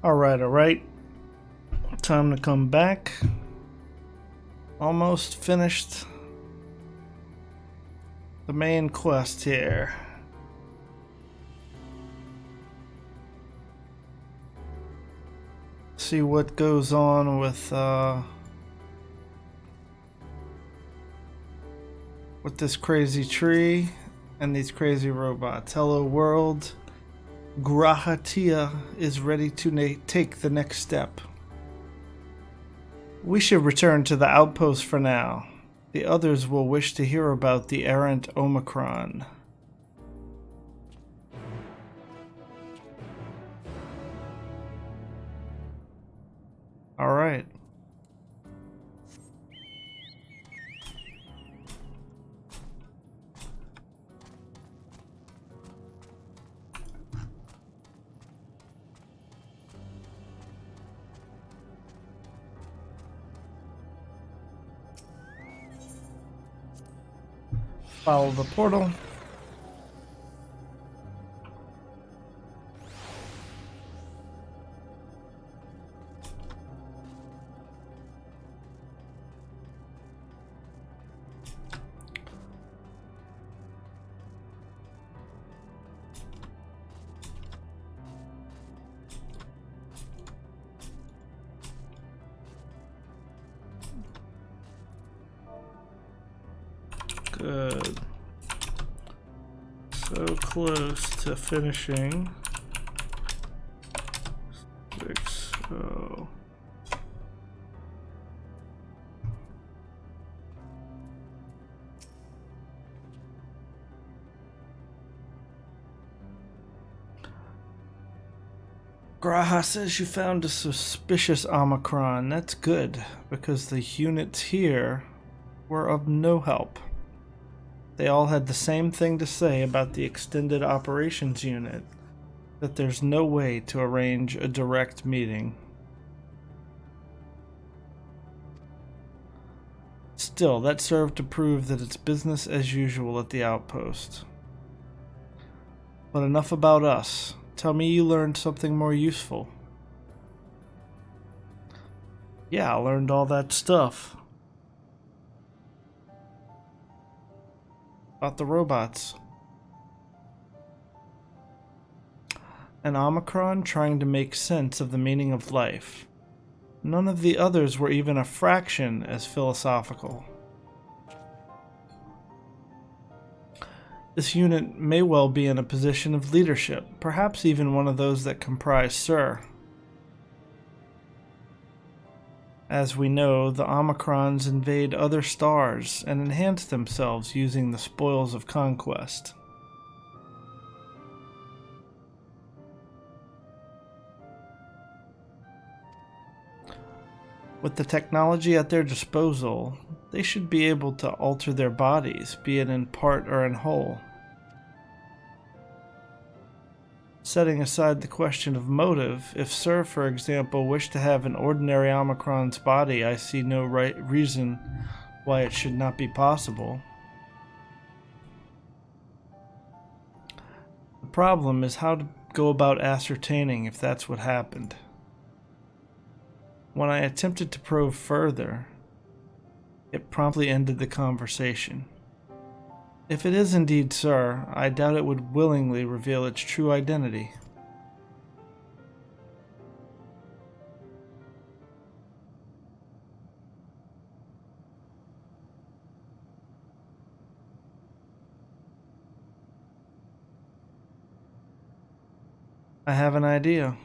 Alright. Time to come back. Almost finished the main quest here. See what goes on with this crazy tree and these crazy robots. Hello world. Grahatia is ready to take the next step. We should return to the outpost for now. The others will wish to hear about the errant Omicron. Alright. Follow the portal. Good. So close to finishing. 6-0. Graha says you found a suspicious Omicron. That's good, because the units here were of no help. They all had the same thing to say about the extended operations unit, that there's no way to arrange a direct meeting. Still, that served to prove that it's business as usual at the outpost. But enough about us. Tell me you learned something more useful. Yeah, I learned all that stuff. About the robots. An Omicron trying to make sense of the meaning of life. None of the others were even a fraction as philosophical. This unit may well be in a position of leadership, perhaps even one of those that comprise Sir. As we know, the Omicrons invade other stars and enhance themselves using the spoils of conquest. With the technology at their disposal, they should be able to alter their bodies, be it in part or in whole. Setting aside the question of motive, if Sir, for example, wished to have an ordinary Omicron's body, I see no reason why it should not be possible. The problem is how to go about ascertaining if that's what happened. When I attempted to probe further, it promptly ended the conversation. If it is indeed Sir, I doubt it would willingly reveal its true identity. I have an idea.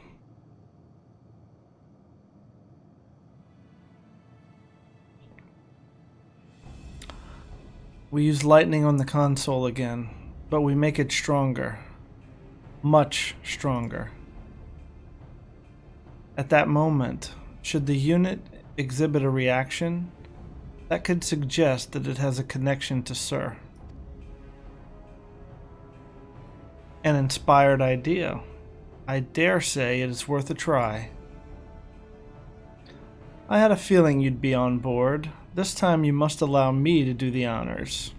We use lightning on the console again, but we make it stronger. Much stronger. At that moment, should the unit exhibit a reaction, that could suggest that it has a connection to Sir. An inspired idea. I dare say it is worth a try. I had a feeling you'd be on board. This time you must allow me to do the honors.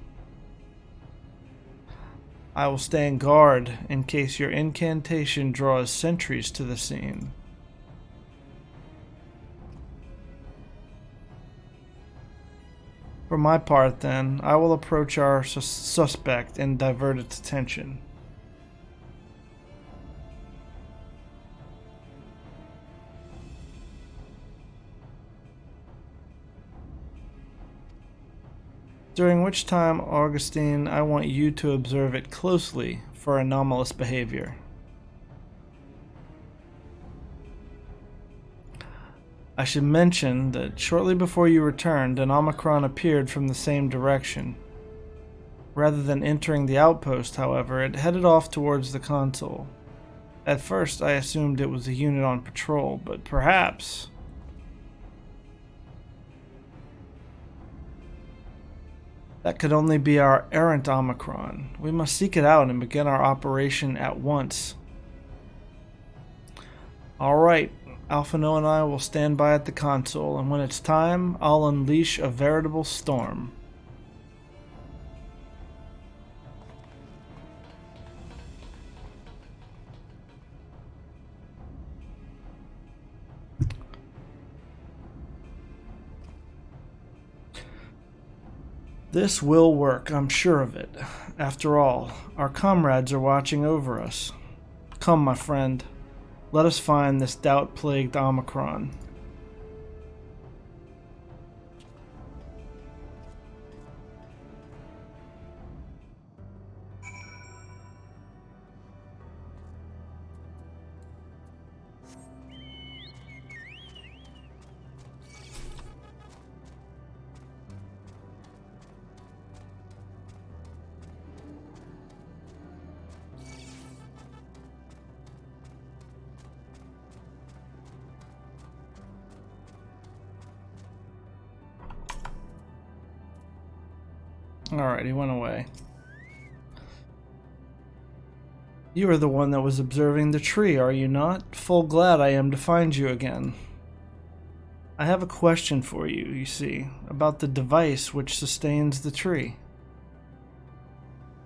I will stand guard in case your incantation draws sentries to the scene. For my part, then, I will approach our suspect and divert its attention. During which time, Augustine, I want you to observe it closely for anomalous behavior. I should mention that shortly before you returned, an Omicron appeared from the same direction. Rather than entering the outpost, however, it headed off towards the console. At first, I assumed it was a unit on patrol, but perhaps... that could only be our errant Omicron. We must seek it out and begin our operation at once. Alright, Alphano and I will stand by at the console, and when it's time, I'll unleash a veritable storm. This will work, I'm sure of it. After all, our comrades are watching over us. Come, my friend. Let us find this doubt-plagued Omicron. Alright, he went away. You are the one that was observing the tree, are you not? Full glad I am to find you again. I have a question for you, you see, about the device which sustains the tree.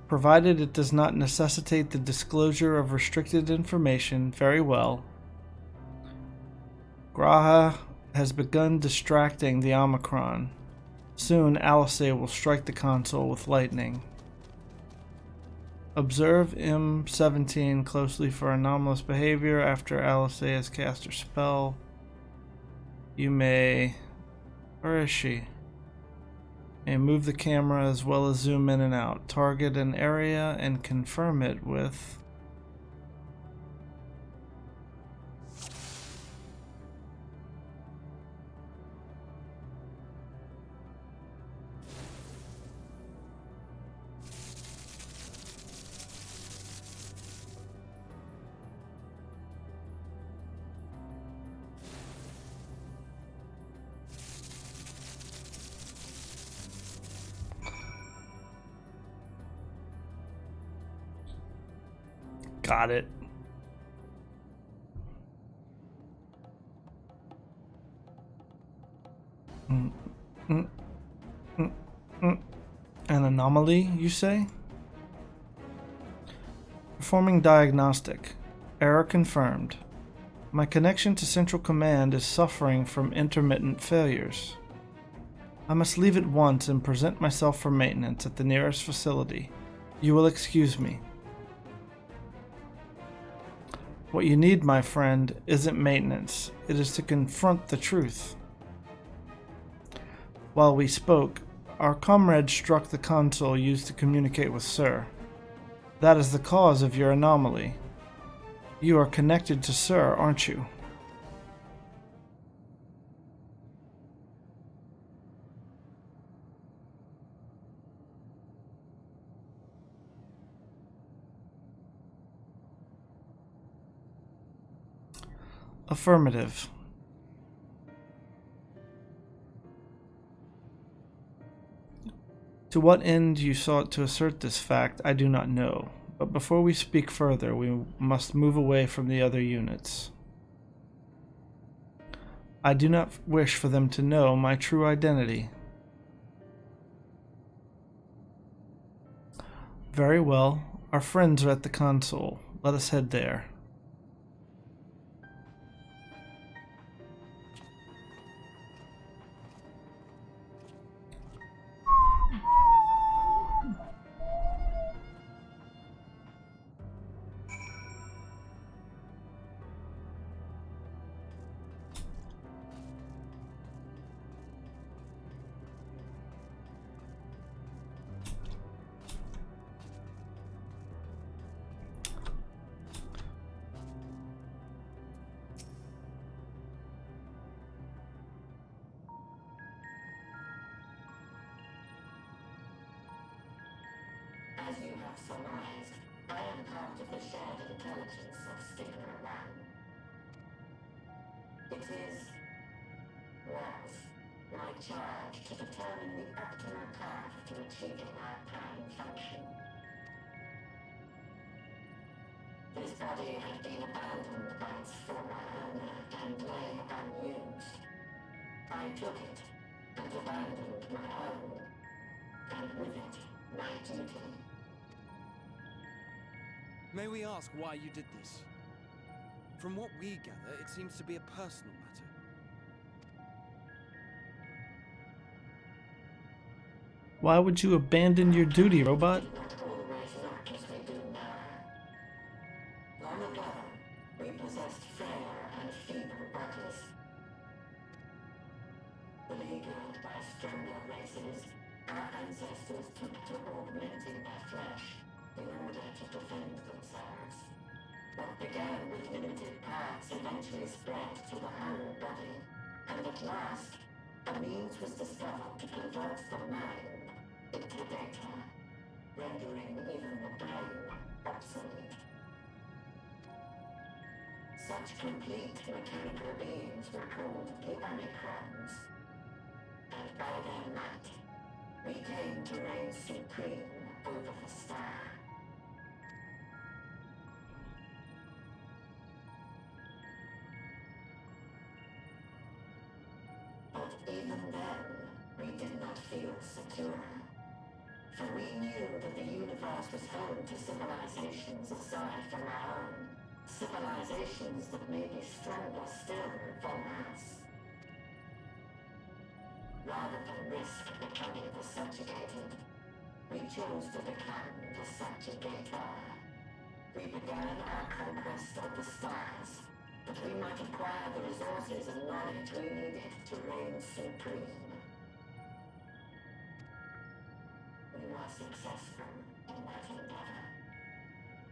Provided it does not necessitate the disclosure of restricted information, very well. Graha has begun distracting the Omicron. Soon, Alice will strike the console with lightning. Observe M17 closely for anomalous behavior after Alice has cast her spell. You may... where is she? May move the camera as well as zoom in and out. Target an area and confirm it with... Got it. An anomaly, you say? Performing diagnostic. Error confirmed. My connection to Central Command is suffering from intermittent failures. I must leave at once and present myself for maintenance at the nearest facility. You will excuse me. What you need, my friend, isn't maintenance. It is to confront the truth. While we spoke, our comrade struck the console used to communicate with Sir. That is the cause of your anomaly. You are connected to Sir, aren't you? Affirmative. To what end you sought to assert this fact, I do not know, but before we speak further, we must move away from the other units. I do not wish for them to know my true identity. Very well, our friends are at the console. Let us head there. have surmised, I am part of the shared intelligence of Stigma 1. It was my charge to determine the optimal path to achieving our prime function. His body had been abandoned by its former owner and lay unused. I took it and abandoned my own, and with it, my duty. May we ask why you did this? From what we gather, it seems to be a personal matter. Why would you abandon your duty, robot? Always not as we do now. Long ago, we possessed frail and feeble bodies. Beleaguered by stronger races, our ancestors took to augmenting their flesh in order to defend themselves. What began with limited parts eventually spread to the whole body, and at last, a means was discovered to convert the mind into data, rendering even the brain obsolete. Such complete mechanical beings were called the Omicrons, and by their might, we came to reign supreme over the star. But even then, we did not feel secure. For we knew that the universe was home to civilizations aside from our own. Civilizations that may be stronger still than us. Rather than risk becoming the subjugated, we chose to become the subjugator. We began our conquest of the stars, that we might acquire the resources and knowledge we needed to reign supreme. We were successful in that endeavor.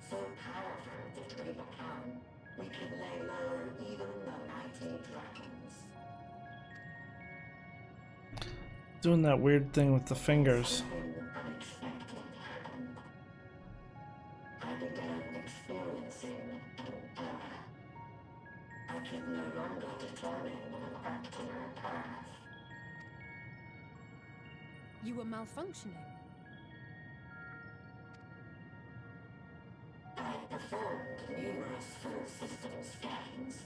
So powerful did we become, we could lay low even the mighty dragons. Doing that weird thing with the fingers. Something unexpected happened. I began experiencing an error. I could no longer determine an optimal path. You were malfunctioning. I performed numerous full system scans,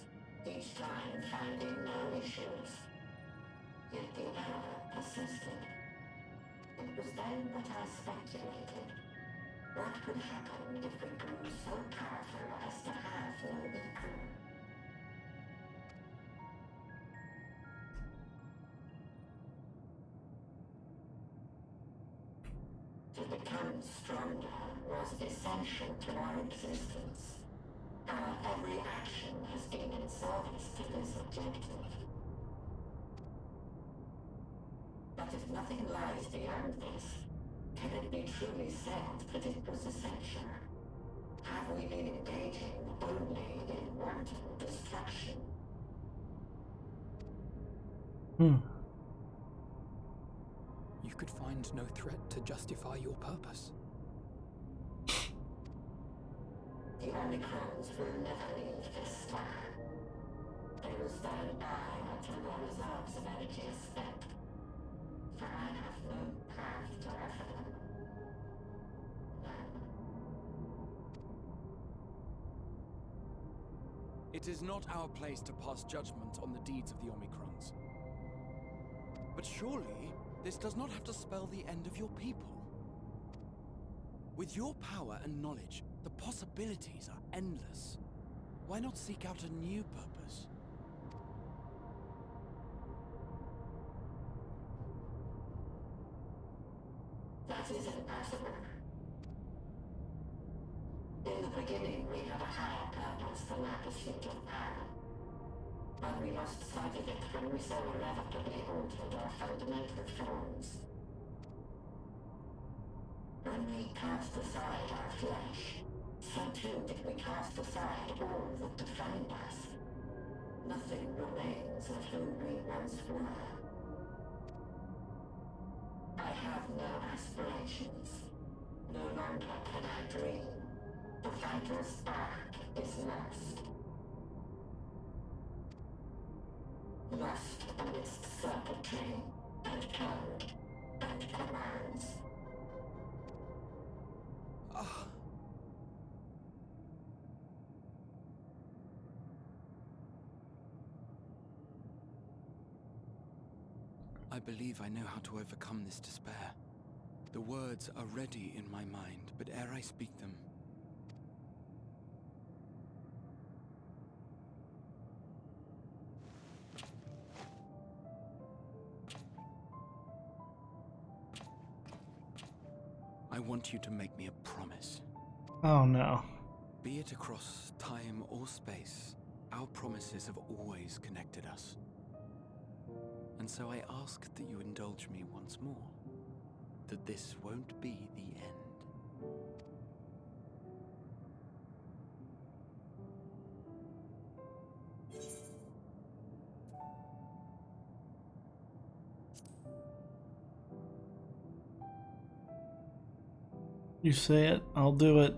each time finding no issues. Yet the error persisted. It was then that I speculated. What could happen if we grew so powerful as to have no equal? To become stronger was essential to our existence. Our every action has been in service to this objective. But if nothing lies beyond this, can it be truly said that it was essential? Have we been engaging only in wanton destruction? You could find no threat to justify your purpose. The Omicrons will never leave this star. They will stand by until their reserves of energy are spent. For I have no path to offer them. It is not our place to pass judgment on the deeds of the Omicrons. But surely, this does not have to spell the end of your people. With your power and knowledge, the possibilities are endless. Why not seek out a new purpose? That is impossible. In the beginning, we had a higher purpose than our pursuit of power. But we lost sight of it when we so irrevocably altered our fundamental forms. When we cast aside our flesh, so too did we cast aside all that defined us. Nothing remains of who we once were. I have no aspirations, No longer can I dream. The vital spark is lost. Lost amidst circuitry and code and commands. Ah. I believe I know how to overcome this despair. The words are ready in my mind, but ere I speak them, I want you to make me a promise. Oh no. Be it across time or space, our promises have always connected us. And so I ask that you indulge me once more, that this won't be the end. You say it, I'll do it.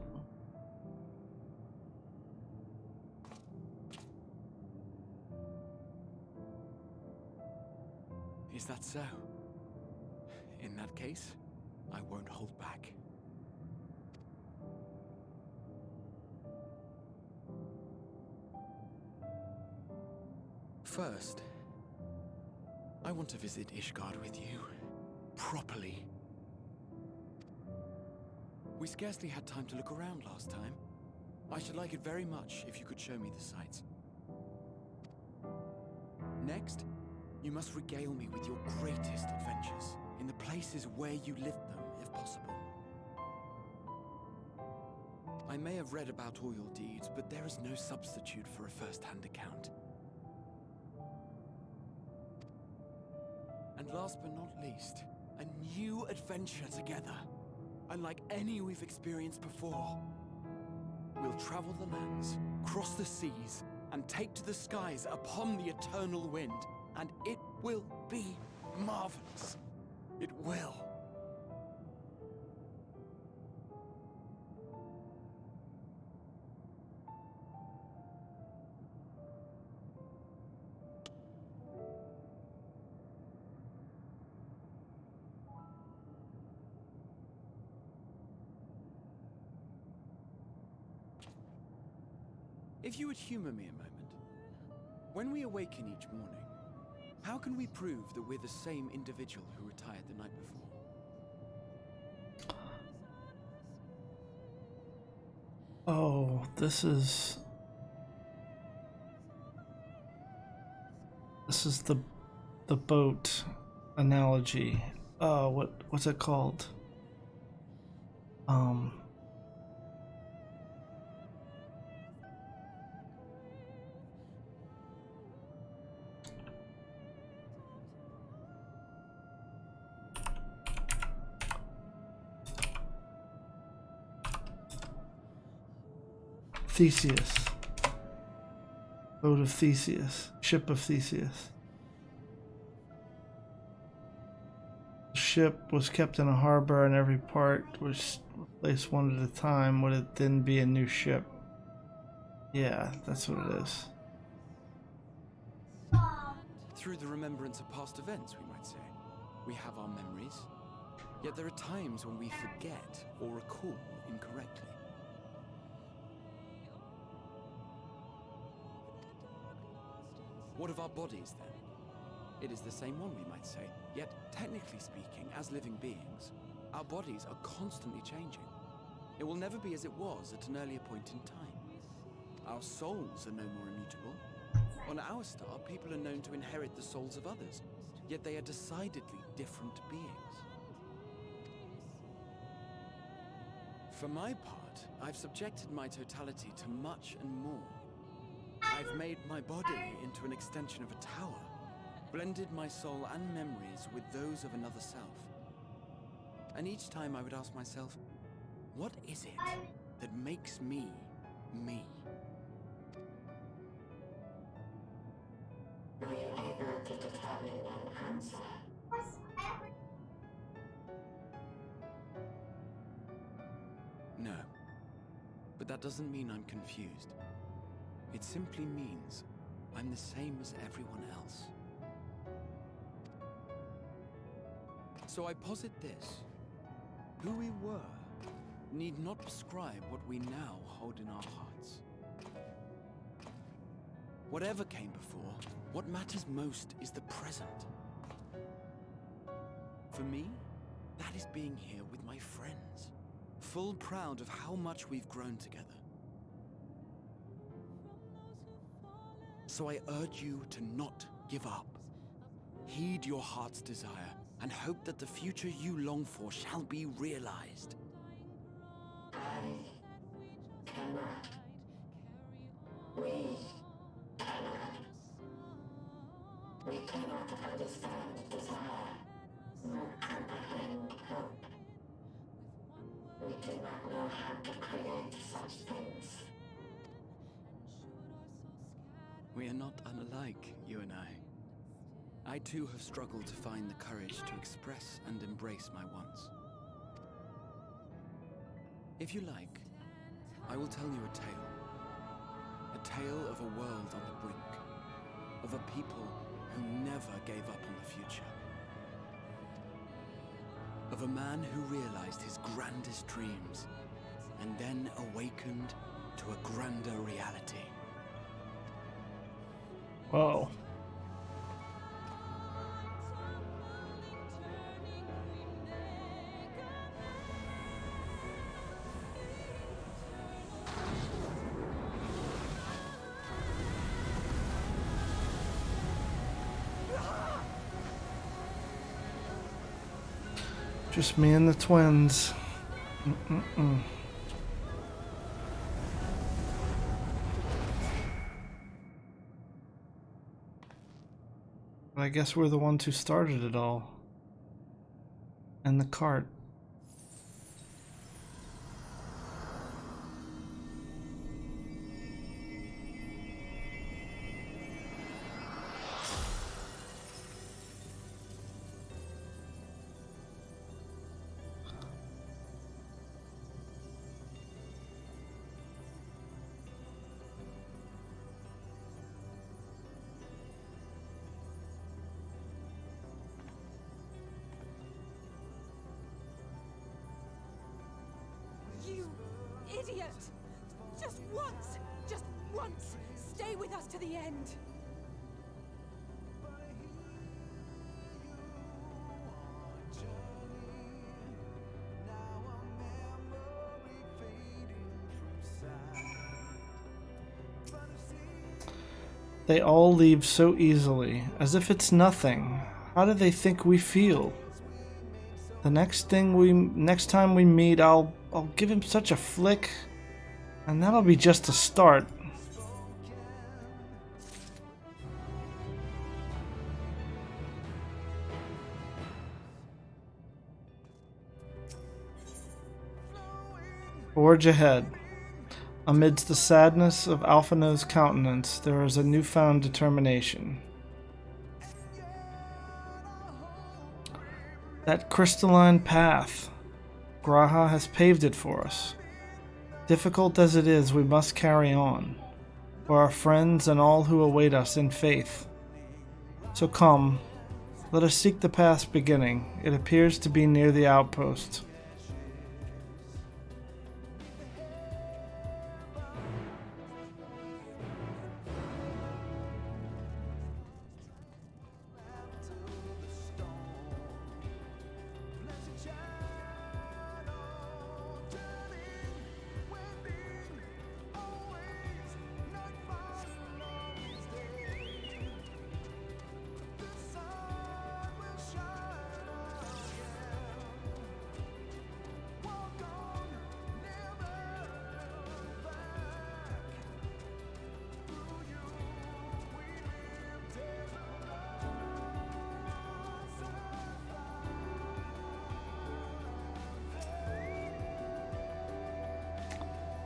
Is that so? In that case, I won't hold back. First, I want to visit Ishgard with you. Properly. We scarcely had time to look around last time. I should like it very much if you could show me the sights. Next, you must regale me with your greatest adventures, in the places where you lived them, if possible. I may have read about all your deeds, but there is no substitute for a first-hand account. And last but not least, a new adventure together, unlike any we've experienced before. We'll travel the lands, cross the seas, and take to the skies upon the eternal wind, and it will be marvelous. It will. If you would humor me a moment, when we awaken each morning, how can we prove that we're the same individual who retired the night before? Oh, this is the boat analogy. What's it called? Theseus. Boat of Theseus. Ship of Theseus. The ship was kept in a harbor and every part was replaced one at a time. Would it then be a new ship? Yeah, that's what it is. Through the remembrance of past events, we might say. We have our memories, yet there are times when we forget or recall incorrectly. What of our bodies, then? It is the same one, we might say, yet technically speaking, as living beings, our bodies are constantly changing. It will never be as it was at an earlier point in time. Our souls are no more immutable. On our star, people are known to inherit the souls of others, yet they are decidedly different beings. For my part, I've subjected my totality to much and more. I've made my body into an extension of a tower, blended my soul and memories with those of another self. And each time I would ask myself, what is it that makes me, me? Were you able to determine an answer? No. But that doesn't mean I'm confused. It simply means I'm the same as everyone else. So I posit this. Who we were need not prescribe what we now hold in our hearts. Whatever came before, what matters most is the present. For me, that is being here with my friends, full proud of how much we've grown together. So I urge you to not give up. Heed your heart's desire, and hope that the future you long for shall be realized. I cannot. We cannot. We cannot understand desire, nor comprehend hope. We do not know how to create such things. We are not unlike, you and I. I too have struggled to find the courage to express and embrace my wants. If you like, I will tell you a tale. A tale of a world on the brink. Of a people who never gave up on the future. Of a man who realized his grandest dreams and then awakened to a grander reality. Whoa. Just me and the twins. But I guess we're the ones who started it all. And the cart. You idiot! Just once, stay with us to the end. They all leave so easily, as if it's nothing. How do they think we feel? The next time we meet, I'll give him such a flick, and that'll be just a start. Forge ahead. Amidst the sadness of Alphino's countenance, there is a newfound determination. That crystalline path. Graha has paved it for us. Difficult as it is, we must carry on. For our friends and all who await us in faith. So come, let us seek the path's beginning. It appears to be near the outpost.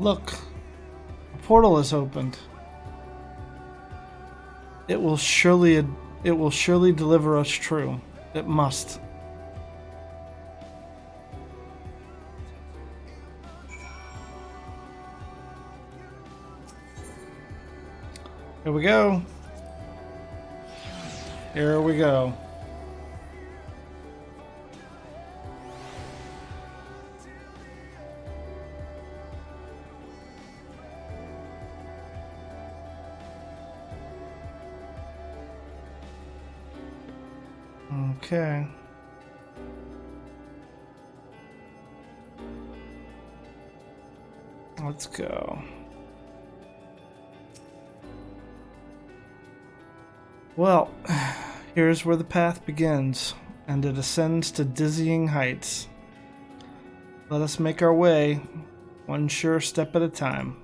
Look, a portal is opened. It will surely deliver us true. It must. Here we go. Here we go. Okay. Let's go. Well, here's where the path begins, and it ascends to dizzying heights. Let us make our way, one sure step at a time.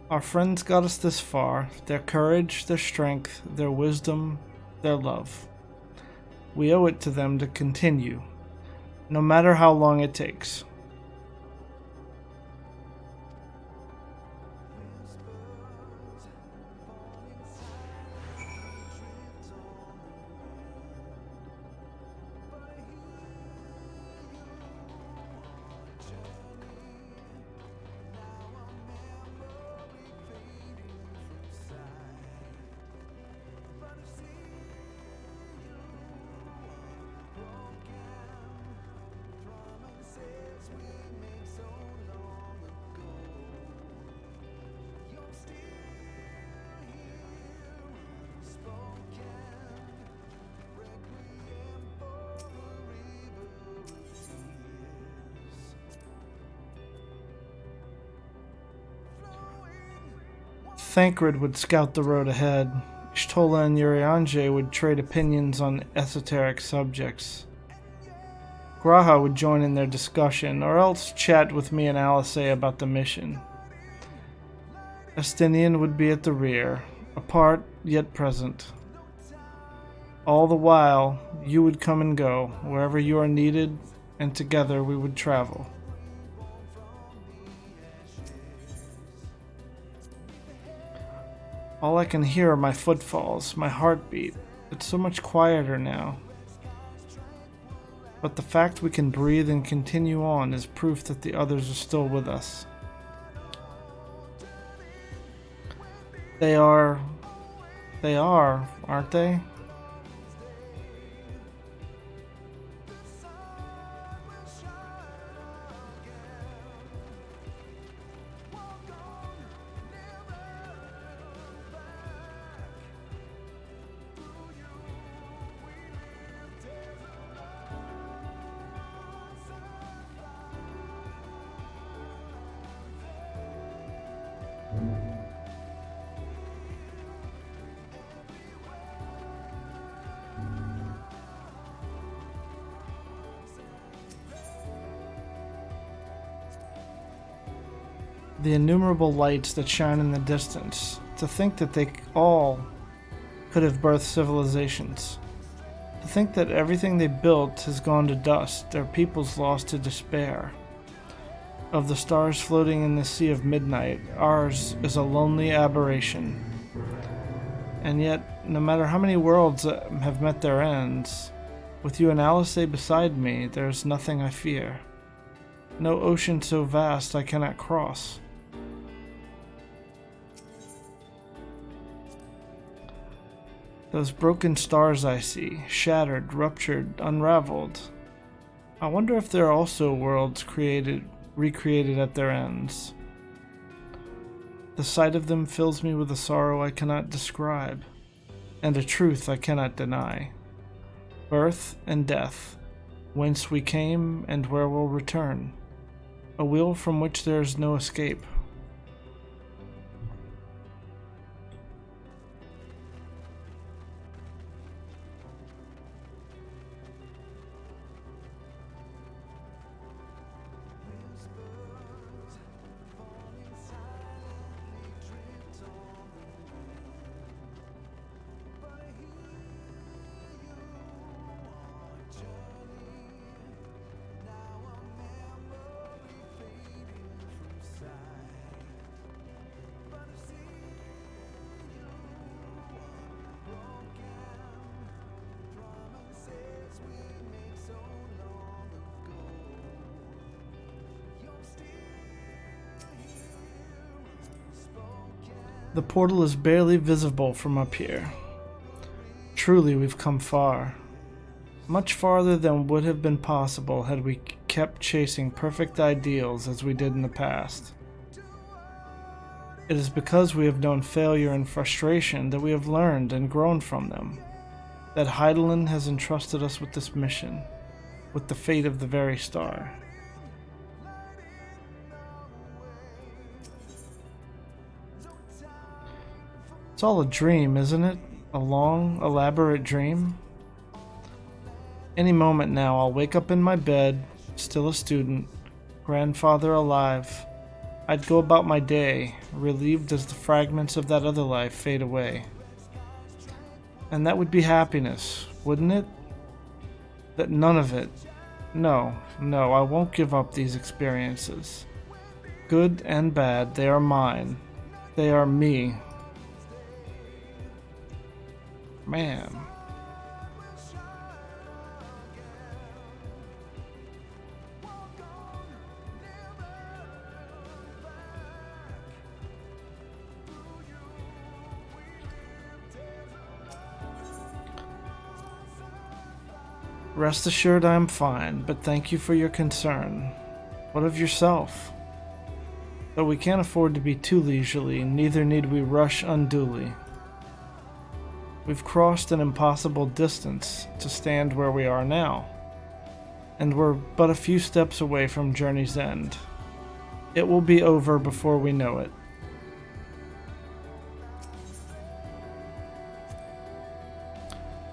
Our friends got us this far, their courage, their strength, their wisdom, their love. We owe it to them to continue, no matter how long it takes. Thancred would scout the road ahead. Shtola and Urianger would trade opinions on esoteric subjects. Graha would join in their discussion, or else chat with me and Alice about the mission. Estinian would be at the rear, apart yet present. All the while, you would come and go, wherever you are needed, and together we would travel. All I can hear are my footfalls, my heartbeat. It's so much quieter now. But the fact we can breathe and continue on is proof that the others are still with us. They are, aren't they? The innumerable lights that shine in the distance, to think that they all could have birthed civilizations. To think that everything they built has gone to dust, their peoples lost to despair. Of the stars floating in the sea of midnight, ours is a lonely aberration. And yet, no matter how many worlds have met their ends, with you and Alice beside me, there is nothing I fear. No ocean so vast I cannot cross. Those broken stars I see, shattered, ruptured, unraveled. I wonder if there are also worlds recreated at their ends. The sight of them fills me with a sorrow I cannot describe, and a truth I cannot deny. Birth and death, whence we came and where we'll return. A wheel from which there is no escape. The portal is barely visible from up here. Truly, we've come far. Much farther than would have been possible had we kept chasing perfect ideals as we did in the past. It is because we have known failure and frustration that we have learned and grown from them, that Heidelin has entrusted us with this mission, with the fate of the very star. It's all a dream, isn't it? A long, elaborate dream? Any moment now, I'll wake up in my bed, still a student, grandfather alive. I'd go about my day, relieved as the fragments of that other life fade away. And that would be happiness, wouldn't it? That none of it. No, I won't give up these experiences. Good and bad, they are mine. They are me. Man. Rest assured I am fine, but thank you for your concern. What of yourself? Though we can't afford to be too leisurely, neither need we rush unduly. We've crossed an impossible distance to stand where we are now, and we're but a few steps away from journey's end. It will be over before we know it.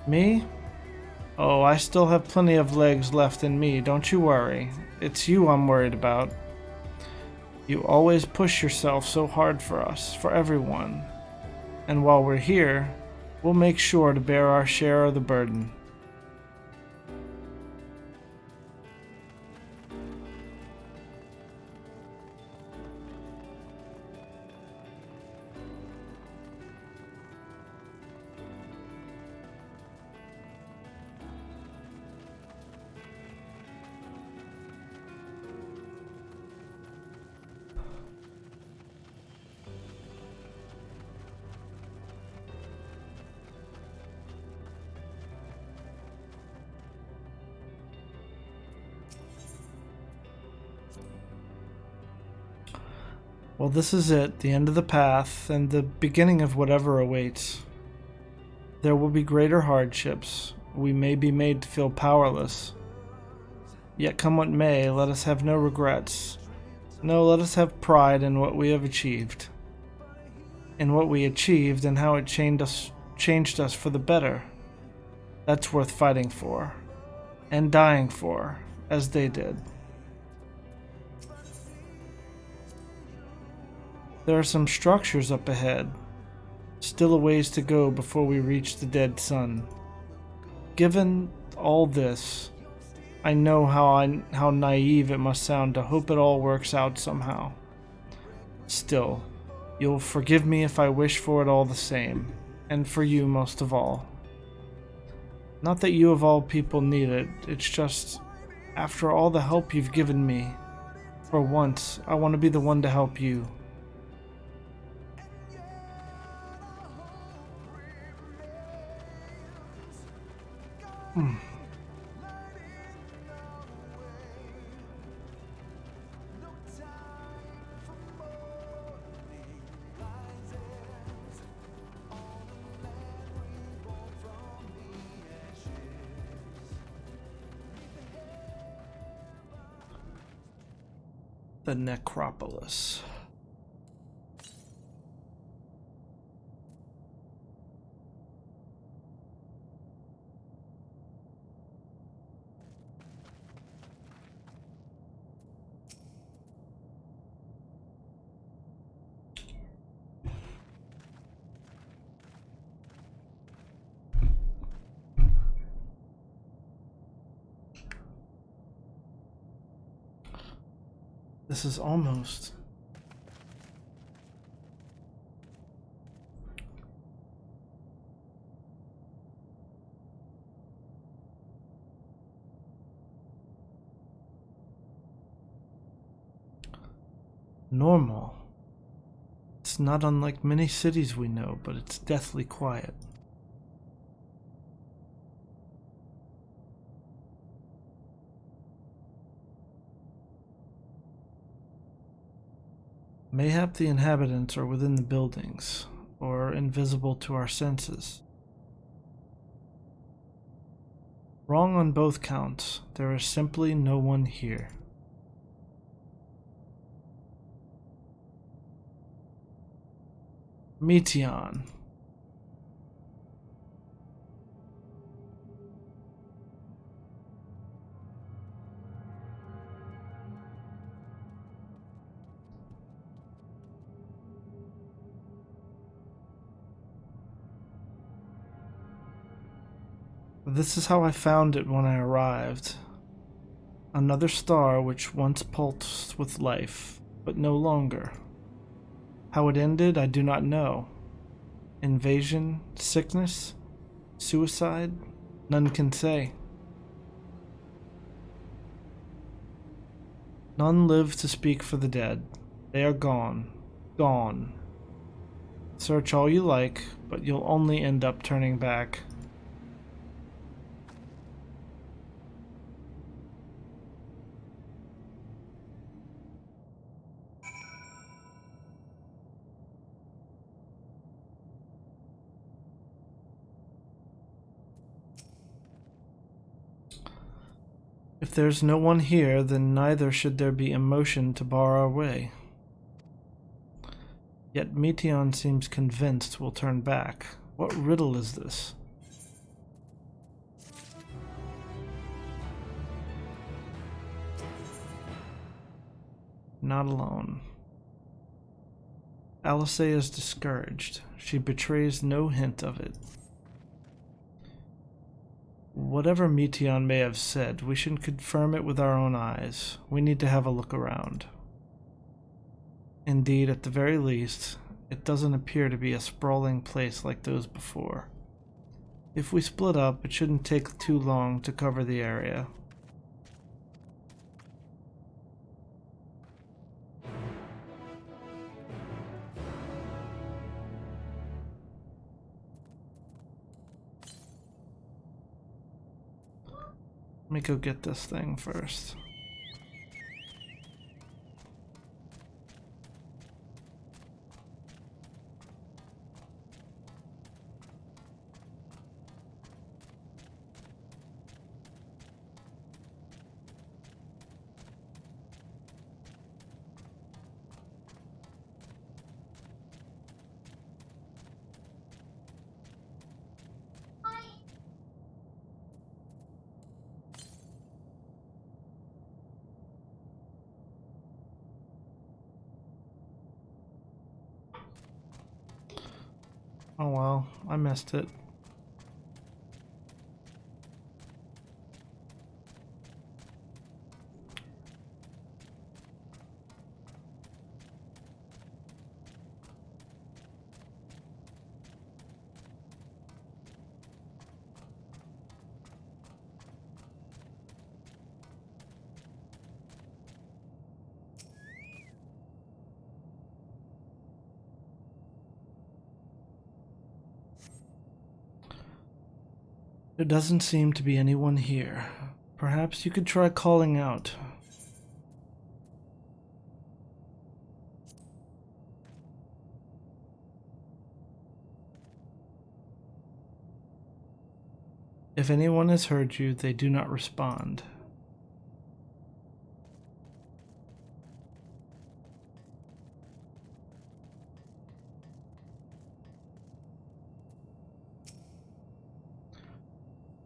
Me? Oh, I still have plenty of legs left in me, don't you worry. It's you I'm worried about. You always push yourself so hard for us, for everyone. And while we're here, we'll make sure to bear our share of the burden. Well, this is it, the end of the path, and the beginning of whatever awaits. There will be greater hardships. We may be made to feel powerless. Yet come what may, let us have no regrets. No, let us have pride in what we have achieved. In what we achieved and how it changed us for the better. That's worth fighting for. And dying for, as they did. There are some structures up ahead. Still a ways to go before we reach the dead sun. Given all this, I know how naive it must sound to hope it all works out somehow. Still, you'll forgive me if I wish for it all the same, and for you most of all. Not that you of all people need it, it's just, after all the help you've given me, for once, I want to be the one to help you. The necropolis. This is almost normal. It's not unlike many cities we know, but it's deathly quiet. Mayhap the inhabitants are within the buildings, or invisible to our senses. Wrong on both counts. There is simply no one here. Meteon. This is how I found it when I arrived. Another star which once pulsed with life, but no longer. How it ended, I do not know. Invasion, sickness, suicide, none can say. None live to speak for the dead. They are gone. Gone. Search all you like, but you'll only end up turning back. If there's no one here, then neither should there be emotion to bar our way. Yet Meteon seems convinced we'll turn back. What riddle is this? Not alone. Alice is discouraged. She betrays no hint of it. Whatever Meteon may have said, we should confirm it with our own eyes. We need to have a look around. Indeed, at the very least, it doesn't appear to be a sprawling place like those before. If we split up, it shouldn't take too long to cover the area. Let me go get this thing first. Oh well, I missed it. There doesn't seem to be anyone here. Perhaps you could try calling out. If anyone has heard you, they do not respond.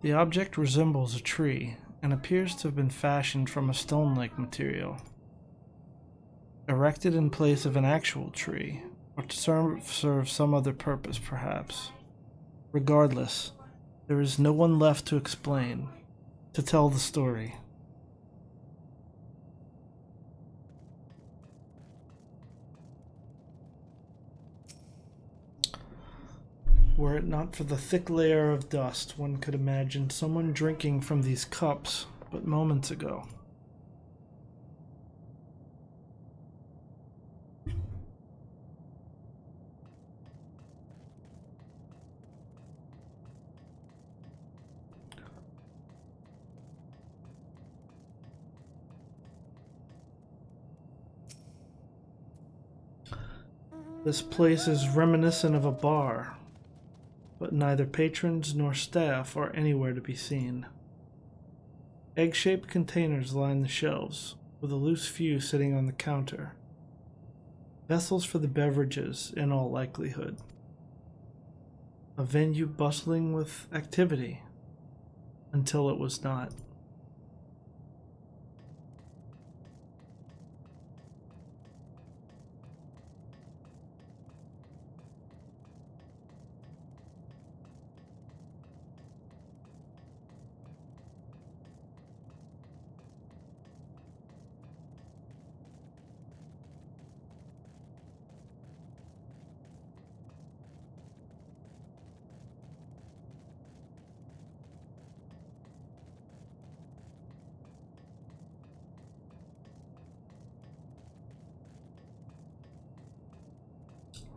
The object resembles a tree and appears to have been fashioned from a stone-like material, erected in place of an actual tree, or to serve some other purpose, perhaps. Regardless, there is no one left to explain, to tell the story. Were it not for the thick layer of dust, one could imagine someone drinking from these cups but moments ago. This place is reminiscent of a bar, but neither patrons nor staff are anywhere to be seen. Egg-shaped containers line the shelves, with a loose few sitting on the counter. Vessels for the beverages, in all likelihood. A venue bustling with activity, until it was not.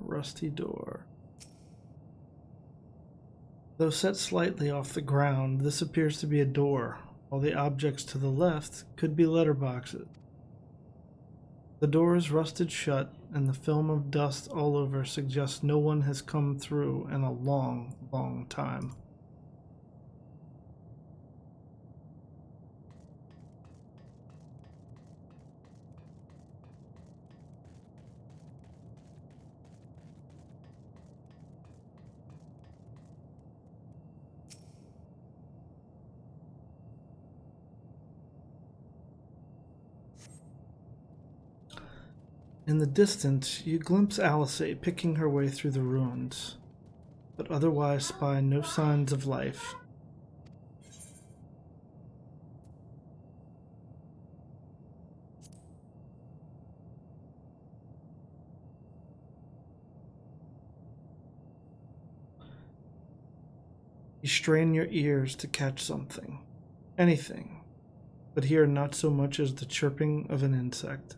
Rusty door. Though set slightly off the ground, this appears to be a door, while the objects to the left could be letterboxes. The door is rusted shut, and the film of dust all over suggests no one has come through in a long, long time. In the distance, you glimpse Alice picking her way through the ruins, but otherwise spy no signs of life. You strain your ears to catch something, anything, but hear not so much as the chirping of an insect.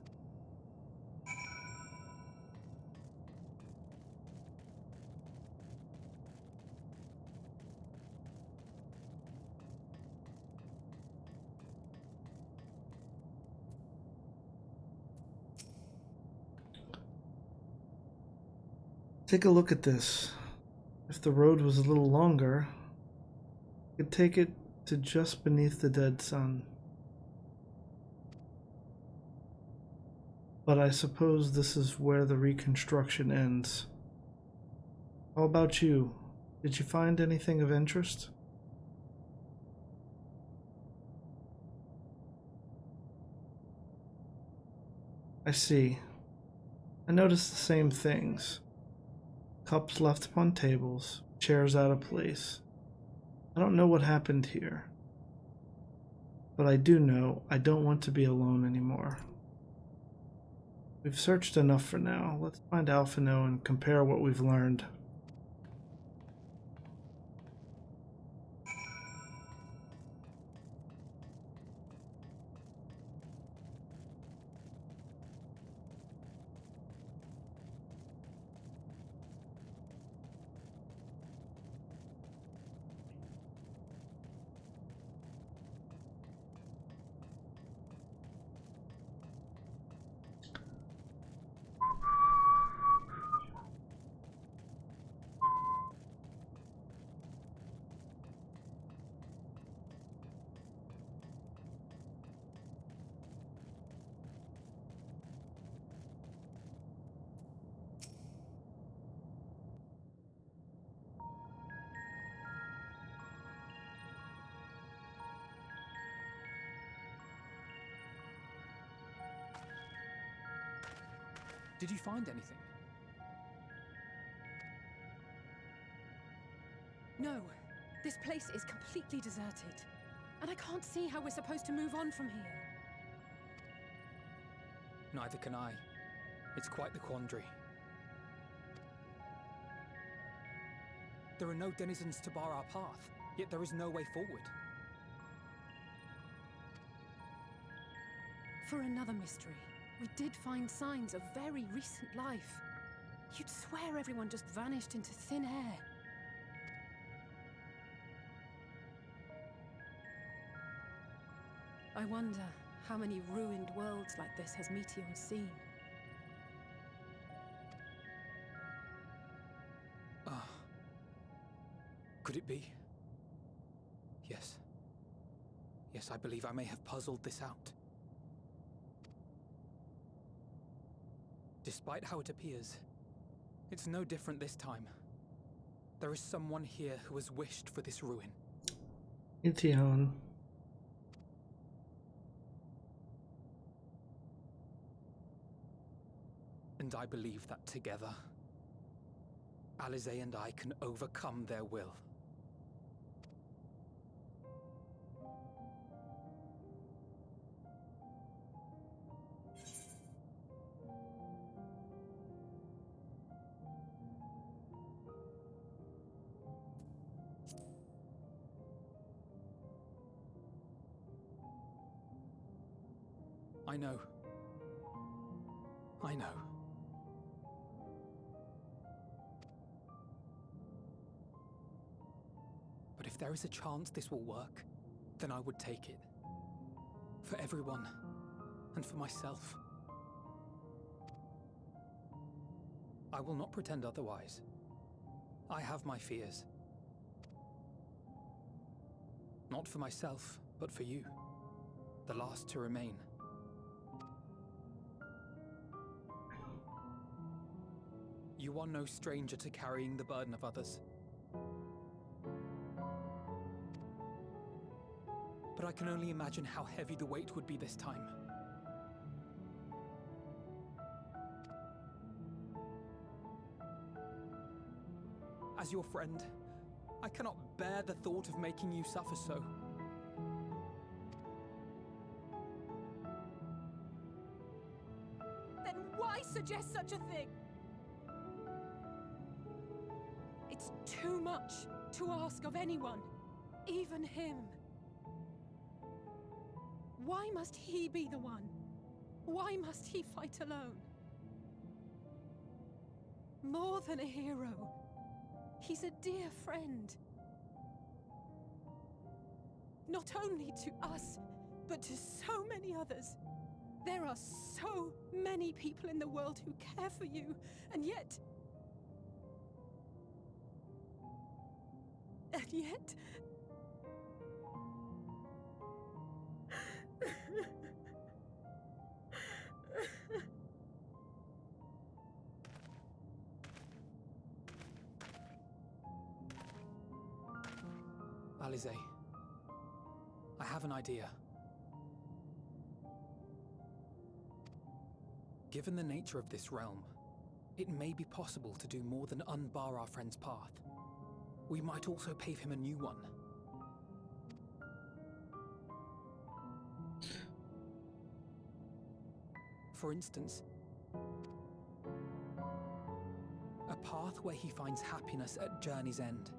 Take a look at this. If the road was a little longer, you could take it to just beneath the dead sun. But I suppose this is where the reconstruction ends. How about you? Did you find anything of interest? I see. I noticed the same things. Cups left upon tables, chairs out of place. I don't know what happened here. But I do know I don't want to be alone anymore. We've searched enough for now. Let's find Alphino and compare what we've learned. Did you find anything? No, this place is completely deserted. And I can't see how we're supposed to move on from here. Neither can I. It's quite the quandary. There are no denizens to bar our path, yet there is no way forward. For another mystery, we did find signs of very recent life. You'd swear everyone just vanished into thin air. I wonder how many ruined worlds like this has Meteor seen. Could it be? Yes. Yes, I believe I may have puzzled this out. Despite how it appears, it's no different this time. There is someone here who has wished for this ruin. Itihan. And I believe that together, Alize and I can overcome their will. I know. I know. But if there is a chance this will work, then I would take it. For everyone, and for myself. I will not pretend otherwise. I have my fears. Not for myself, but for you. The last to remain. You are no stranger to carrying the burden of others. But I can only imagine how heavy the weight would be this time. As your friend, I cannot bear the thought of making you suffer so. Then why suggest such a thing? It's too much to ask of anyone, even him. Why must he be the one? Why must he fight alone? More than a hero, he's a dear friend. Not only to us, but to so many others. There are so many people in the world who care for you, and yet... And yet... Alize, I have an idea. Given the nature of this realm, it may be possible to do more than unbar our friend's path. We might also pave him a new one. For instance, a path where he finds happiness at journey's end.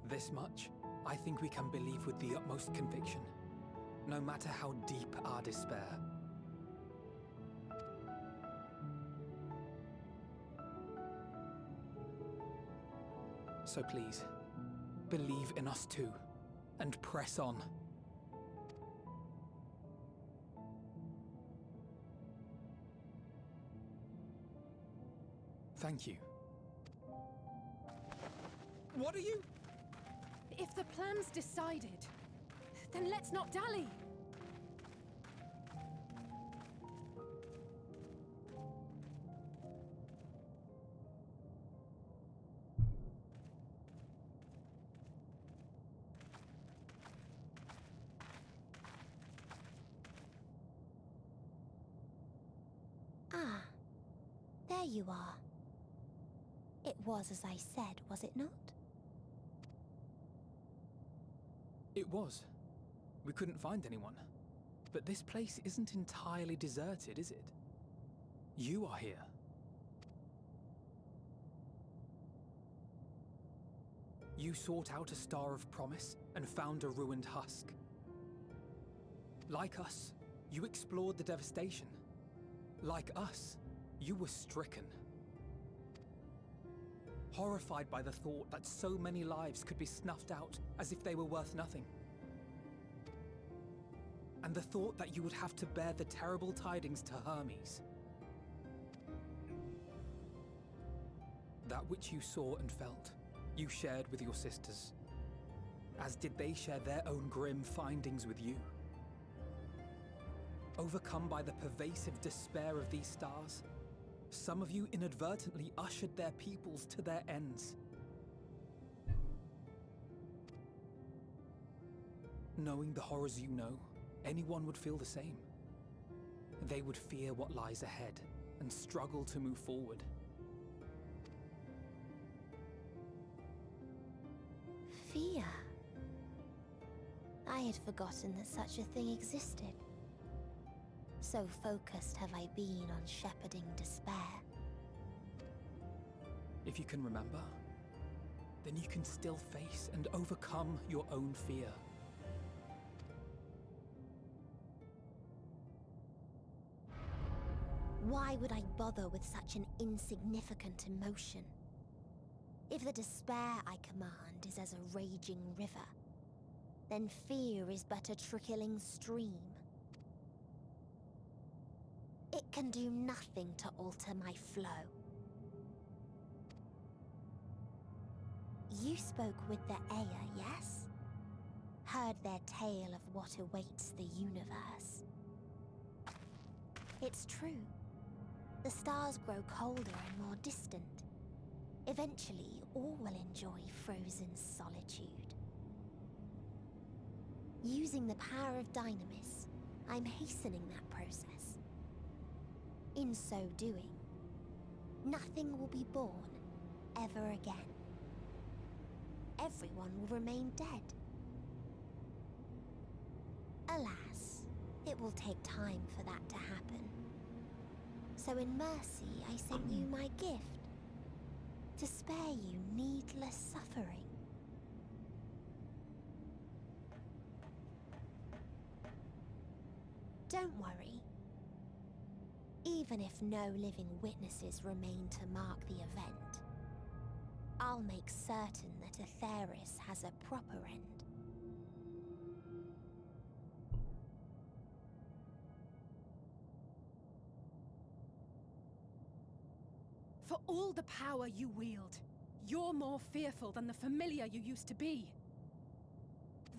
This much, I think we can believe with the utmost conviction, no matter how deep our despair. So please, believe in us too, and press on. Thank you. What are you? If the plan's decided, then let's not dally. Ah, there you are. It was as I said, was it not? It was. We couldn't find anyone. But this place isn't entirely deserted, is it? You are here. You sought out a star of promise and found a ruined husk. Like us, you explored the devastation. Like us, you were stricken. Horrified by the thought that so many lives could be snuffed out as if they were worth nothing. and the thought that you would have to bear the terrible tidings to Hermes. That which you saw and felt, you shared with your sisters, as did they share their own grim findings with you. Overcome by the pervasive despair of these stars, some of you inadvertently ushered their peoples to their ends. Knowing the horrors you know, anyone would feel the same. They would fear what lies ahead and struggle to move forward. Fear? I had forgotten that such a thing existed. So focused have I been on shepherding despair. If you can remember, then you can still face and overcome your own fear. Why would I bother with such an insignificant emotion? If the despair I command is as a raging river, then fear is but a trickling stream. It can do nothing to alter my flow. You spoke with the Aya, yes? Heard their tale of what awaits the universe. It's true. The stars grow colder and more distant. Eventually, all will enjoy frozen solitude. Using the power of Dynamis, I'm hastening that process. In so doing, nothing will be born ever again. Everyone will remain dead. Alas, it will take time for that to happen. So in mercy, I sent you my gift, to spare you needless suffering. Don't worry. Even if no living witnesses remain to mark the event, I'll make certain that Atheris has a proper end. For all the power you wield, you're more fearful than the familiar you used to be.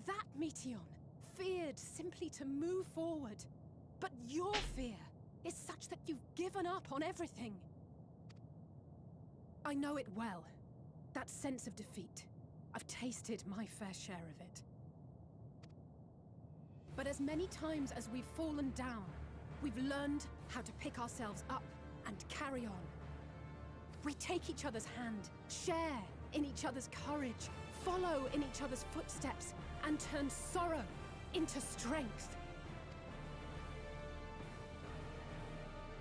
That Meteion feared simply to move forward. But your fear is such that you've given up on everything. I know it well. That sense of defeat. I've tasted my fair share of it. But as many times as we've fallen down, we've learned how to pick ourselves up and carry on. We take each other's hand, share in each other's courage, follow in each other's footsteps, and turn sorrow into strength.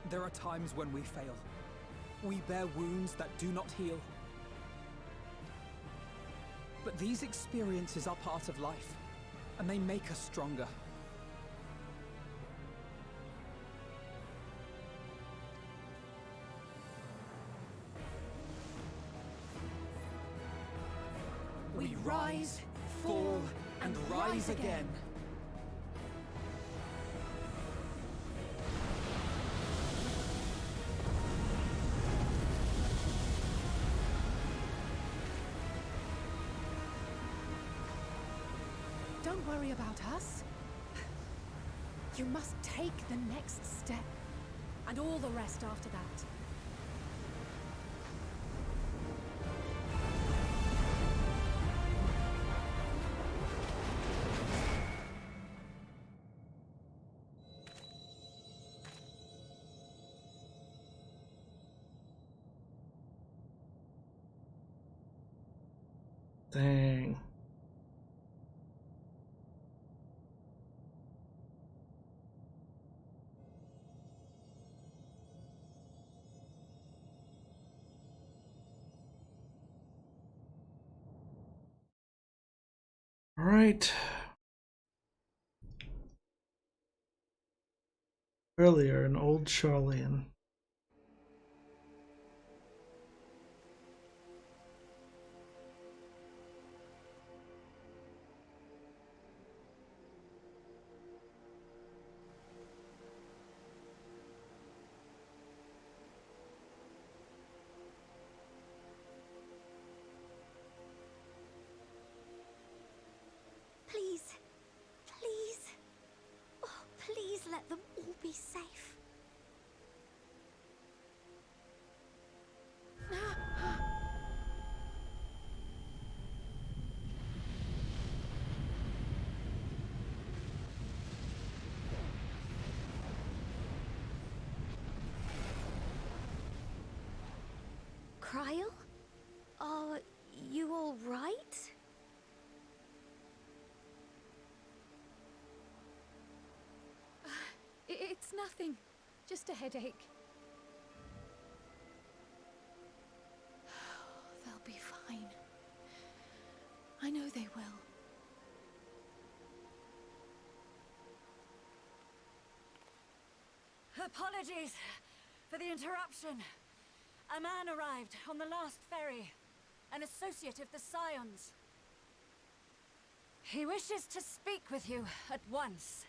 There are times when we fail. We bear wounds that do not heal. But these experiences are part of life, and they make us stronger. We rise, fall, and rise again. Don't worry about us. You must take the next step, and all the rest after that. Dang. All right. Earlier, an old Charlian. all right? It's nothing. Just a headache. They'll be fine. I know they will. Apologies for the interruption. A man arrived on the last ferry, an associate of the Scions. He wishes to speak with you at once.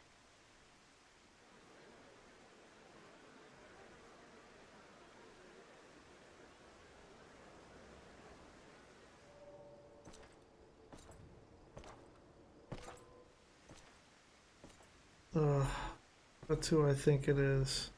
That's who I think it is.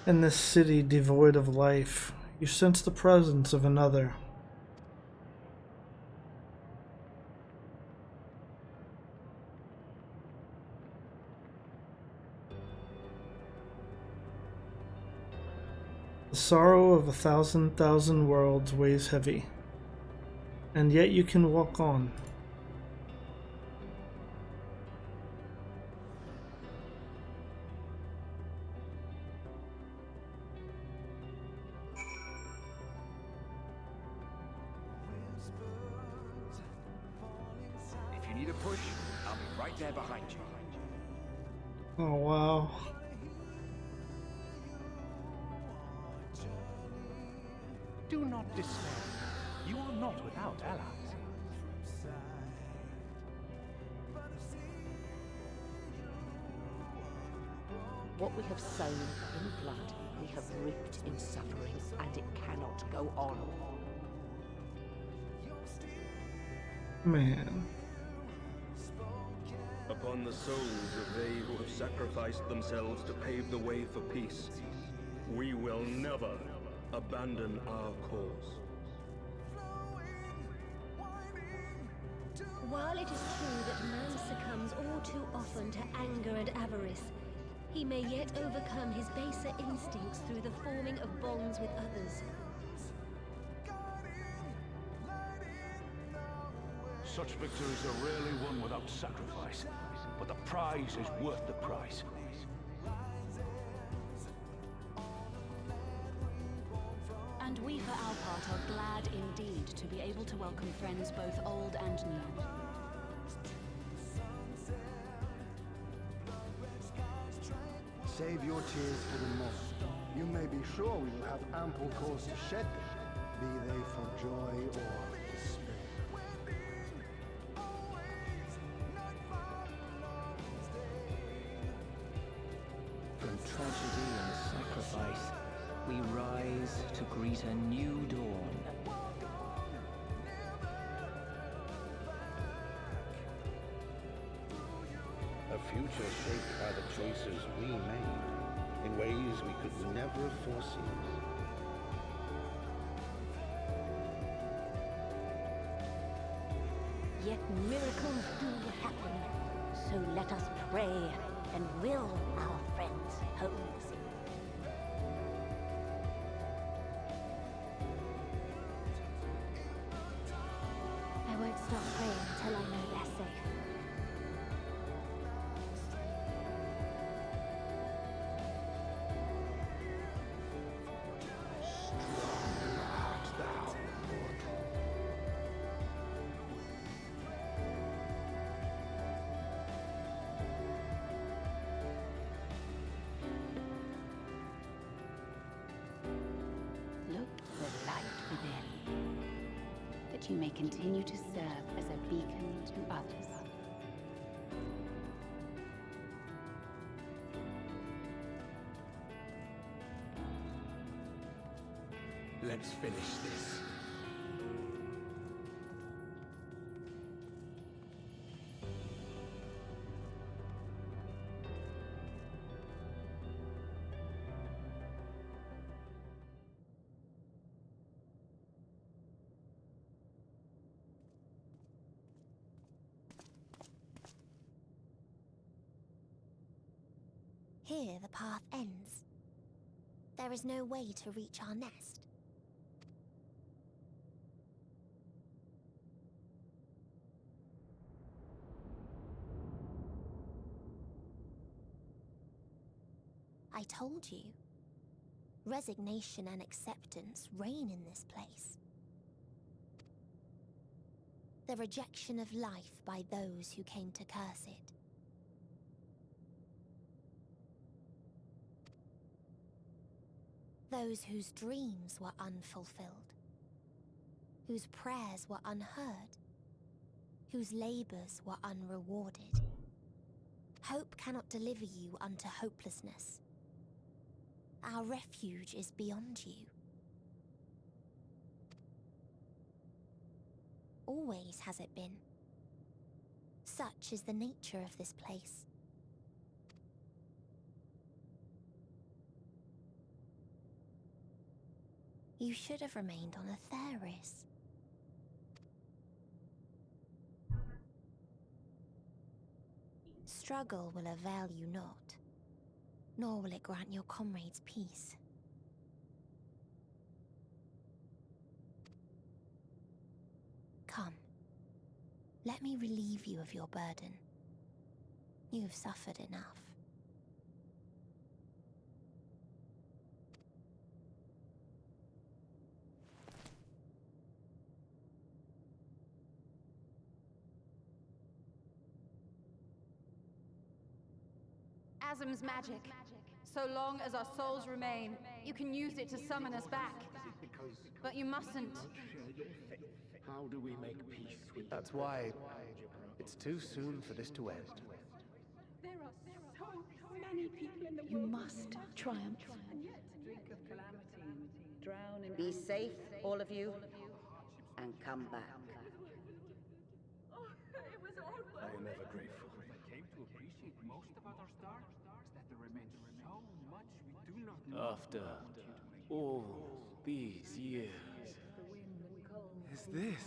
In this city devoid of life, you sense the presence of another. The sorrow of 1,000,000 worlds weighs heavy, and yet you can walk on. If you need a push, I'll be right there behind you. Oh wow. Do not despair. You are not without allies. What we have sown in blood, we have reaped in suffering, and it cannot go on. Man. Upon the souls of they who have sacrificed themselves to pave the way for peace, we will never abandon our cause. While it is true that man succumbs all too often to anger and avarice, he may yet overcome his baser instincts through the forming of bonds with others. Such victories are rarely won without sacrifice, but the prize is worth the price. And we, for our part, are glad indeed to be able to welcome friends both old and new. Save your tears for the morrow. You may be sure we will have ample cause to shed them, be they for joy or despair. From tragedy and sacrifice, we rise to greet a new dawn. A future shaped by the choices we made in ways we could never have foreseen. Yet miracles do happen, so let us pray and will our friends home. I won't stop praying until I know they're safe. Look to the light within, that you may continue to serve as a beacon to others. Let's finish this. Here the path ends. There is no way to reach our nest. I told you. Resignation and acceptance reign in this place. The rejection of life by those who came to curse it. Those whose dreams were unfulfilled. Whose prayers were unheard. Whose labors were unrewarded. Hope cannot deliver you unto hopelessness. Our refuge is beyond you. Always has it been. Such is the nature of this place. You should have remained on Atheris. Struggle will avail you not, nor will it grant your comrades peace. Come, let me relieve you of your burden. You've suffered enough. Asm's magic. So long as our souls remain, you can use it to summon us back. But you mustn't. How do we make peace with... That's why it's too soon for this to end. There are so many people in the You must triumph. Drink of calamity and drown in... Be safe, all of you, and come back. Oh, it was all I am ever grateful. I came to appreciate most about our star is that there remains so much we do not know. After all these years, is this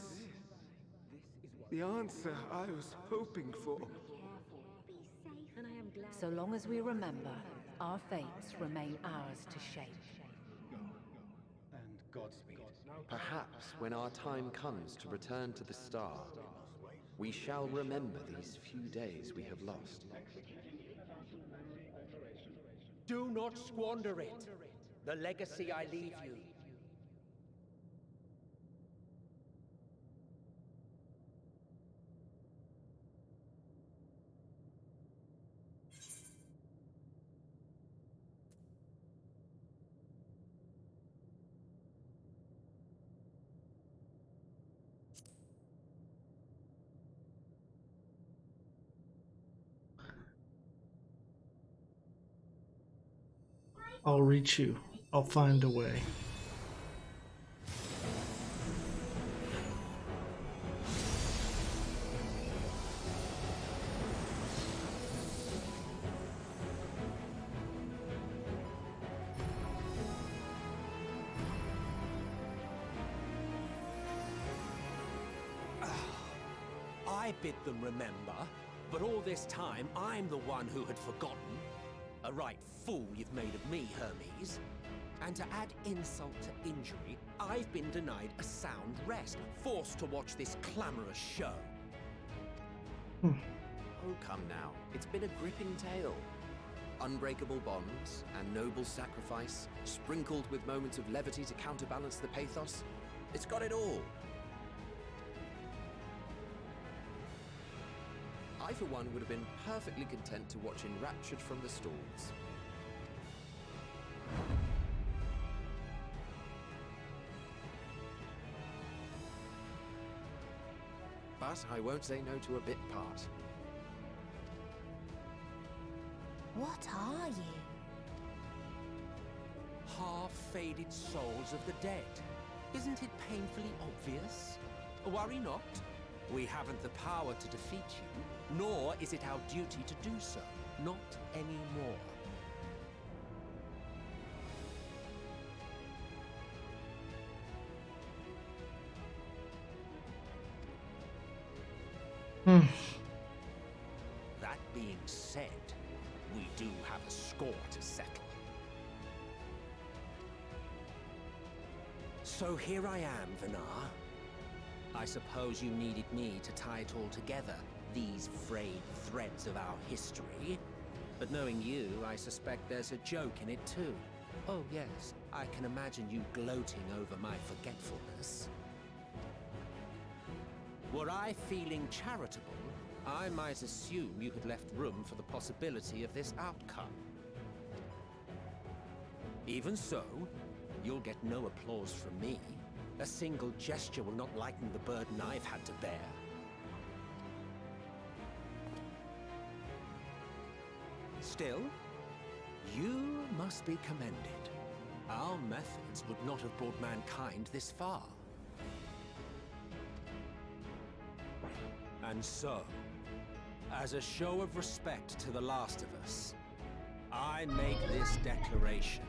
the answer I was hoping for? So long as we remember, our fates remain ours to shape. And Godspeed. Perhaps when our time comes to return to the star, we shall remember these few days we have lost. Do not squander it. The legacy I leave you. I'll reach you. I'll find a way. I bid them remember, but all this time I'm the one who had forgotten. A right fool you've made of me, Hermes. And to add insult to injury, I've been denied a sound rest, forced to watch this clamorous show. Oh, come now. It's been a gripping tale. Unbreakable bonds and noble sacrifice, sprinkled with moments of levity to counterbalance the pathos. It's got it all. I, for one, would have been perfectly content to watch enraptured from the stalls. But I won't say no to a bit part. What are you? Half-faded souls of the dead. Isn't it painfully obvious? Worry not. We haven't the power to defeat you, nor is it our duty to do so. Not anymore. That being said, we do have a score to settle. So here I am, Vinar. I suppose you needed me to tie it all together, these frayed threads of our history. But knowing you, I suspect there's a joke in it too. Oh yes, I can imagine you gloating over my forgetfulness. Were I feeling charitable, I might assume you had left room for the possibility of this outcome. Even so, you'll get no applause from me. A single gesture will not lighten the burden I've had to bear. Still, you must be commended. Our methods would not have brought mankind this far. And so, as a show of respect to the last of us, I make this declaration.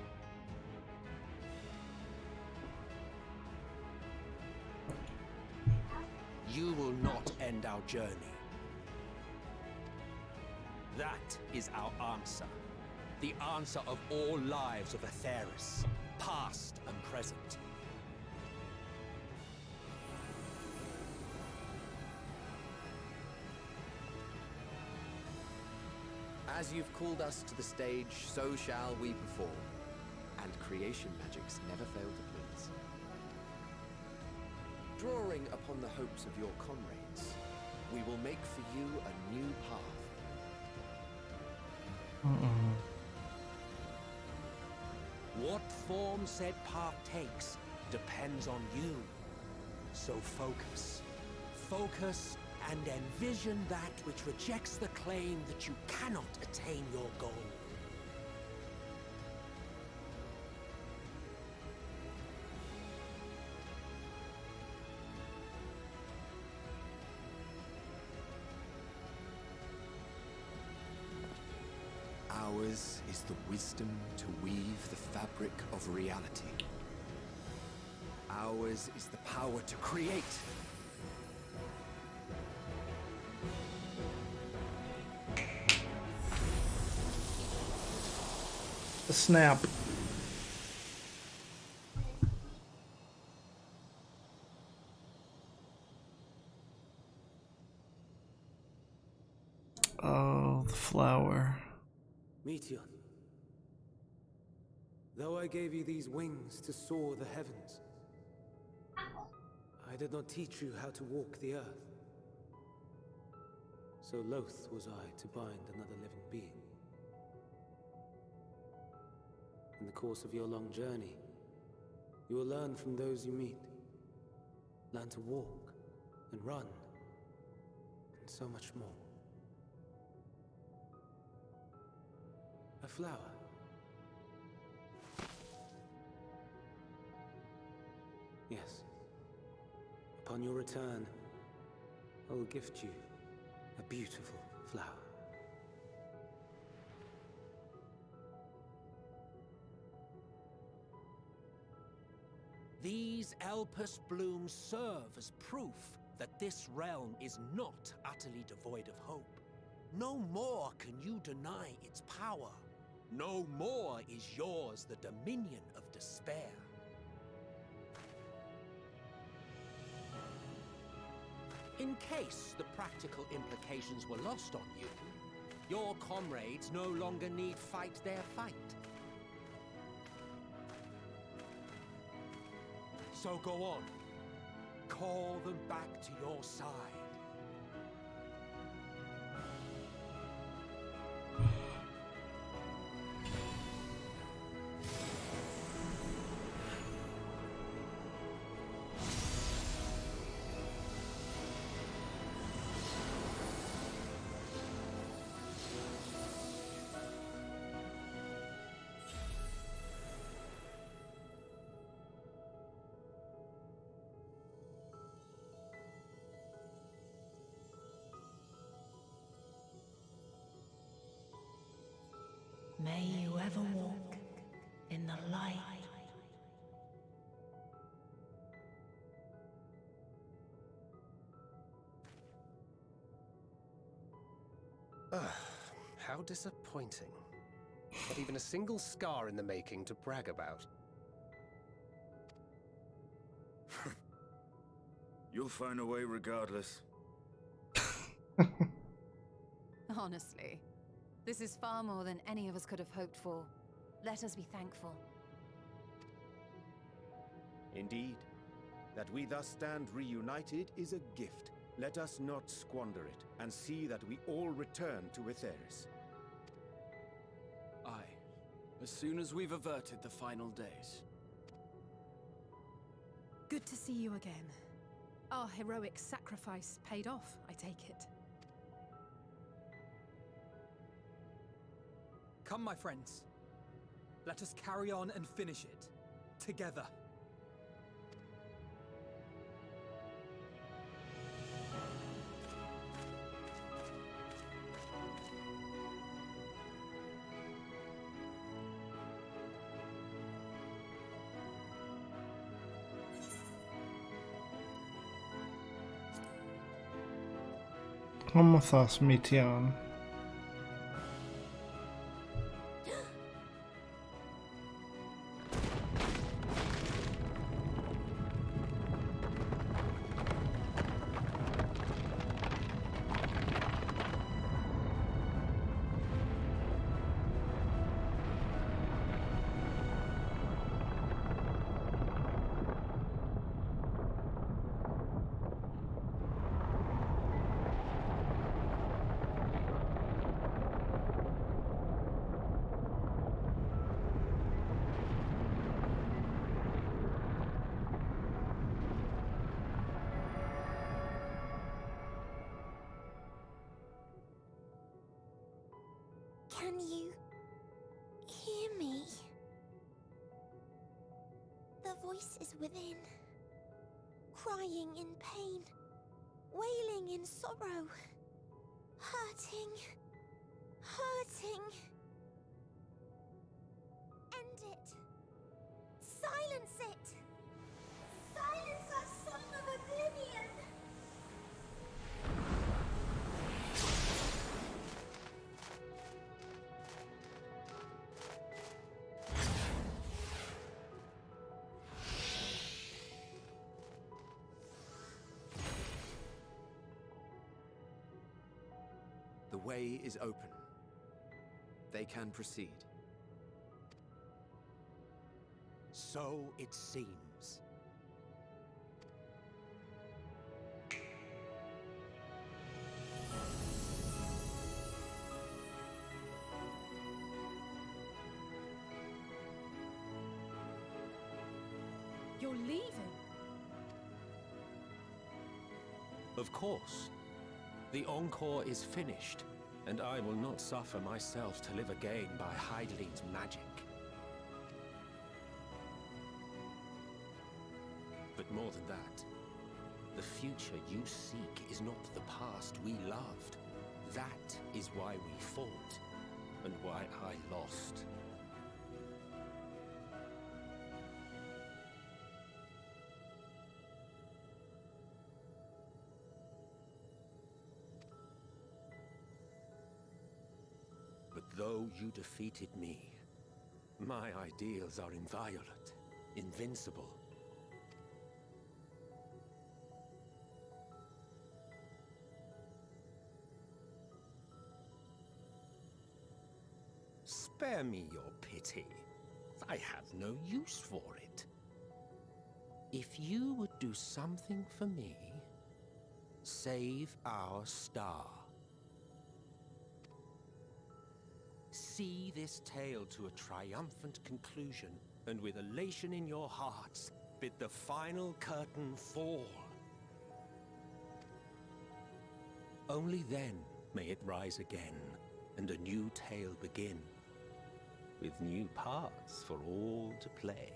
You will not end our journey. That is our answer. The answer of all lives of Aetheris, past and present. As you've called us to the stage, so shall we perform. And creation magics never fail to please. Drawing upon the hopes of your comrades, we will make for you a new path. What form said path takes depends on you. So focus. Focus and envision that which rejects the claim that you cannot attain your goal. Ours is the wisdom to weave the fabric of reality. Ours is the power to create. The snap. Oh, the flower. Meteor. Though I gave you these wings to soar the heavens, I did not teach you how to walk the earth. So loath was I to bind another living being. In the course of your long journey, you will learn from those you meet. Learn to walk and run, and so much more. A flower. Yes. Upon your return, I will gift you a beautiful flower. These Elpis blooms serve as proof that this realm is not utterly devoid of hope. No more can you deny its power. No more is yours the dominion of despair. In case the practical implications were lost on you, your comrades no longer need fight their fight. So go on. Call them back to your side. May you ever walk in the light. How disappointing. Not even a single scar in the making to brag about. You'll find a way regardless. Honestly, this is far more than any of us could have hoped for. Let us be thankful. Indeed. That we thus stand reunited is a gift. Let us not squander it, and see that we all return to Etheris. Aye. As soon as we've averted the final days. Good to see you again. Our heroic sacrifice paid off, I take it. Come, my friends. Let us carry on and finish it. Together. Homothos Meteon. Can you hear me? The voice is within, crying in pain, wailing in sorrow, hurting, hurting. End it. Silence it. Silence our song of oblivion. The way is open. They can proceed. So it seems. You're leaving? Of course. The Encore is finished, and I will not suffer myself to live again by Heideling's magic. But more than that, the future you seek is not the past we loved. That is why we fought, and why I lost. But though you defeated me, my ideals are inviolate, invincible. Spare me your pity. I have no use for it. If you would do something for me, save our star. See this tale to a triumphant conclusion, and with elation in your hearts, bid the final curtain fall. Only then may it rise again, and a new tale begin, with new parts for all to play.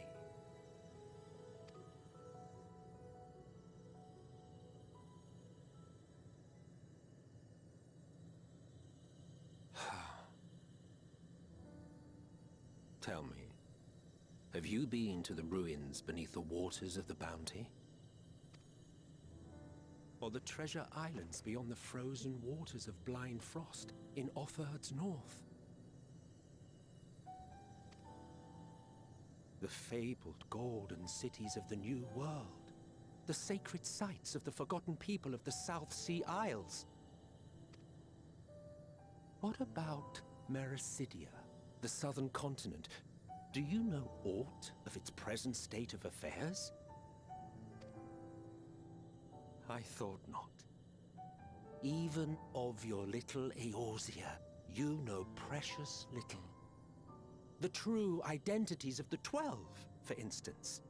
Tell me, have you been to the ruins beneath the waters of the Bounty? Or the treasure islands beyond the frozen waters of Blind Frost in Offerd's north? The fabled golden cities of the New World. The sacred sites of the forgotten people of the South Sea Isles. What about Mericidia, the southern continent? Do you know aught of its present state of affairs? I thought not. Even of your little Eorzea, you know precious little. The true identities of the 12, for instance.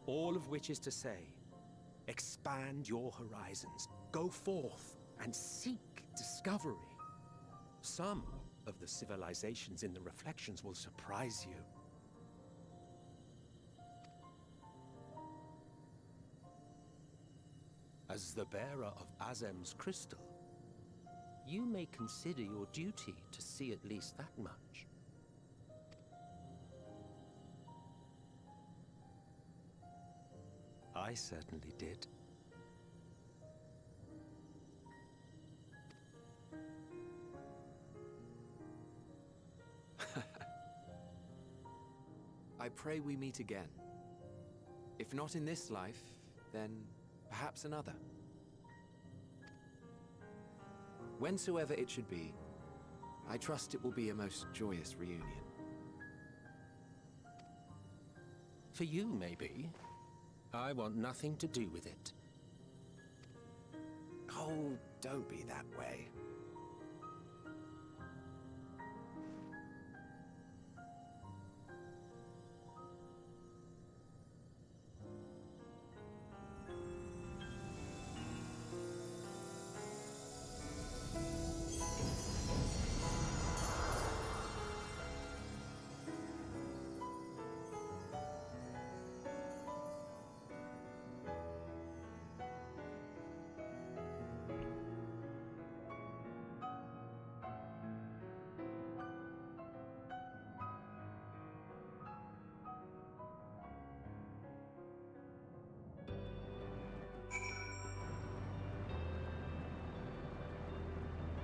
All of which is to say, expand your horizons, go forth and seek discovery. Some of the civilizations in the reflections will surprise you. As the bearer of Azem's crystal, you may consider your duty to see at least that much. I certainly did. I pray we meet again. If not in this life, then perhaps another. Whensoever it should be, I trust it will be a most joyous reunion. For you, maybe. I want nothing to do with it. Oh, don't be that way.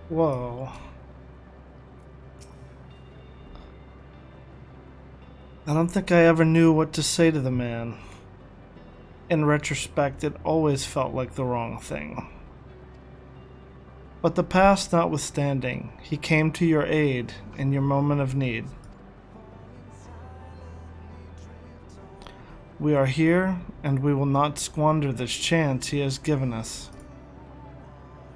Whoa. I don't think I ever knew what to say to the man. In retrospect, it always felt like the wrong thing. But the past notwithstanding, he came to your aid in your moment of need. We are here, and we will not squander this chance he has given us.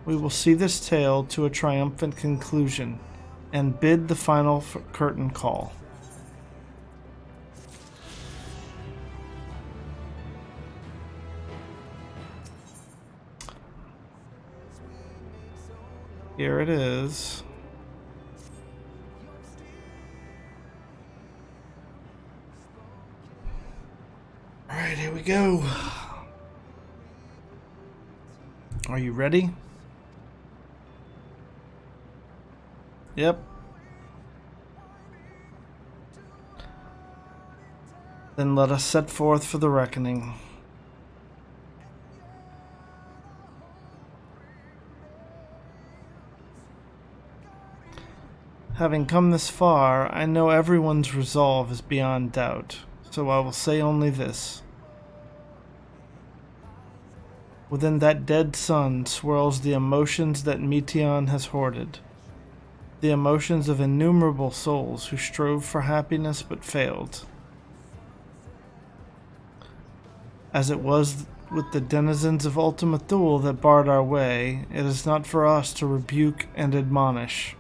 We will see this tale to a triumphant conclusion, and bid the final curtain call. Here it is. Alright, here we go. Are you ready? Yep. Then let us set forth for the reckoning. Having come this far, I know everyone's resolve is beyond doubt, so I will say only this. Within that dead sun swirls the emotions that Meteion has hoarded. The emotions of innumerable souls who strove for happiness but failed. As it was with the denizens of Ultima Thule that barred our way, it is not for us to rebuke and admonish.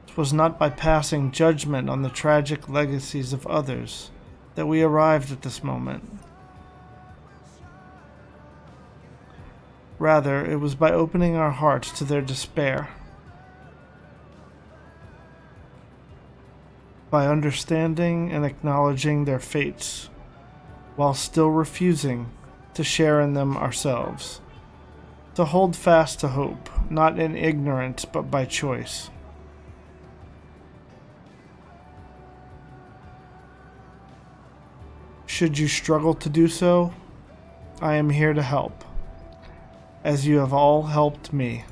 'Twas not by passing judgment on the tragic legacies of others that we arrived at this moment. Rather, it was by opening our hearts to their despair. By understanding and acknowledging their fates, while still refusing to share in them ourselves. To hold fast to hope, not in ignorance but by choice. Should you struggle to do so, I am here to help, as you have all helped me.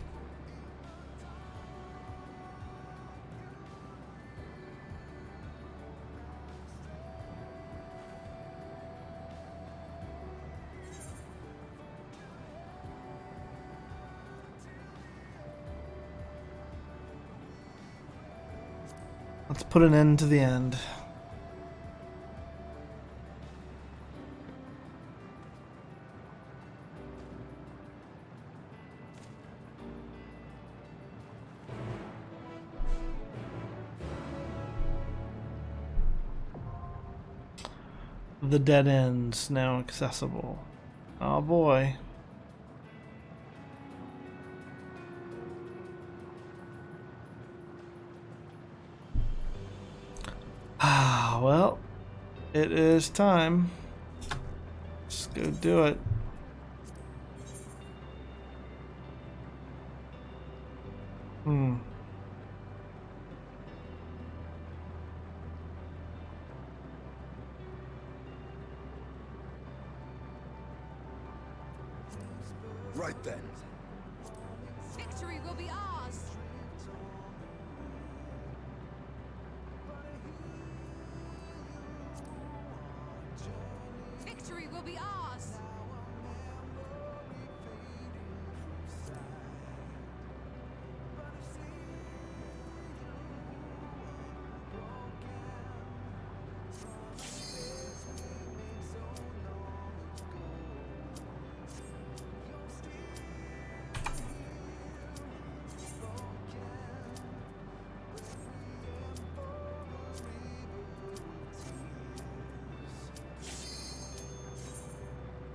Let's put an end to the end. The dead ends now accessible. Oh boy. Ah, well, it is time. Let's go do it. Right then. Victory will be ours! Victory will be ours!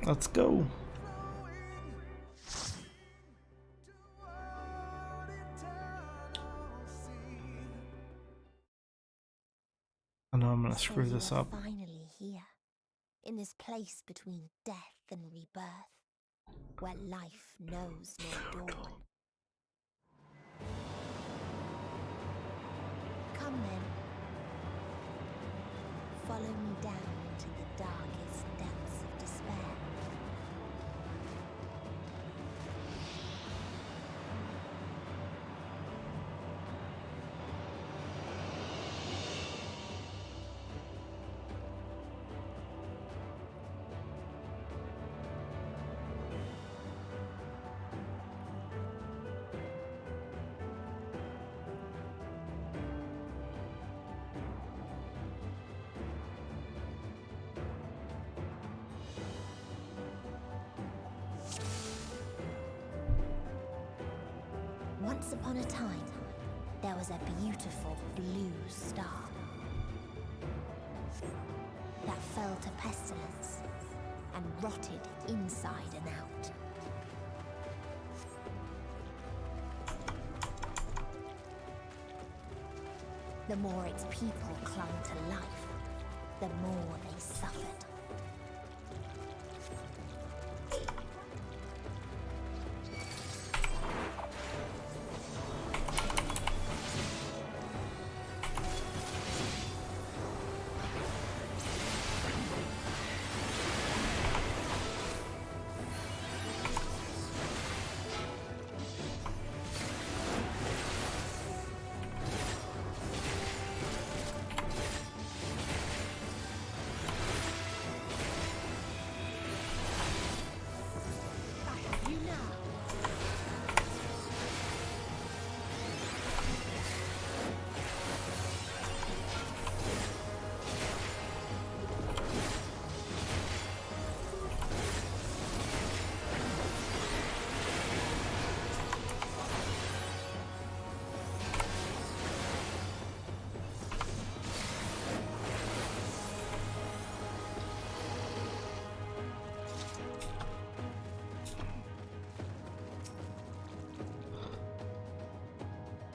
Let's go. I know I'm gonna screw this up. Finally here, in this place between death and rebirth, where life knows no dawn. Come then. Follow me down into the darkest depths of despair. Once upon a time, there was a beautiful blue star that fell to pestilence and rotted inside and out. The more its people clung to life, the more they suffered.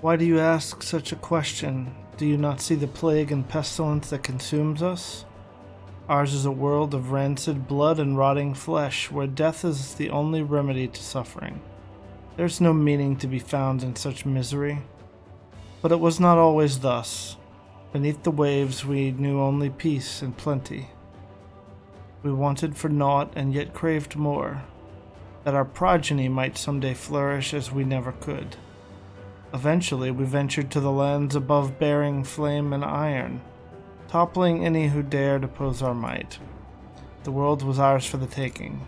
Why do you ask such a question? Do you not see the plague and pestilence that consumes us? Ours is a world of rancid blood and rotting flesh, where death is the only remedy to suffering. There's no meaning to be found in such misery. But it was not always thus. Beneath the waves we knew only peace and plenty. We wanted for naught and yet craved more, that our progeny might someday flourish as we never could. Eventually we ventured to the lands above bearing flame and iron, toppling any who dared oppose our might. The world was ours for the taking.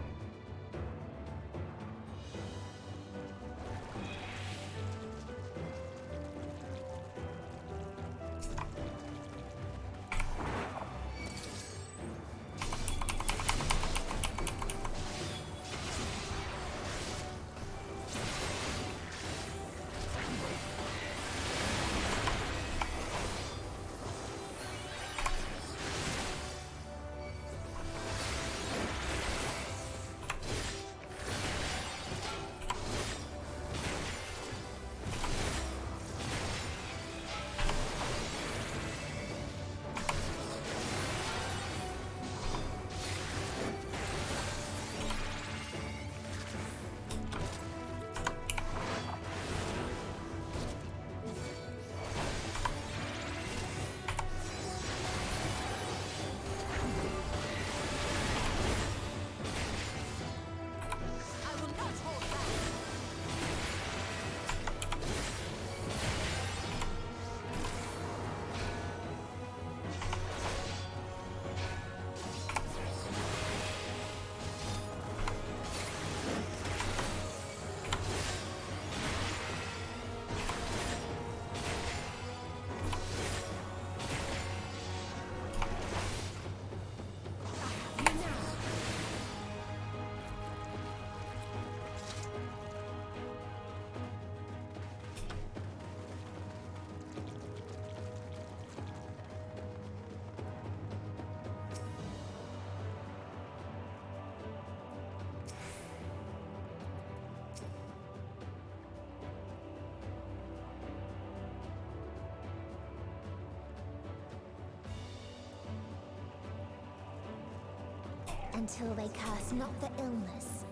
until they curse not the illness,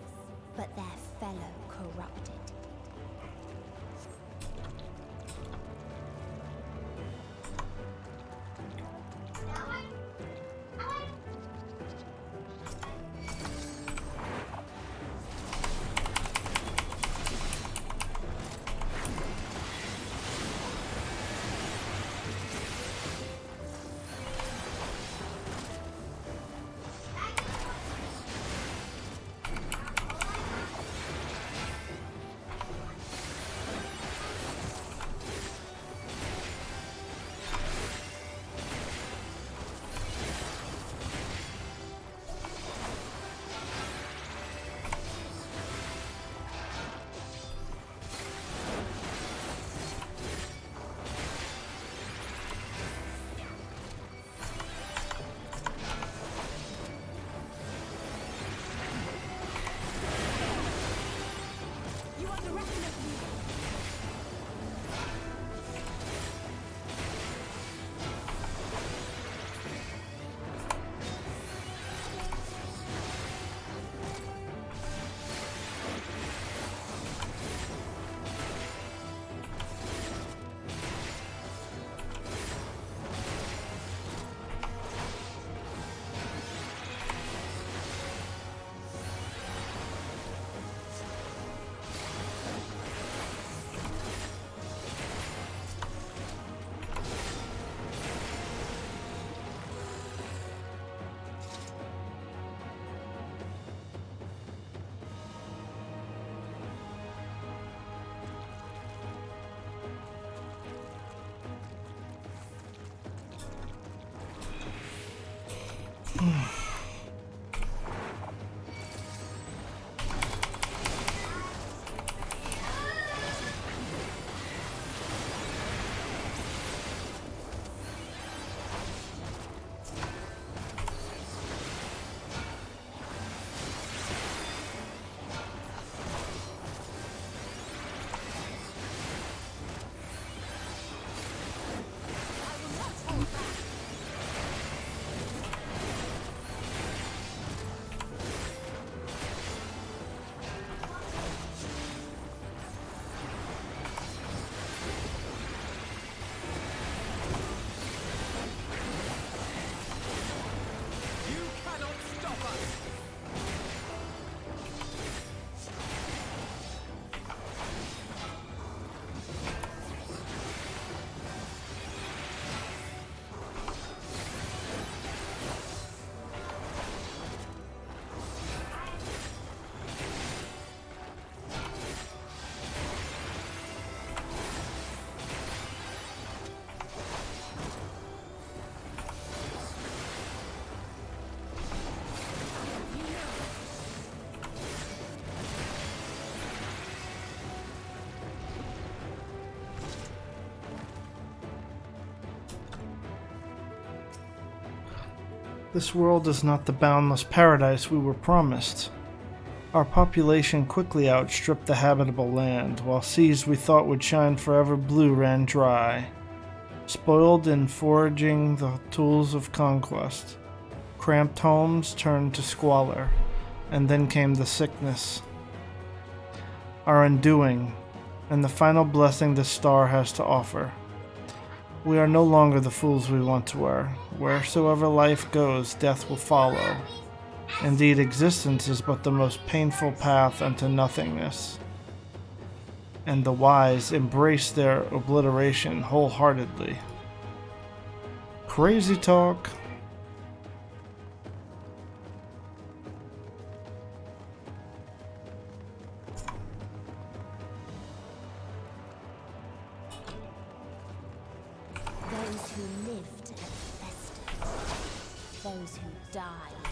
but their fellow corrupted. This world is not the boundless paradise we were promised. Our population quickly outstripped the habitable land, while seas we thought would shine forever blue ran dry. Spoiled in foraging the tools of conquest, cramped homes turned to squalor, and then came the sickness. Our undoing, and the final blessing this star has to offer. We are no longer the fools we once were. Wheresoever life goes, death will follow. Indeed, existence is but the most painful path unto nothingness. And the wise embrace their obliteration wholeheartedly. Crazy talk. Those who lived at festers, those who died at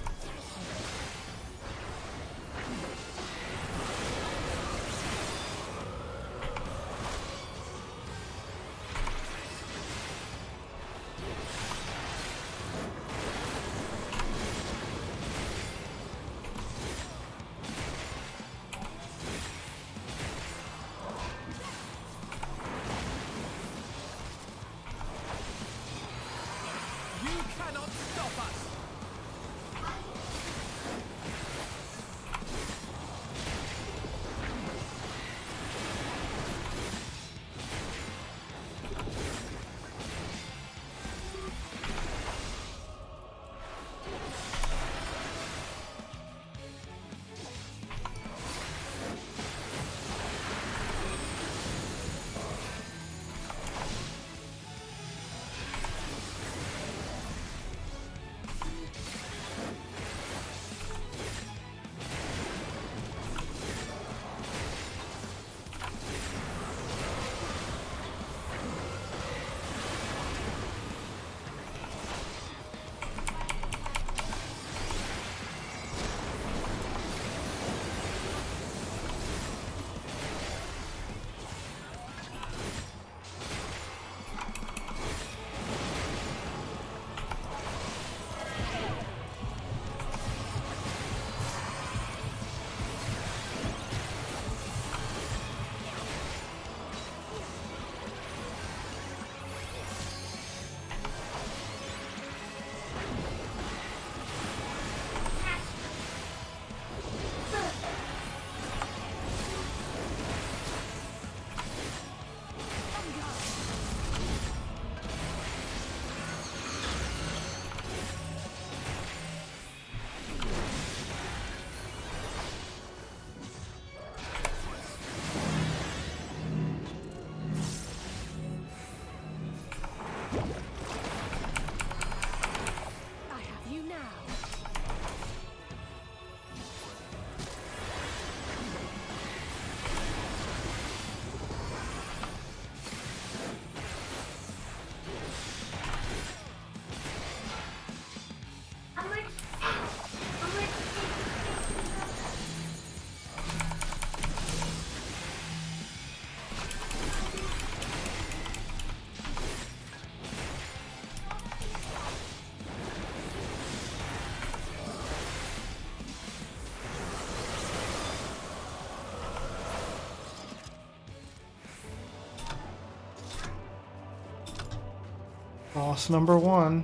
Boss number 1.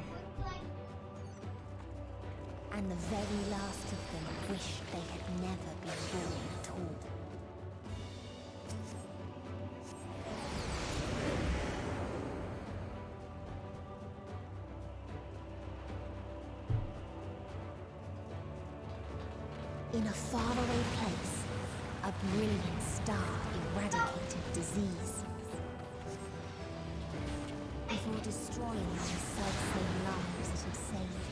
And the very last of them wished they had never been born at all. In a faraway place, a brilliant star eradicated disease. Before destroying the self-same lives it had saved.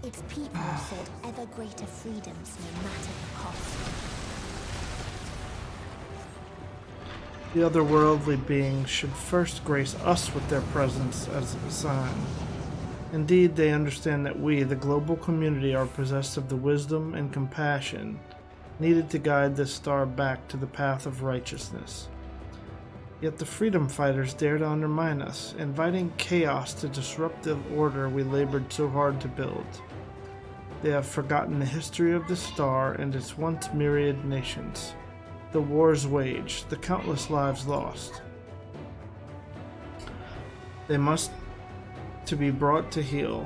Its people sought ever greater freedoms no matter the cost. The otherworldly beings should first grace us with their presence as a sign. Indeed, they understand that we, the global community, are possessed of the wisdom and compassion needed to guide this star back to the path of righteousness. Yet the freedom fighters dare to undermine us, inviting chaos to disrupt the order we labored so hard to build. They have forgotten the history of the star and its once myriad nations, the wars waged, the countless lives lost. They must to be brought to heel.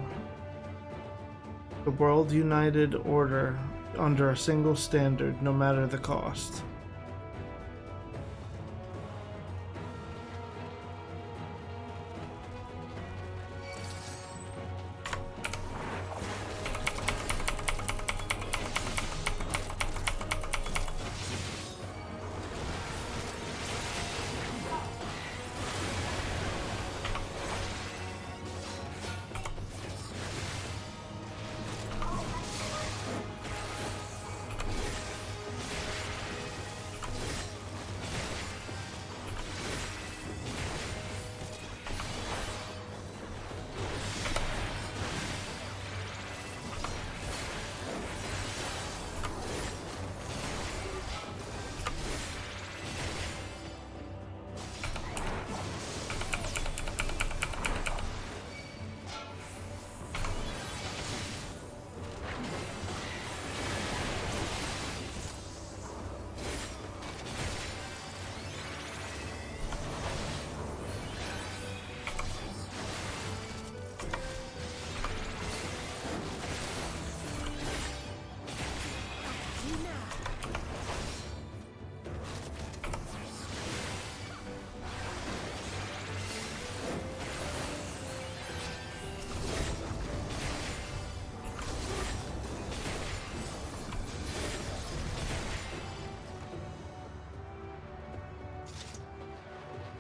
The world united order under a single standard, no matter the cost.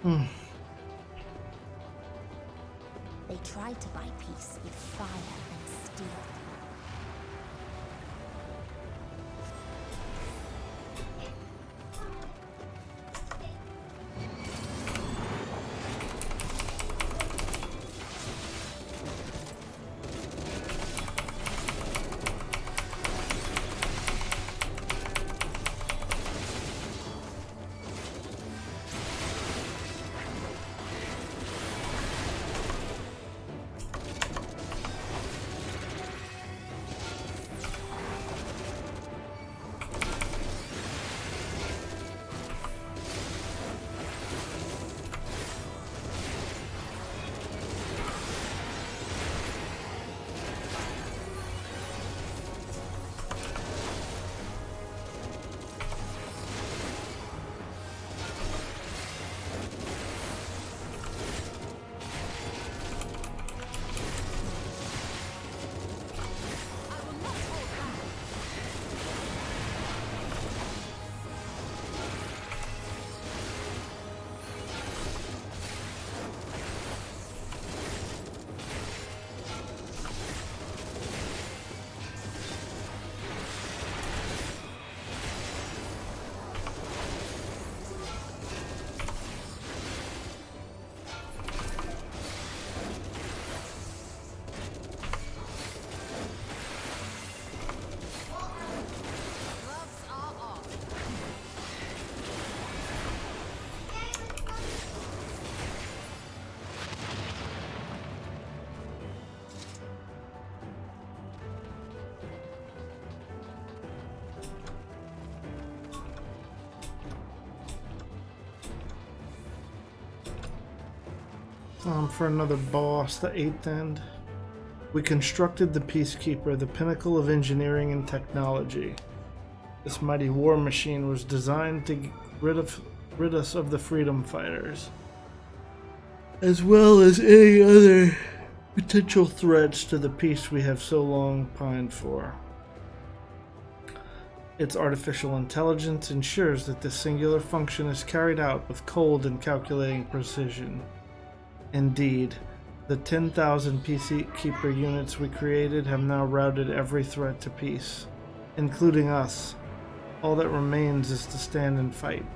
They tried to buy peace with fire and steel. For another boss, the 8th end. We constructed the Peacekeeper, the pinnacle of engineering and technology. This mighty war machine was designed to rid us of the freedom fighters, as well as any other potential threats to the peace we have so long pined for. Its artificial intelligence ensures that this singular function is carried out with cold and calculating precision. Indeed, the 10,000 Peacekeeper units we created have now routed every threat to peace, including us. All that remains is to stand and fight.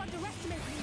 Underestimate me!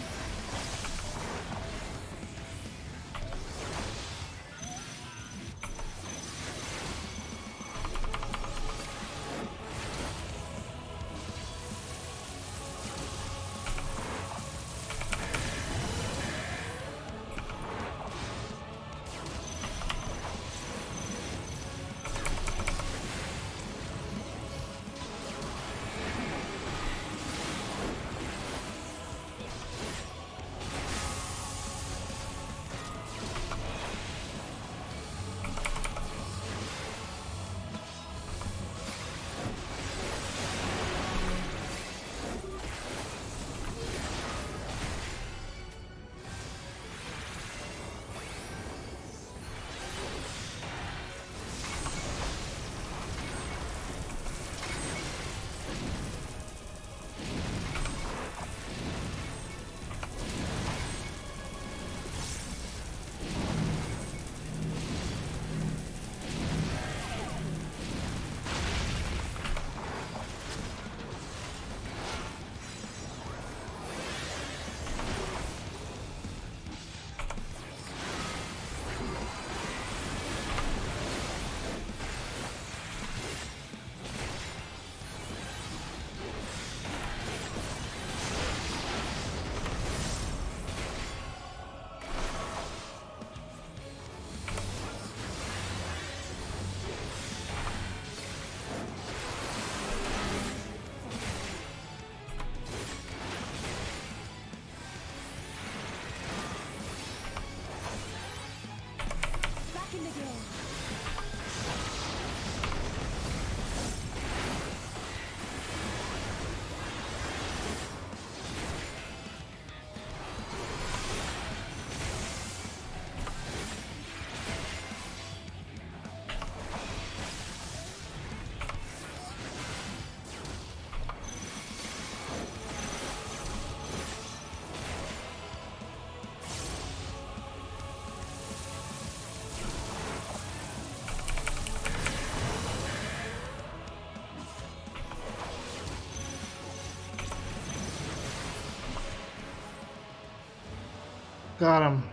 Got him.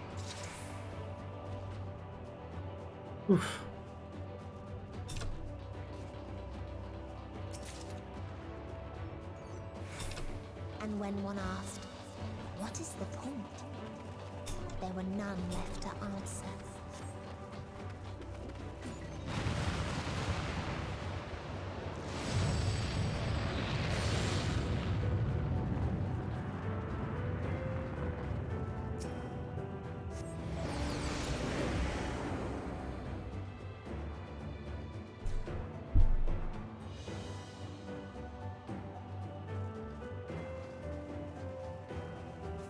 Oof. And when one asked, what is the point? There were none left to answer.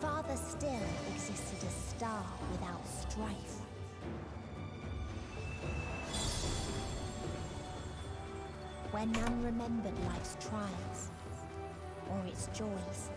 Farther still existed a star without strife. Where none remembered life's trials or its joys.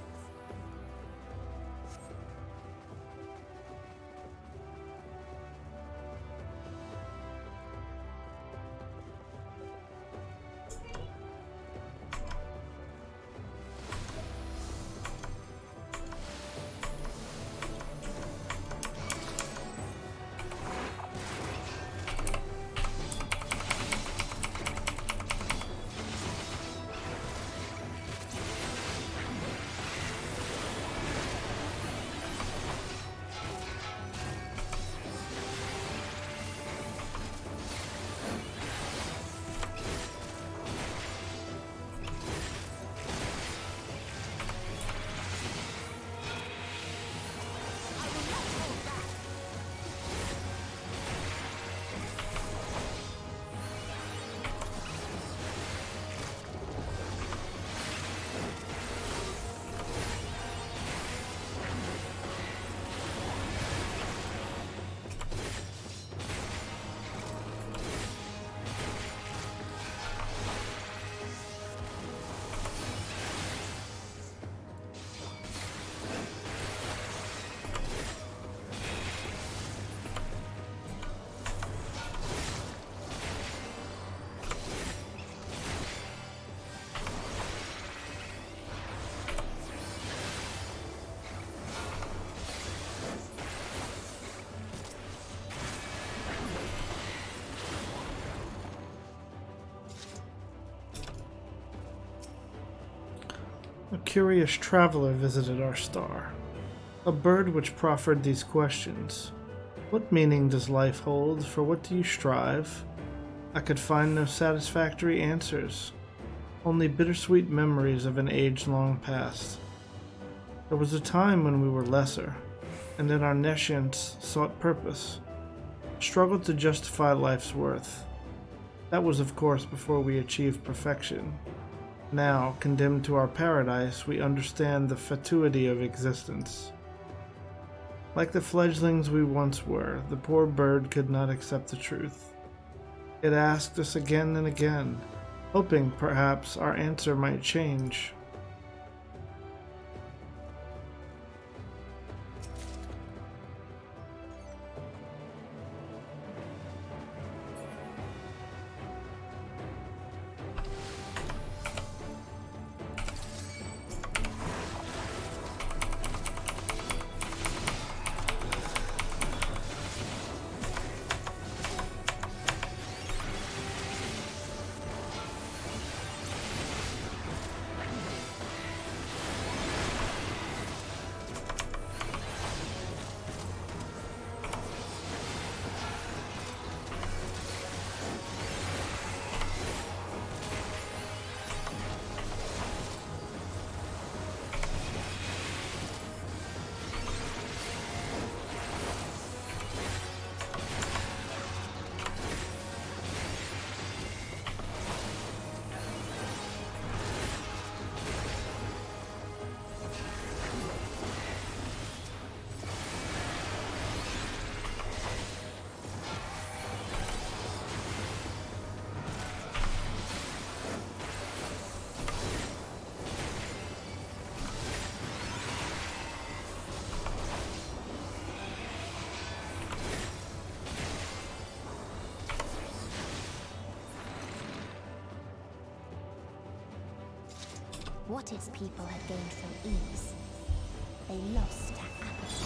A curious traveler visited our star, a bird which proffered these questions. What meaning does life hold? For what do you strive? I could find no satisfactory answers, only bittersweet memories of an age long past. There was a time when we were lesser, and in our nescience sought purpose, struggled to justify life's worth. That was, of course, before we achieved perfection. Now, condemned to our paradise, we understand the fatuity of existence. Like the fledglings we once were, the poor bird could not accept the truth. It asked us again and again, hoping perhaps our answer might change. What its people had gained from ease, they lost to apathy.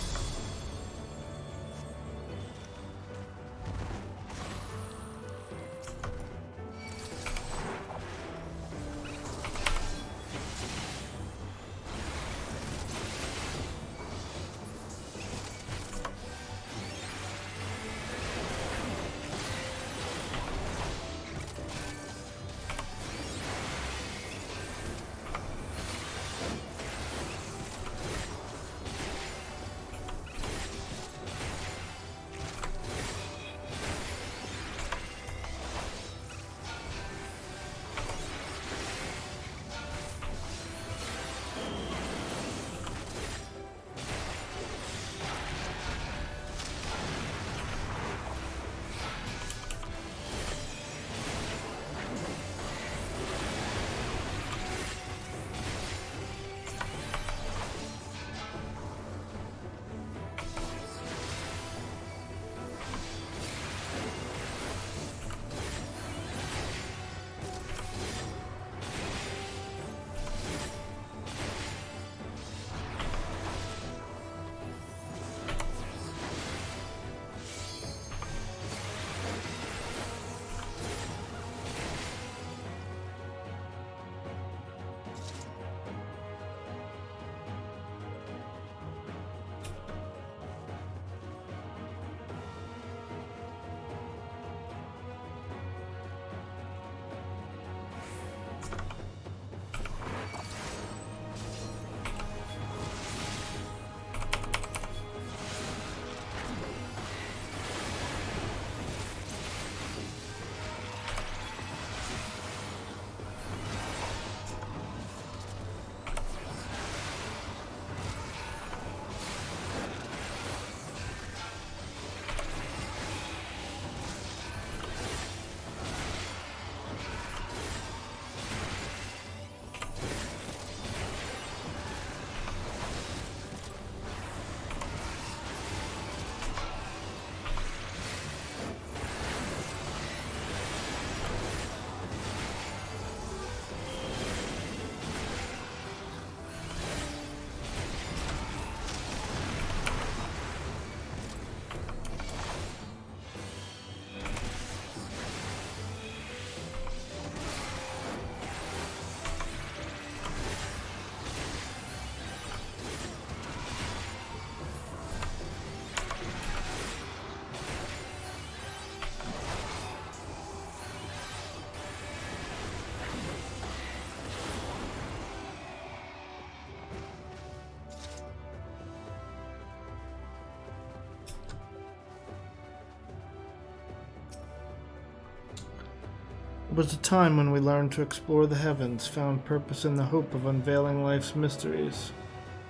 was a time when we learned to explore the heavens, found purpose in the hope of unveiling life's mysteries.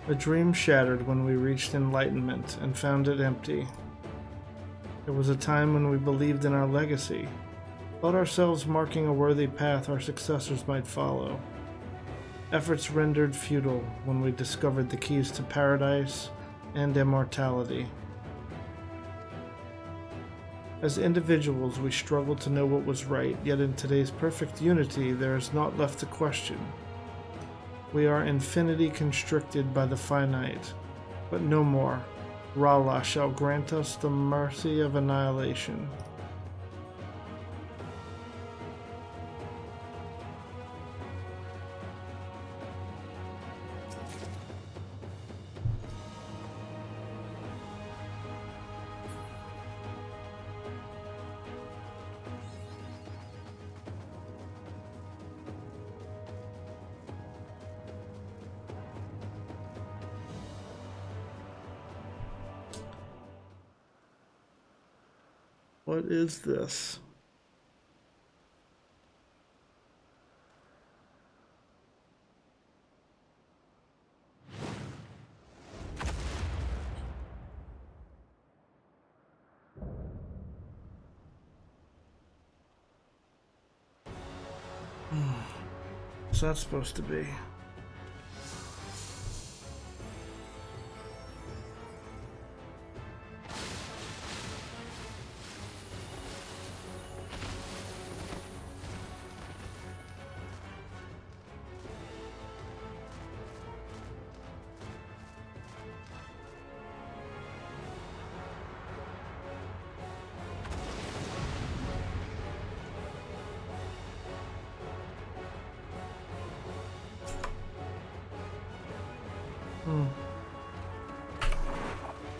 A dream shattered when we reached enlightenment and found it empty. There was a time when we believed in our legacy, thought ourselves marking a worthy path our successors might follow. Efforts rendered futile when we discovered the keys to paradise and immortality. As individuals, we struggle to know what was right, yet in today's perfect unity, there is naught left to question. We are infinity constricted by the finite, but no more. Rala shall grant us the mercy of annihilation. What is this? What's that supposed to be?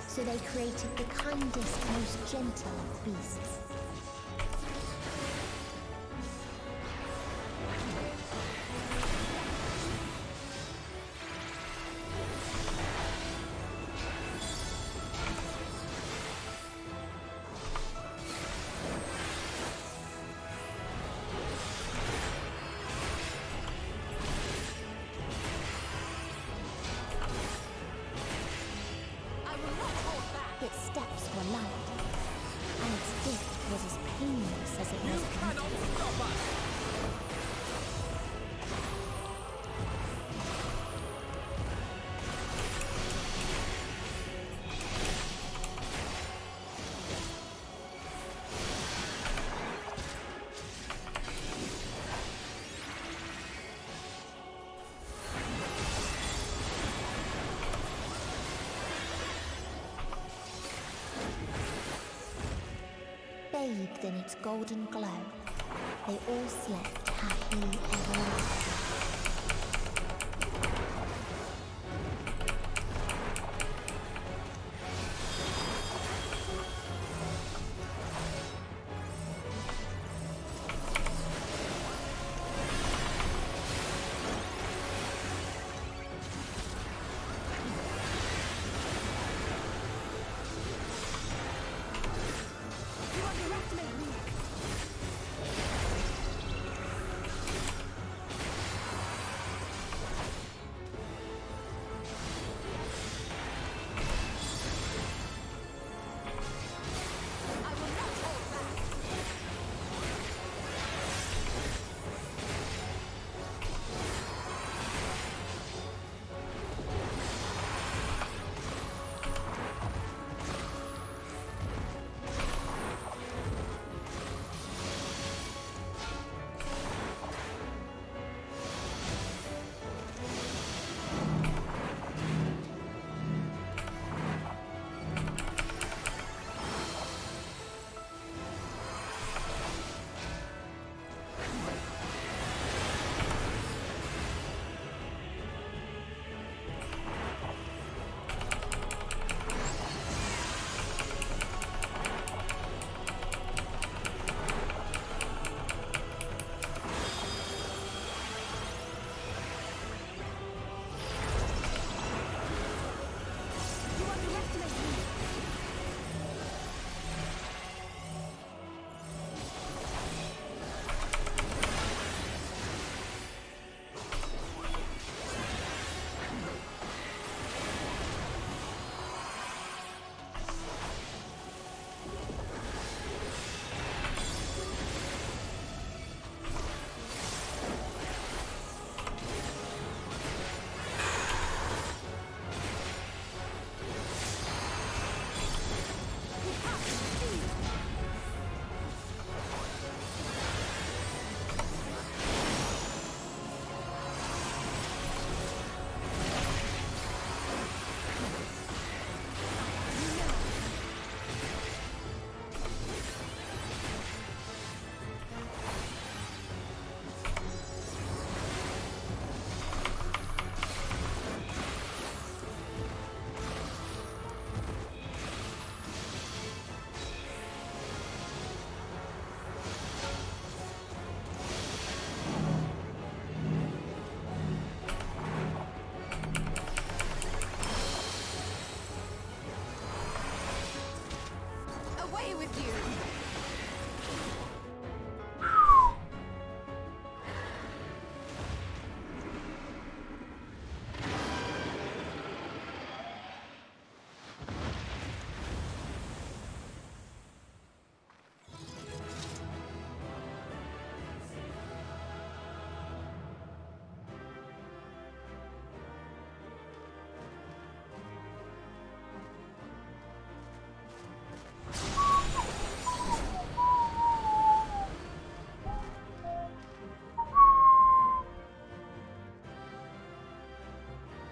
So they created the kindest, most gentle of beasts. Its steps were light, and its gift was as painless as it was beautiful. Bathed in its golden glow, they all slept happily ever after.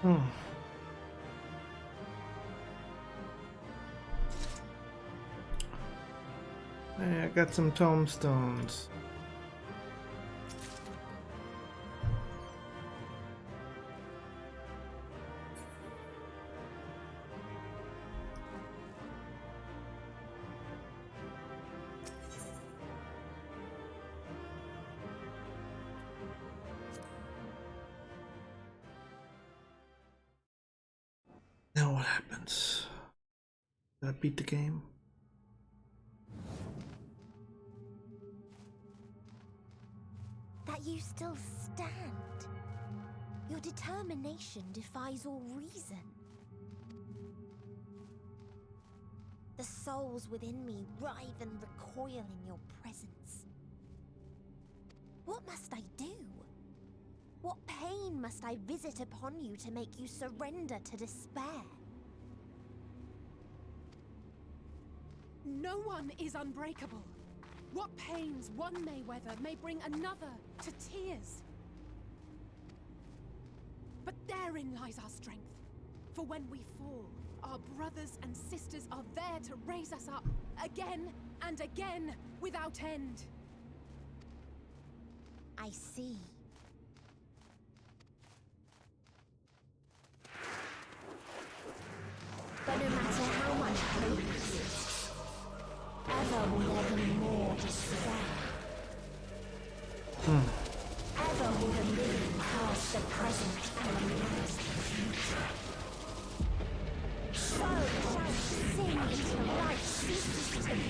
Hey, I got some tombstones. Now what happens? Did I beat the game? That you still stand. Your determination defies all reason. The souls within me writhe and recoil in your presence. What must I do? What pain must I visit upon you to make you surrender to despair? No one is unbreakable. What pains one may weather may bring another to tears. But therein lies our strength. For when we fall, our brothers and sisters are there to raise us up again and again without end. I see. But no matter how much hope exists, ever will there be more despair. Ever will the living pass the present and the past the future. So shall sin until life ceases to be.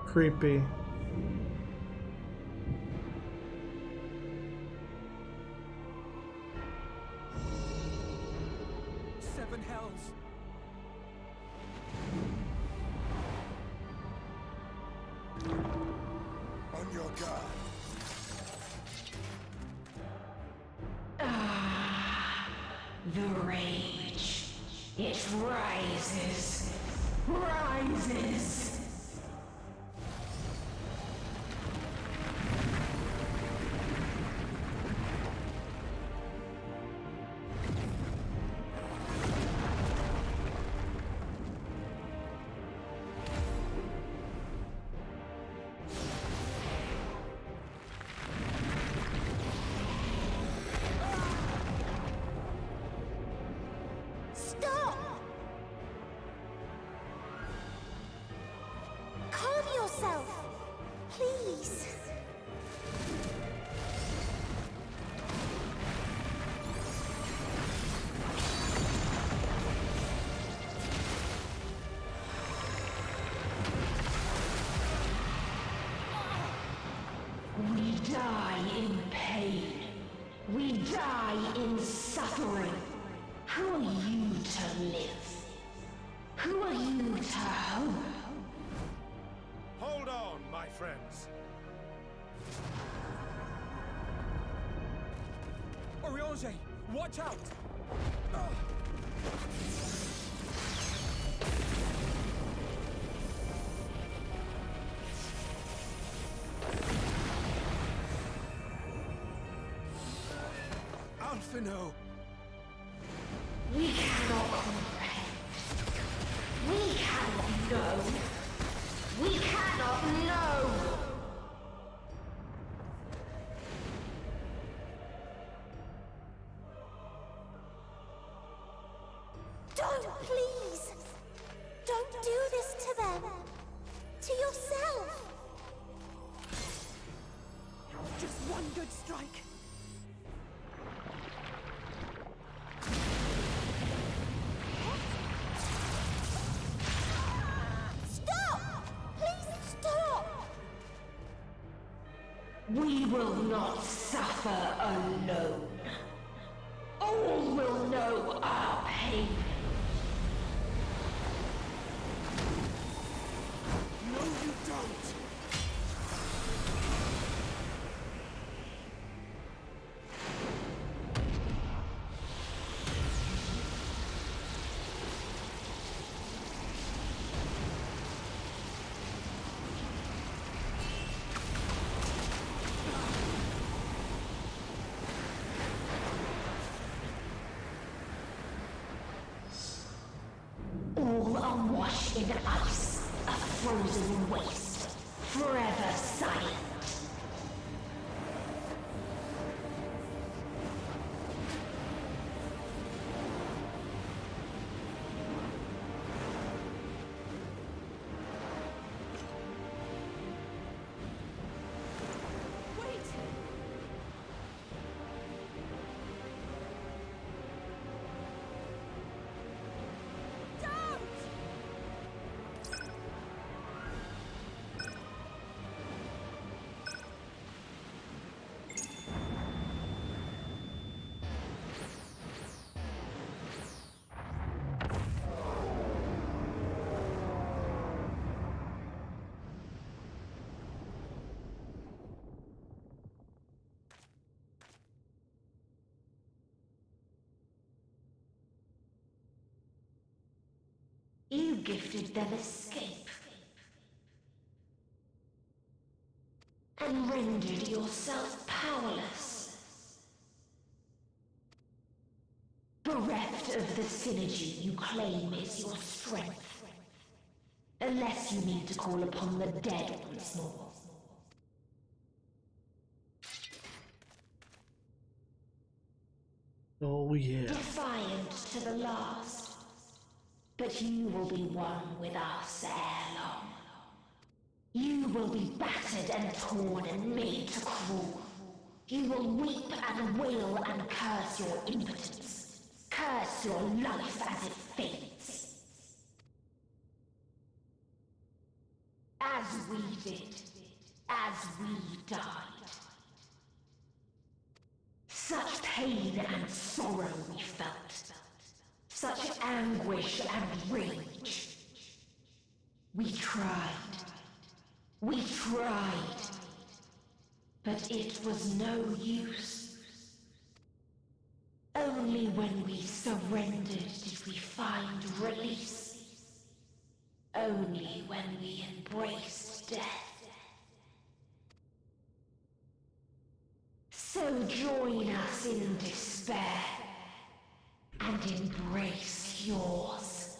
Creepy. Seven hells. On your guard. The rage. It rises. Rises. Stop! Calm yourself, please. We die in pain. We die in suffering. Who are you to live? Who are you to hope? Hold on, my friends. Oriange, watch out! Alphino! We cannot comprehend. We cannot know. We cannot know. Don't, please! Don't do this to them! To yourself! Just one good strike. Stop! Please stop! We will not suffer alone. All will know pain. No, you don't! All awash in ice, a frozen waste, forever silent. You gifted them escape and rendered yourself powerless. Bereft of the synergy you claim is your strength. Unless you need to call upon the dead once more. Oh yeah. Defiant to the last. But you will be one with us ere long. You will be battered and torn and made to crawl. You will weep and wail and curse your impotence. Curse your life as it fades. As we did. As we died. Such pain and sorrow we felt. Such anguish and rage. We tried. We tried. But it was no use. Only when we surrendered did we find release. Only when we embraced death. So join us in despair. And embrace yours.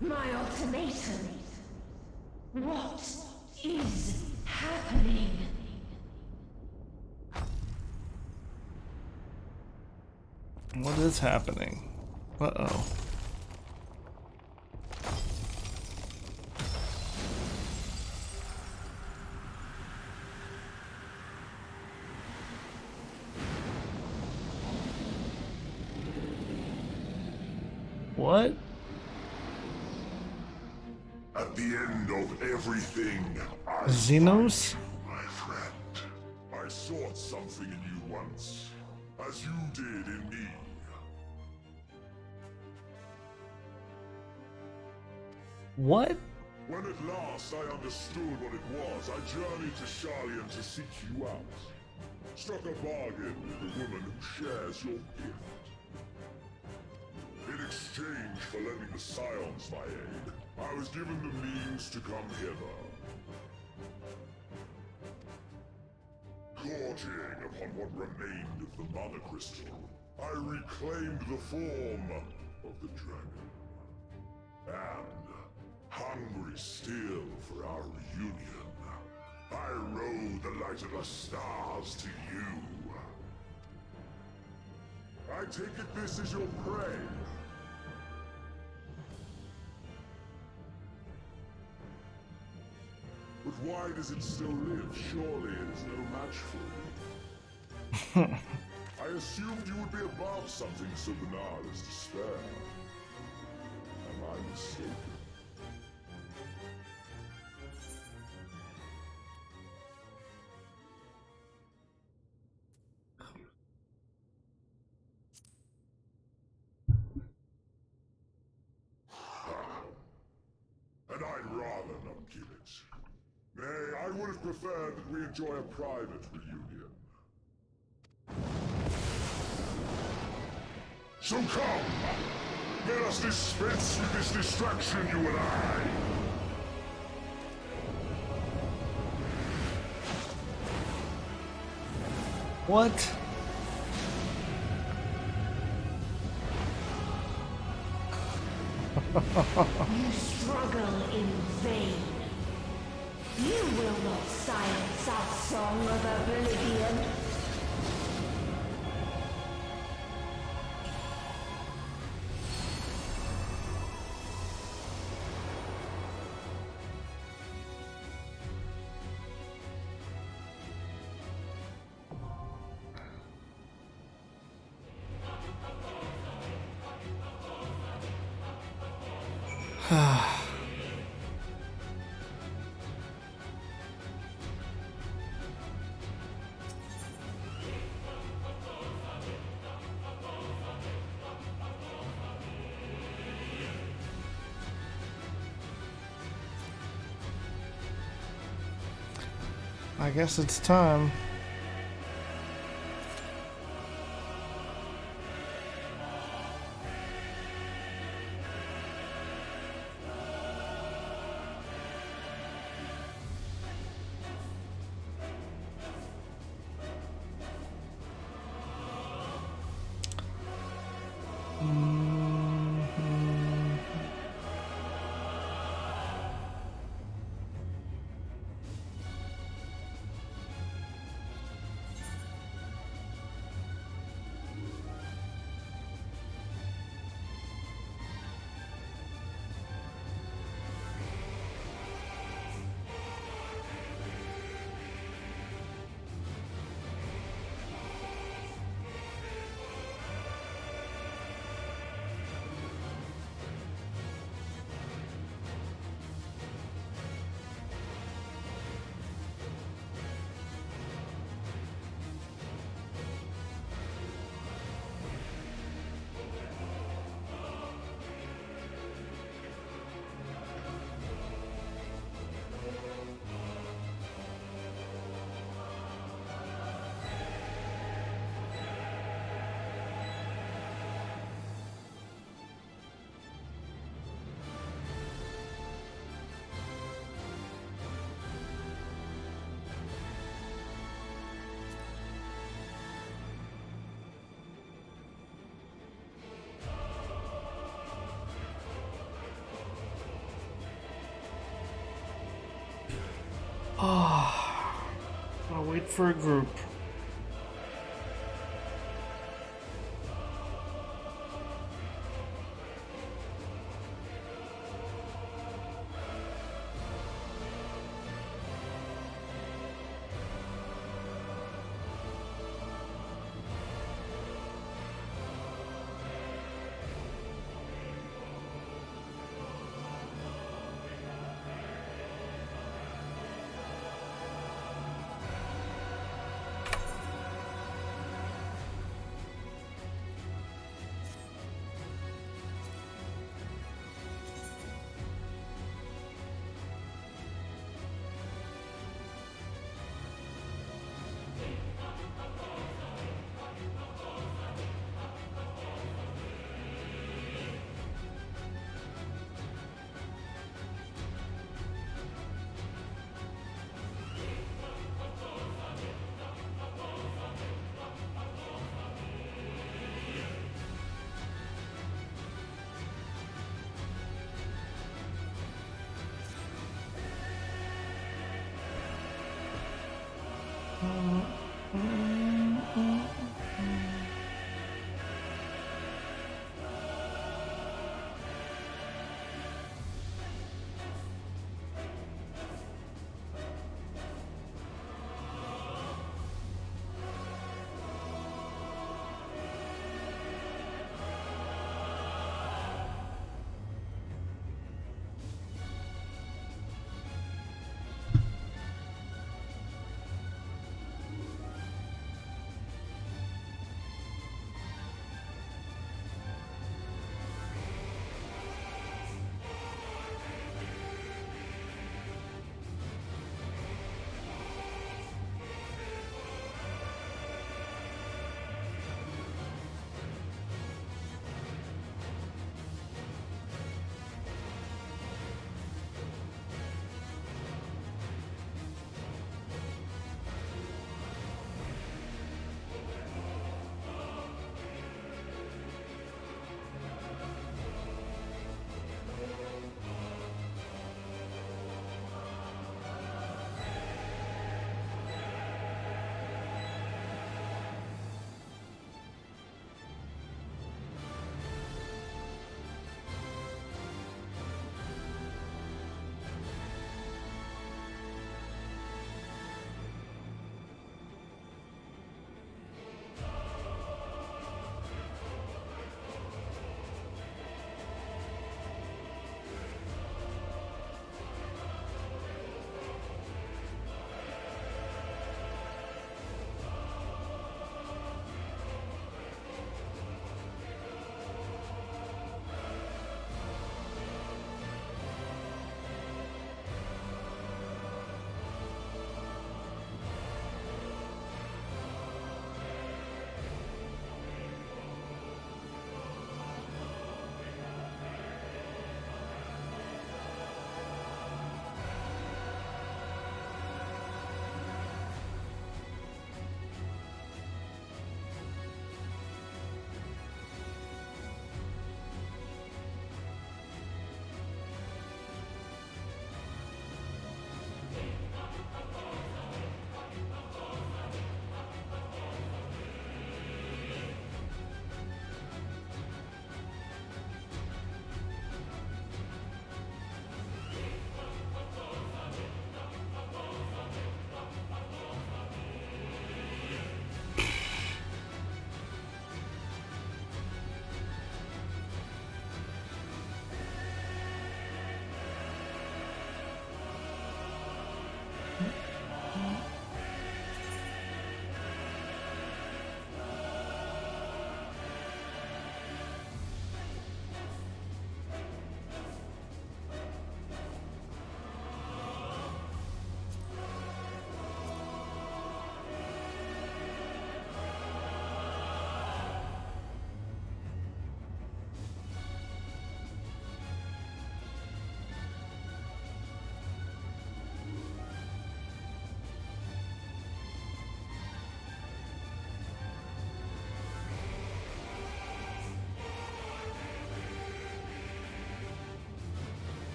My ultimatum. What is happening? What is happening? Uh-oh. What? At the end of everything, Xenos? my friend, I sought something in you once, as you did in me. What? When at last I understood what it was, I journeyed to Sharlayan to seek you out. Struck a bargain with the woman who shares your gift. In exchange for lending the Scions my aid, I was given the means to come hither. Gorging upon what remained of the Mother Crystal, I reclaimed the form of the dragon. And, hungry still for our reunion, I rode the light of the stars to you. I take it this is your prey. But why does it still live? Surely it is no match for you. I assumed you would be above something so banal as despair. Am I mistaken? Nay, I would have preferred that we enjoy a private reunion. So come! Let us dispense with this distraction, you and I! What? You struggle in vain. You will not silence our song of oblivion. I guess it's time. Oh, I'll wait for a group.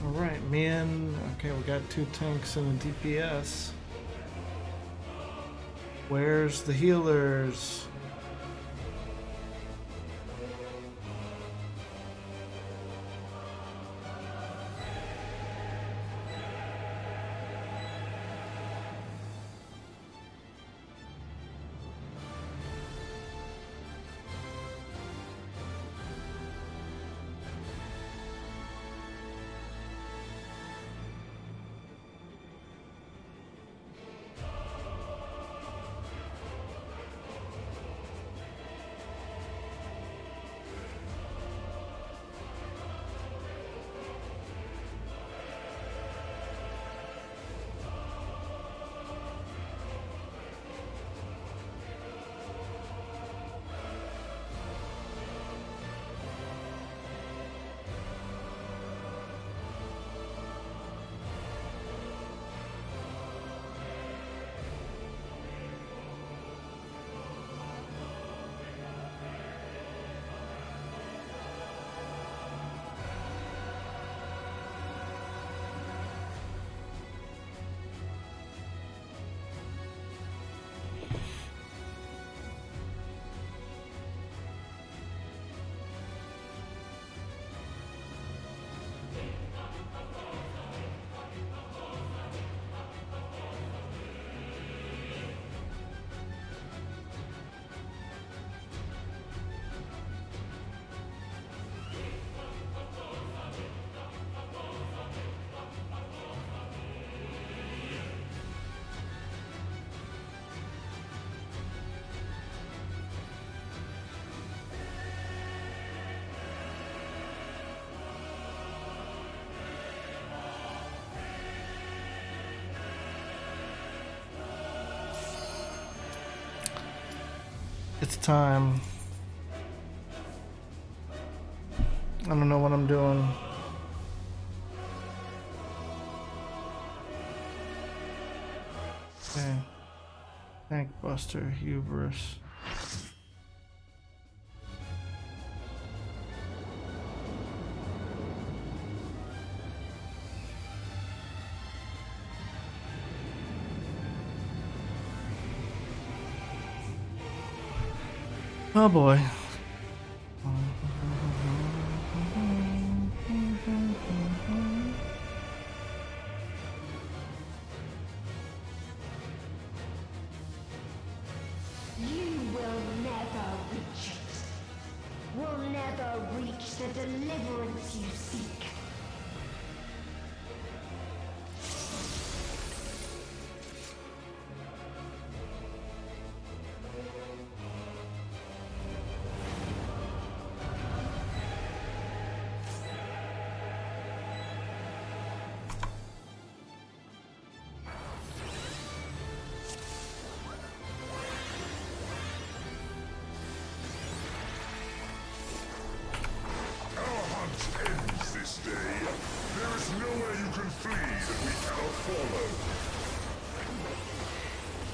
Alright, me and... Okay, we got 2 tanks and a DPS. Where's the healers? It's time. I don't know what I'm doing. Okay. Tank Buster, Hubris. Oh boy. You will never reach it. Will never reach the deliverance you seek.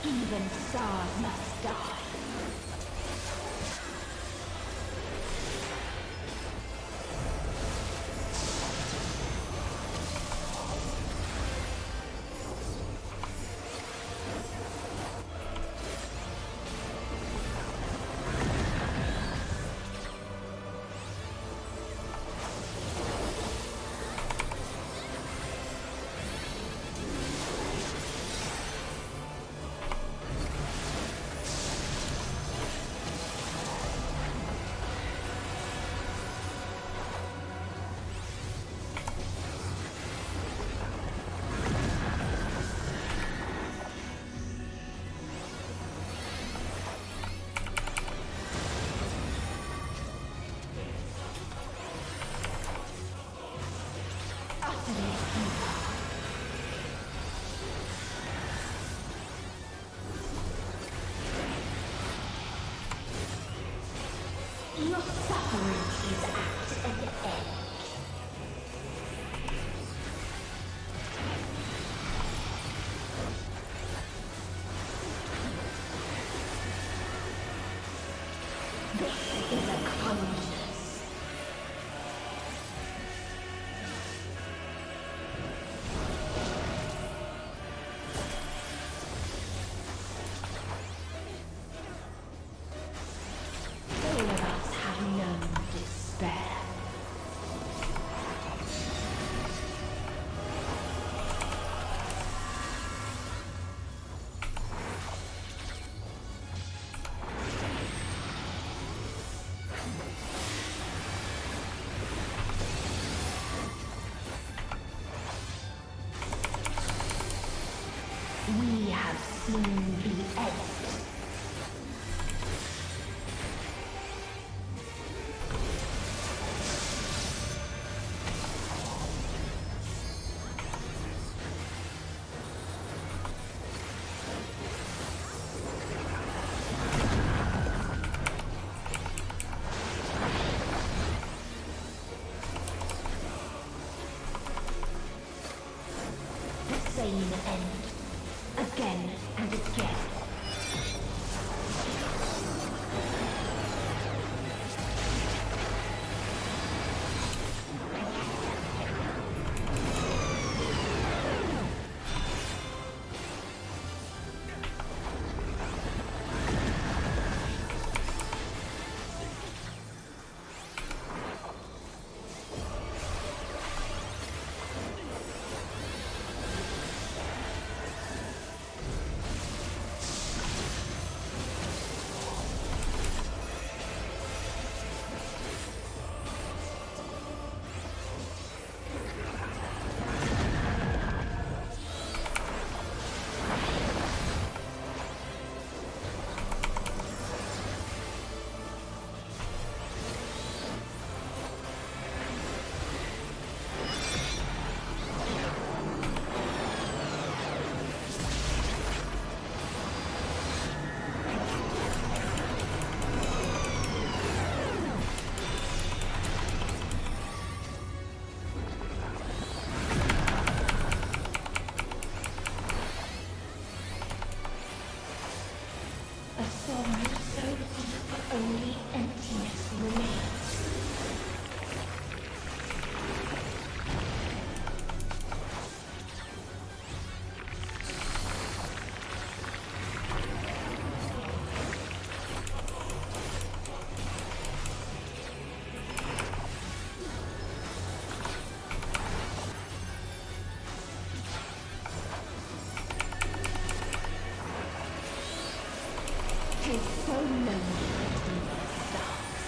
Even stars must die. Your suffering is at an end. This is a kindness. have seen the end. Same end. Again and again. A sorrow so deep only emptiness remains. Tis so lonely between the stars.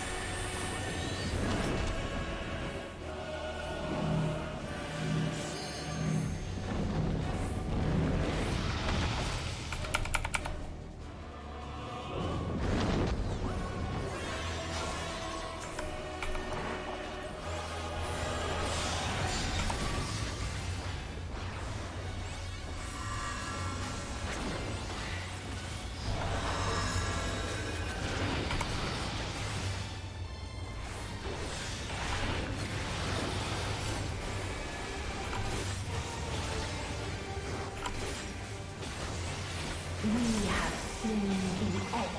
We have seen the end.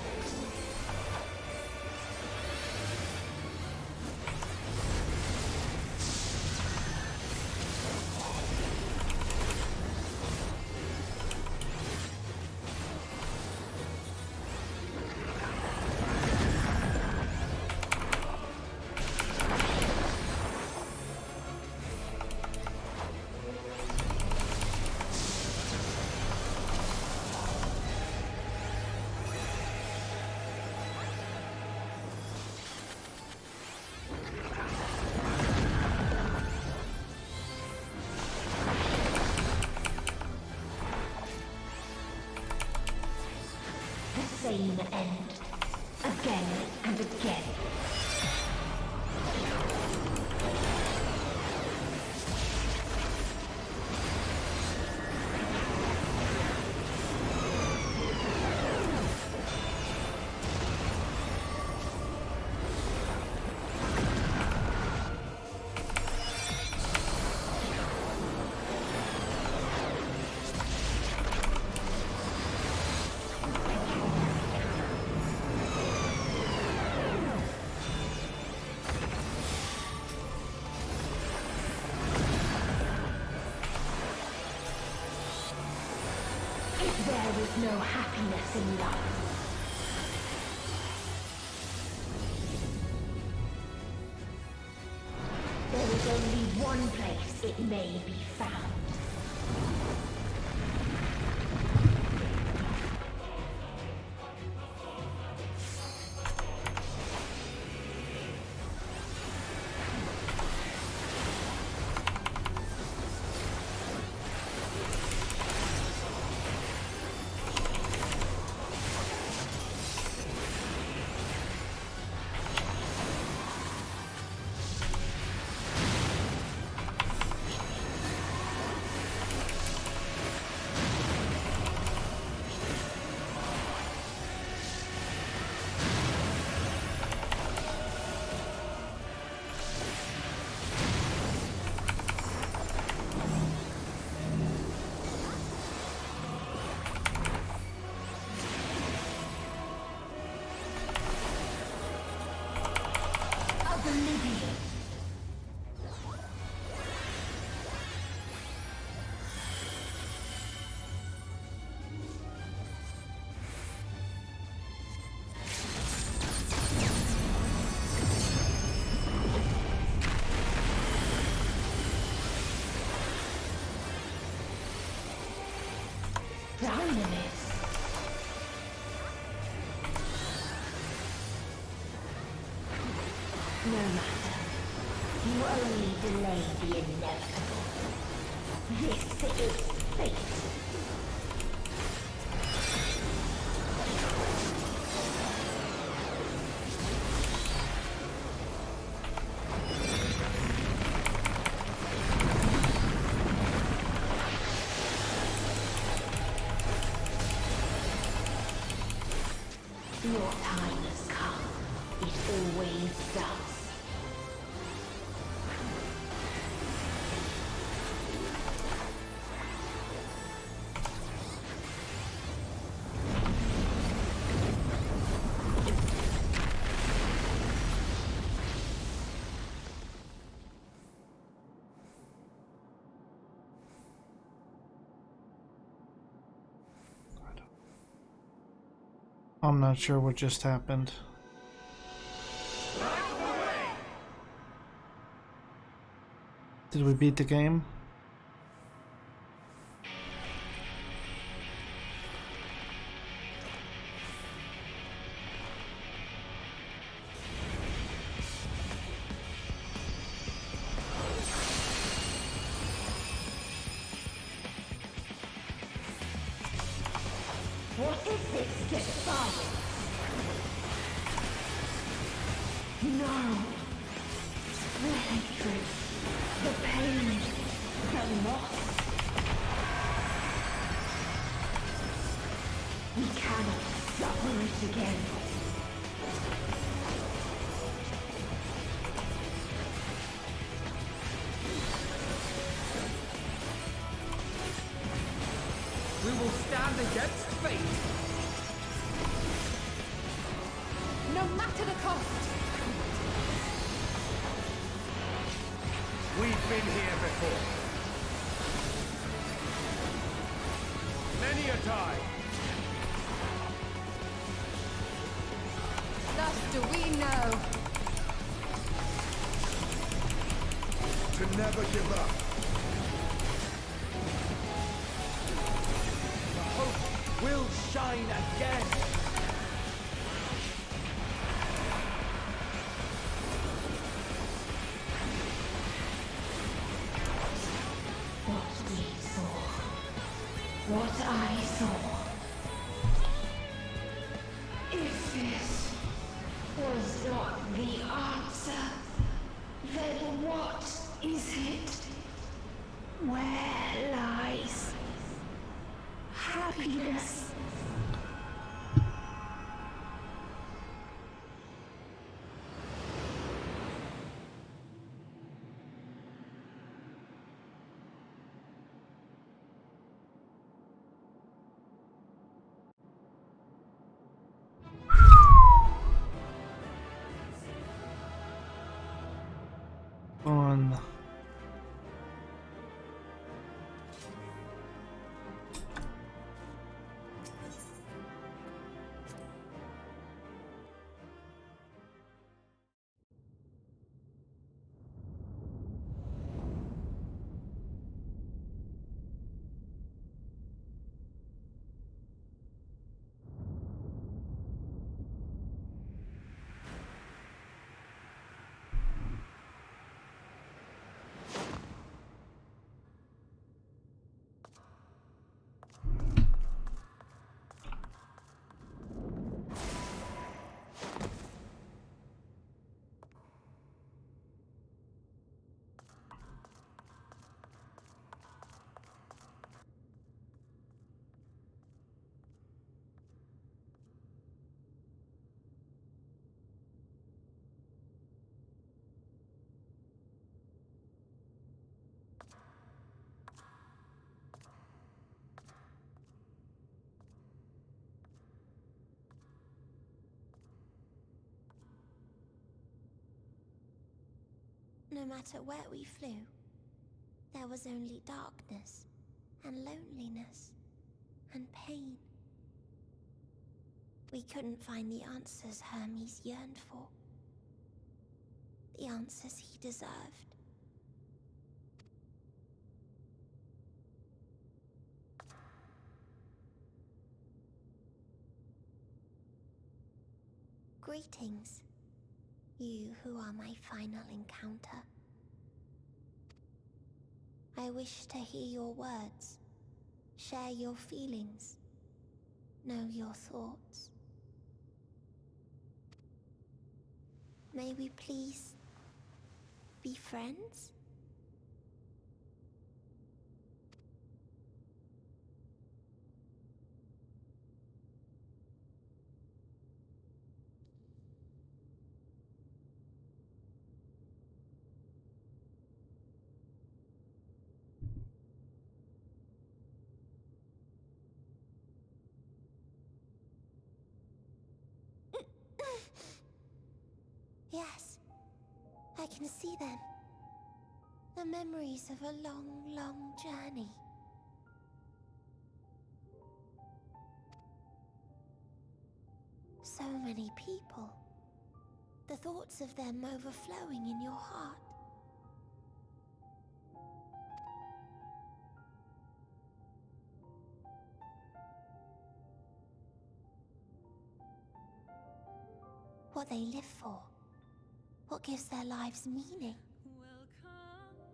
The same end. Again and again. There is no happiness in life. There is only one place it may be found. Dynamis. No matter. You only delay the inevitable. This is fate. Your time has come. It always does. I'm not sure what just happened. Did we beat the game? What is this defiance? No. The hatred, the pain, the loss. We cannot suffer it again. We will stand against fate. No matter the cost. We've been here before. Many a time. Thus do we know. To never give up. Hope will shine again. What we saw. What I saw. If this was not the answer, then what is it? Where lies happiness? On. No matter where we flew, there was only darkness and loneliness and pain. We couldn't find the answers Hermes yearned for. The answers he deserved. Greetings, you who are my final encounter. I wish to hear your words, share your feelings, know your thoughts. May we please be friends? Yes, I can see them. The memories of a long, long journey. So many people. The thoughts of them overflowing in your heart. What they live for. What gives their lives meaning.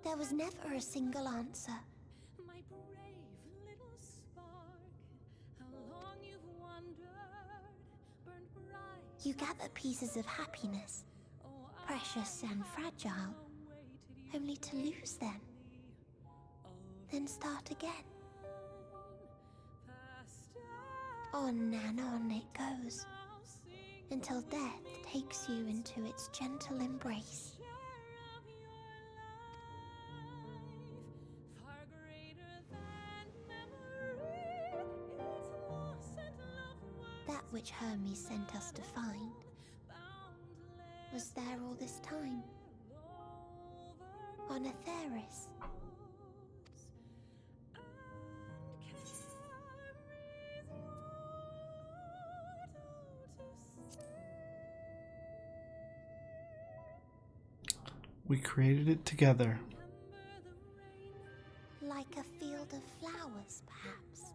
There was never a single answer. My brave little spark, how long you've wandered, burned bright. You gather pieces of happiness, precious and fragile, only to lose them. Then start again. On and on it goes, until death takes you into its gentle embrace. That which Hermes sent us to find was there all this time, on Atheris. We created it together. Like a field of flowers, perhaps.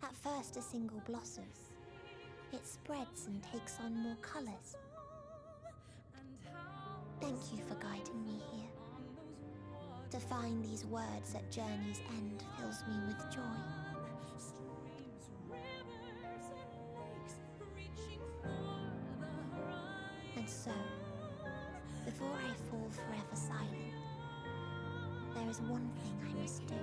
At first a single blossom. It spreads and takes on more colors. Thank you for guiding me here. To find these words at journey's end fills me with joy. And so, before I fall forever silent, there is one thing I must do.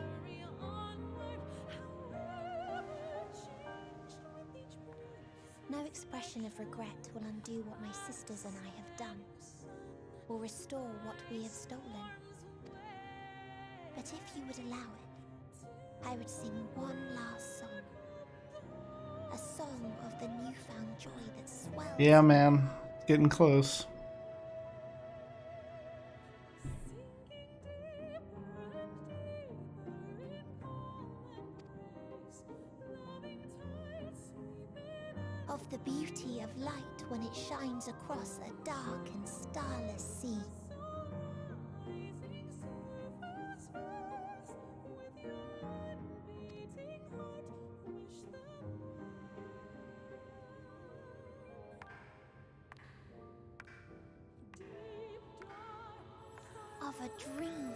No expression of regret will undo what my sisters and I have done, or restore what we have stolen. But if you would allow it, I would sing one last song. A song of the newfound joy that swells. Yeah, man. Getting close. Of the beauty of light when it shines across a dark and starless sea. Of a dream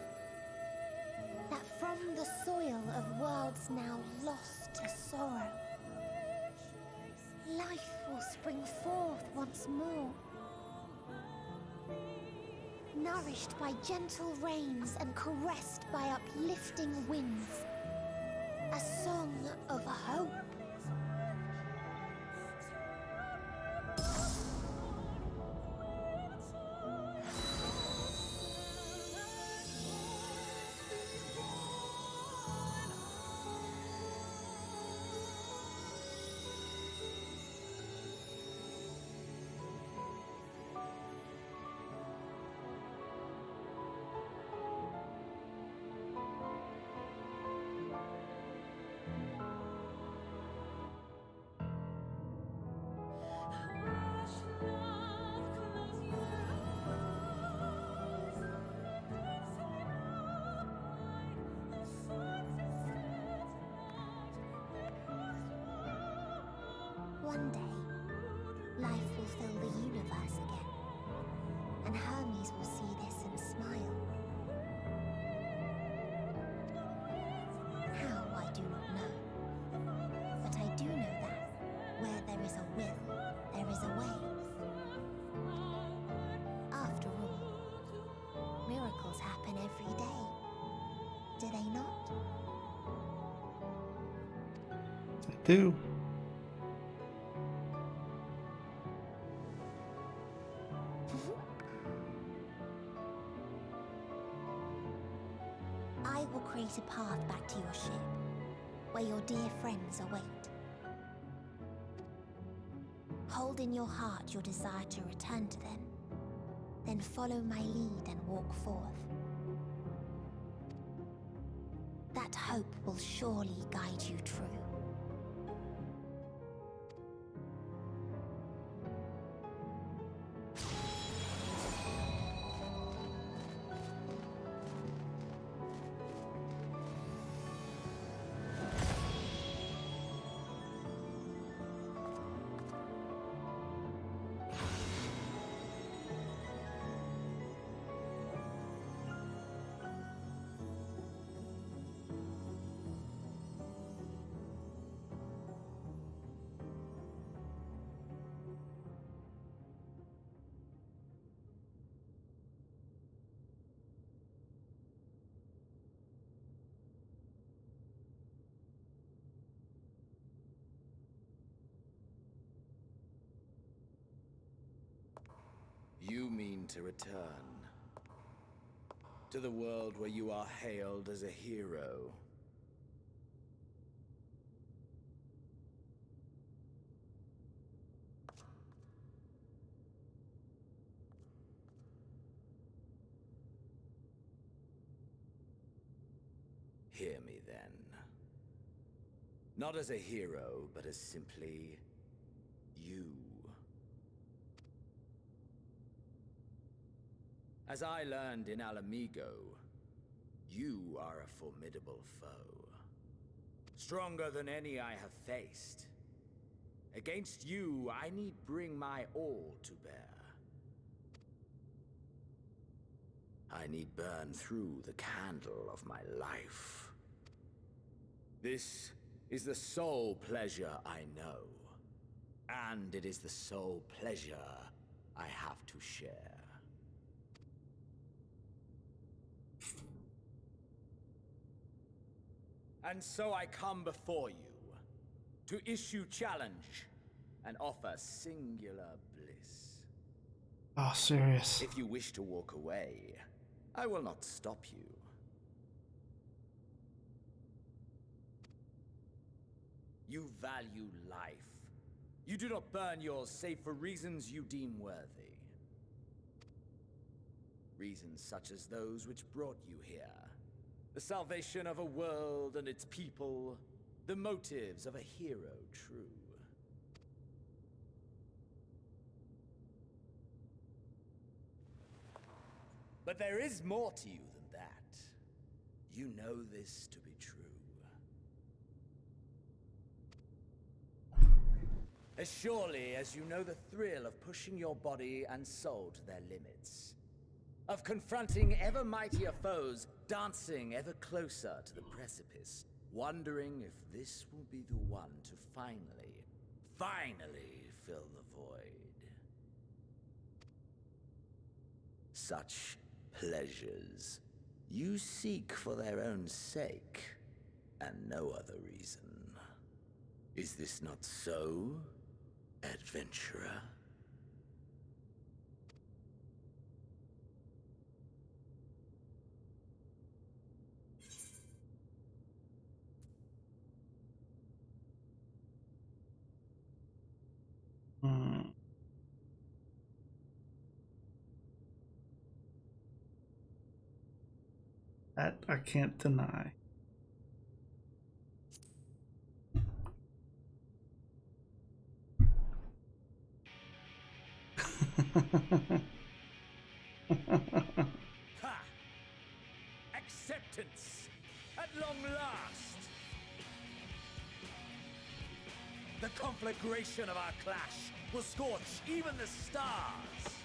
that from the soil of worlds now lost to sorrow, life will spring forth once more, nourished by gentle rains and caressed by uplifting winds. A song of hope. do they not? I do. I will create a path back to your ship, where your dear friends await. Hold in your heart your desire to return to them, then follow my lead and walk forth. That hope will surely guide you true. You mean to return to the world where you are hailed as a hero. Hear me then. Not as a hero, but as simply you. As I learned in Alamigo, you are a formidable foe. Stronger than any I have faced. Against you, I need bring my all to bear. I need burn through the candle of my life. This is the sole pleasure I know. And it is the sole pleasure I have to share. And so I come before you, to issue challenge and offer singular bliss. Oh, serious. If you wish to walk away, I will not stop you. You value life. You do not burn yours save for reasons you deem worthy. Reasons such as those which brought you here. The salvation of a world and its people. The motives of a hero true. But there is more to you than that. You know this to be true. As surely as you know the thrill of pushing your body and soul to their limits. Of confronting ever mightier foes, dancing ever closer to the precipice, wondering if this will be the one to finally fill the void. Such pleasures you seek for their own sake, and no other reason. Is this not so, adventurer? That I can't deny. Ha! Acceptance! At long last! The conflagration of our clash will scorch even the stars!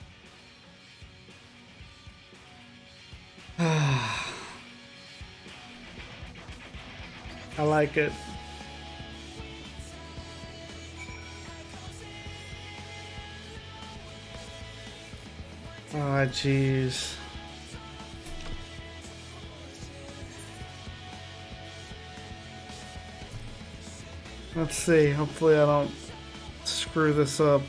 I like it. Oh, jeez. Let's see. Hopefully I don't screw this up.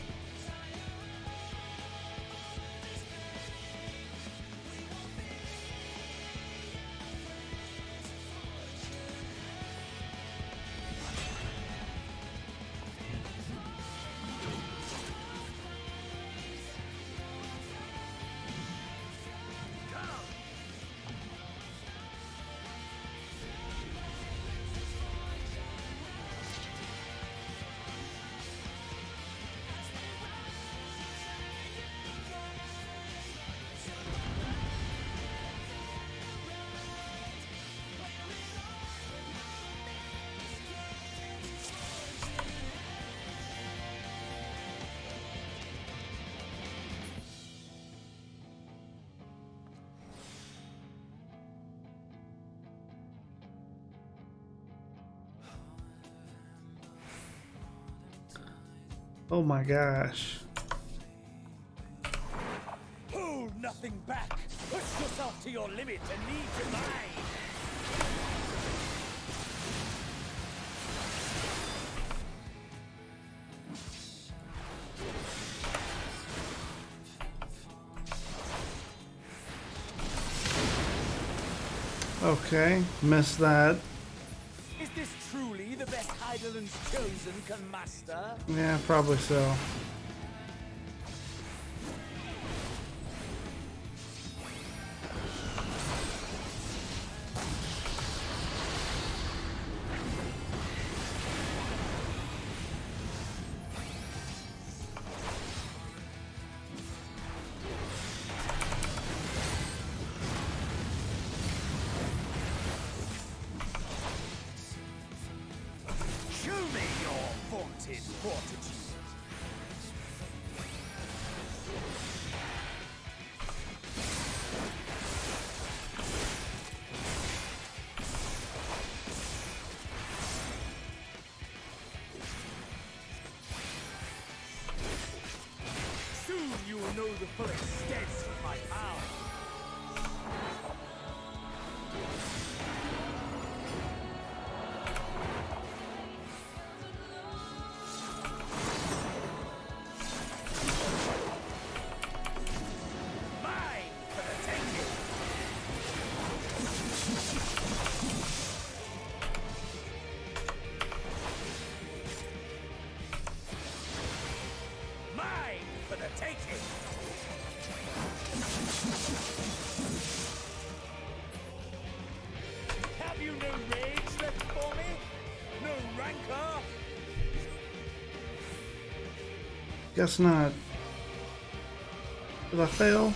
Oh my gosh. Hold nothing back. Push yourself to your limit and lead to mine. Okay, missed that. Is this truly the best Heidelland's chosen can master? Yeah, probably so. Show me your vaunted fortitude. Soon you will know the full extent of my power. Mine for the taking. Mine for the taking. Have you no rage left for me? No rancor? Guess not. Did I fail?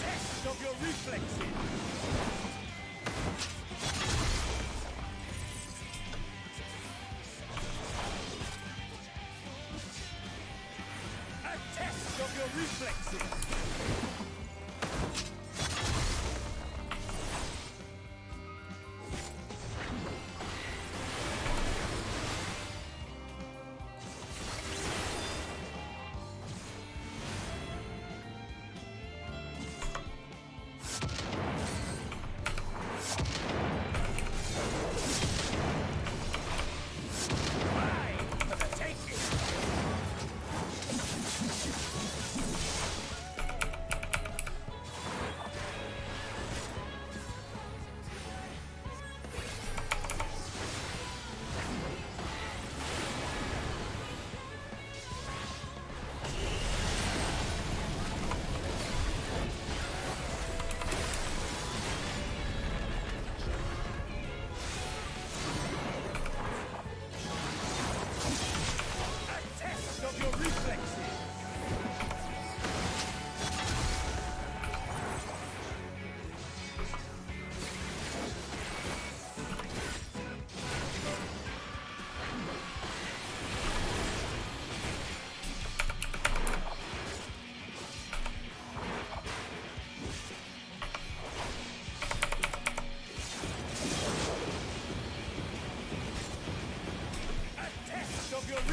Test of your reflexes. A test of your reflexes. Mine for the taking.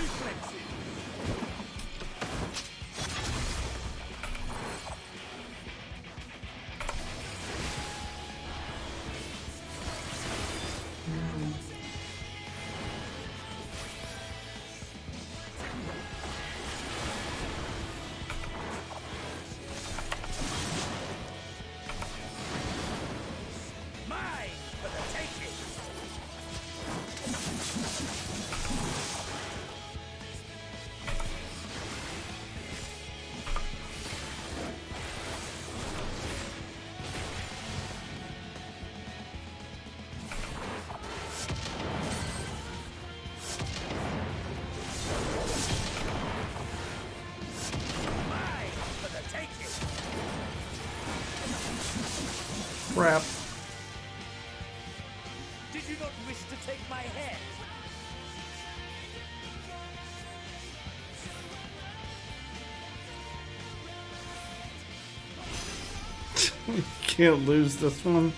reflexes! Crap. Did you not wish to take my head? Can't lose this one.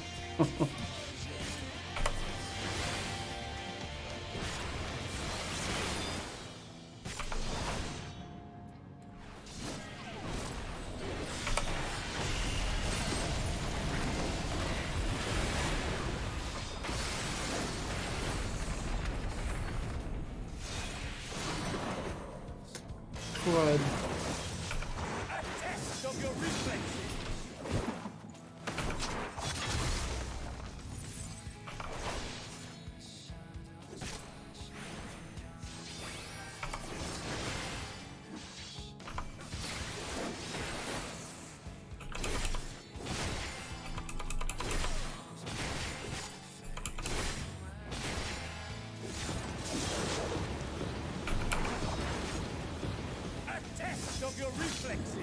Crud. A test of your reflexes! Of your reflexes!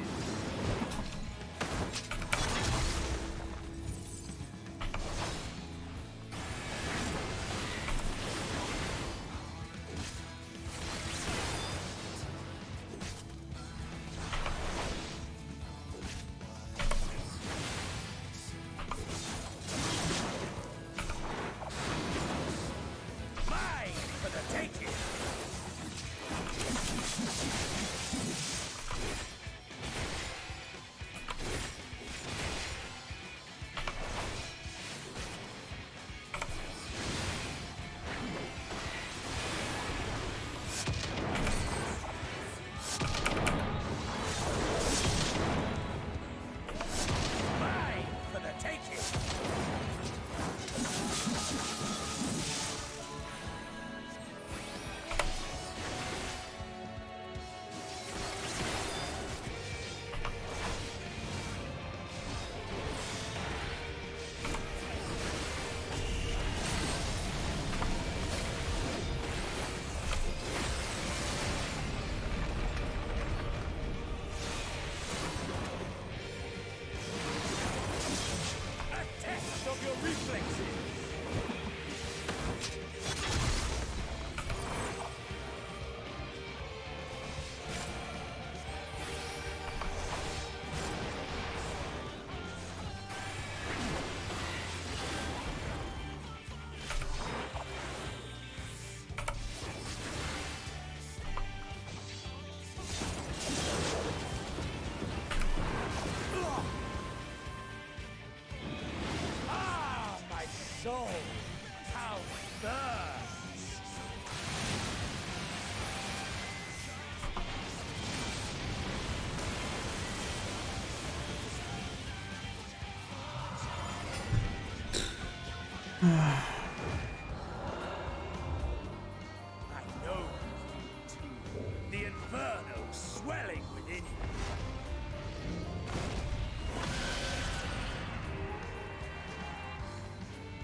Mine for the taking! Of your reflexes! Soul, how bursts! I know too. The inferno swelling within you.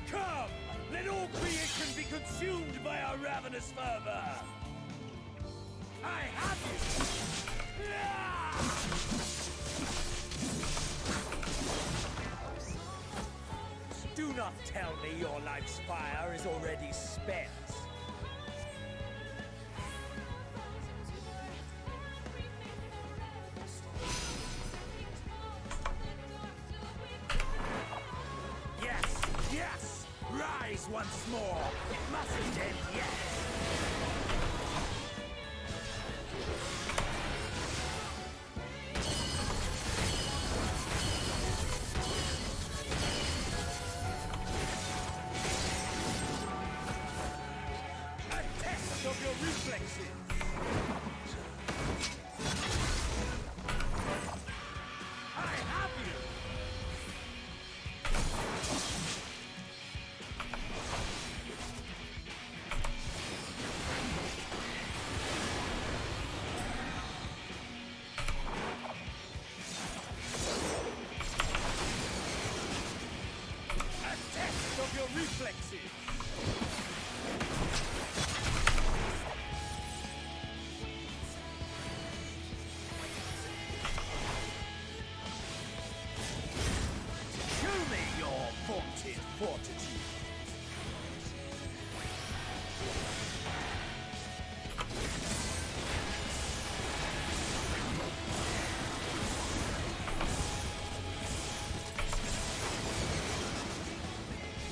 Come! Let all creation be consumed by our ravenous fervor! I have you! Do not tell me your life's fire is already spent. Yes! Yes! Rise once more! It mustn't end yet!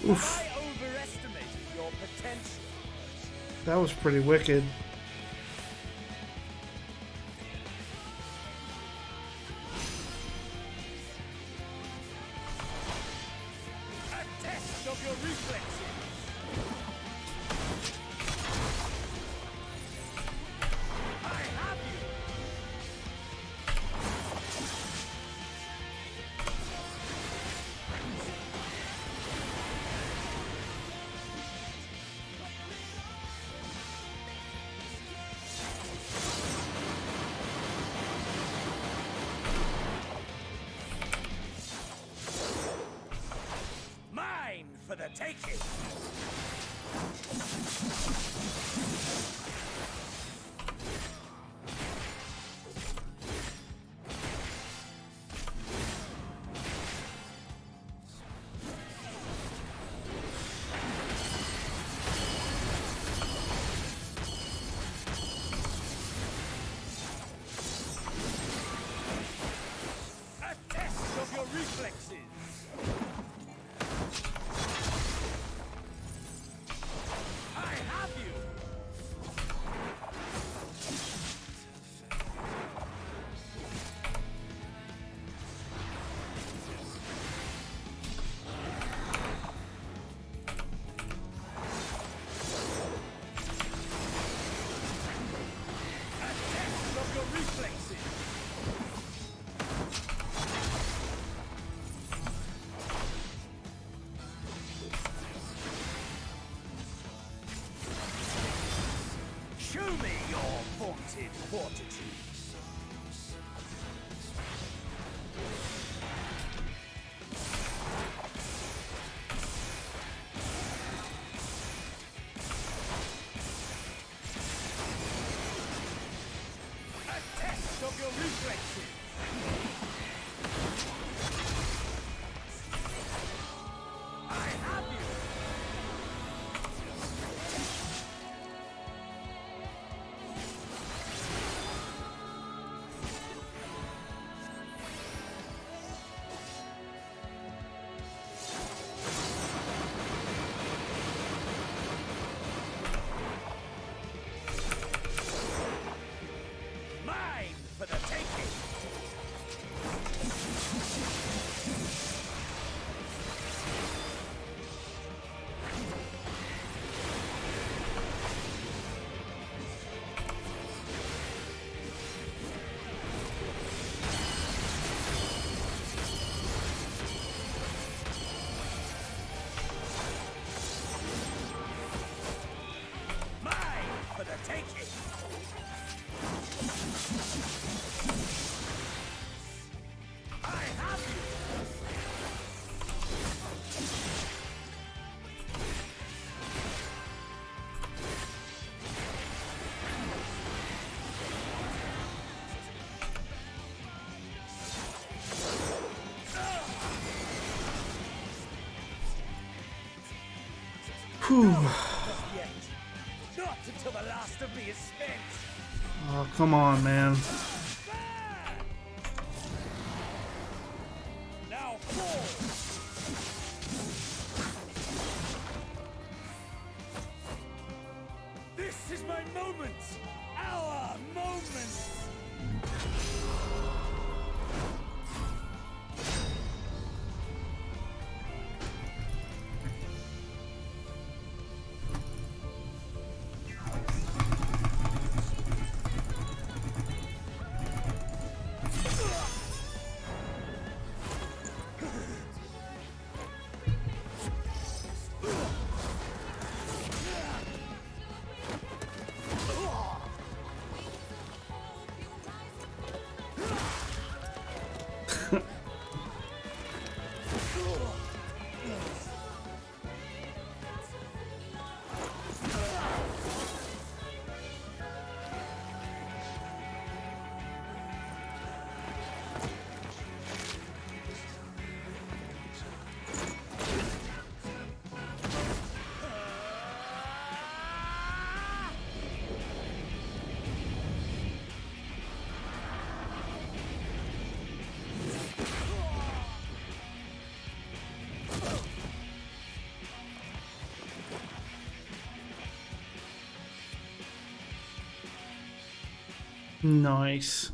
Oof. I overestimated your potential. That was pretty wicked. A test of your reflexes. I have you. Mine for the taking. A test of your reflexes. I have you. A test of your reflexes. Show me your vaunted fortitude. A test of your reflexes. I have you. Mine for the taking. Mine for the taking. I have you. Whew. Not yet. Not until the last of me is spent. Oh, come on, man. Now fall. This is my moment. Our moment. Nice.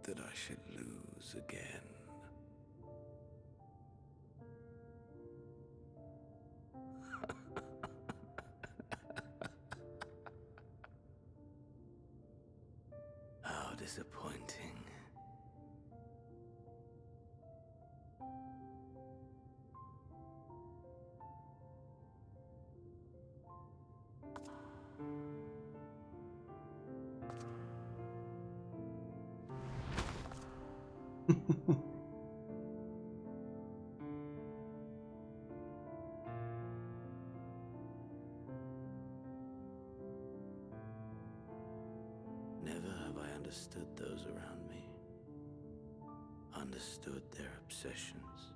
That I should lose again. How disappointing. Never have I understood those around me. Understood their obsessions.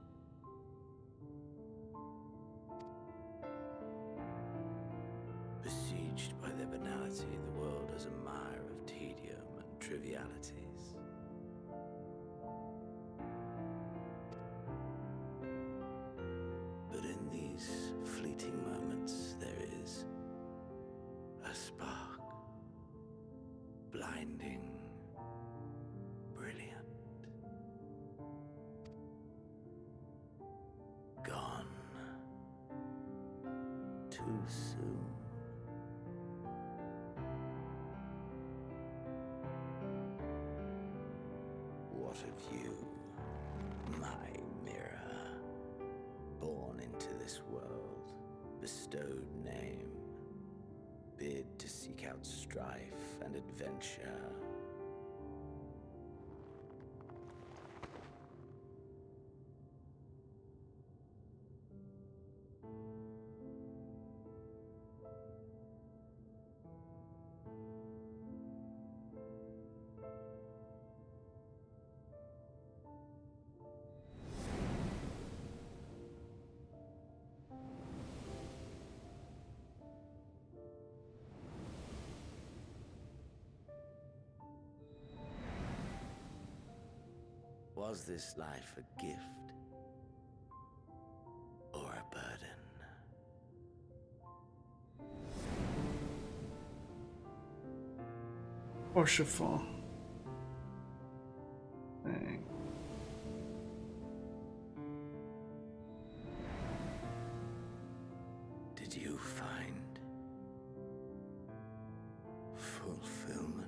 Besieged by their banality, the world is a mire of tedium and trivialities. But in these fleeting moments, there is a spark. Blinding, brilliant. Gone. Too soon. What of you, my mirror? Born into this world, bestowed name, bid to seek out strife and adventure. Was this life a gift or a burden? Or chiffon. Dang. Did you find fulfillment?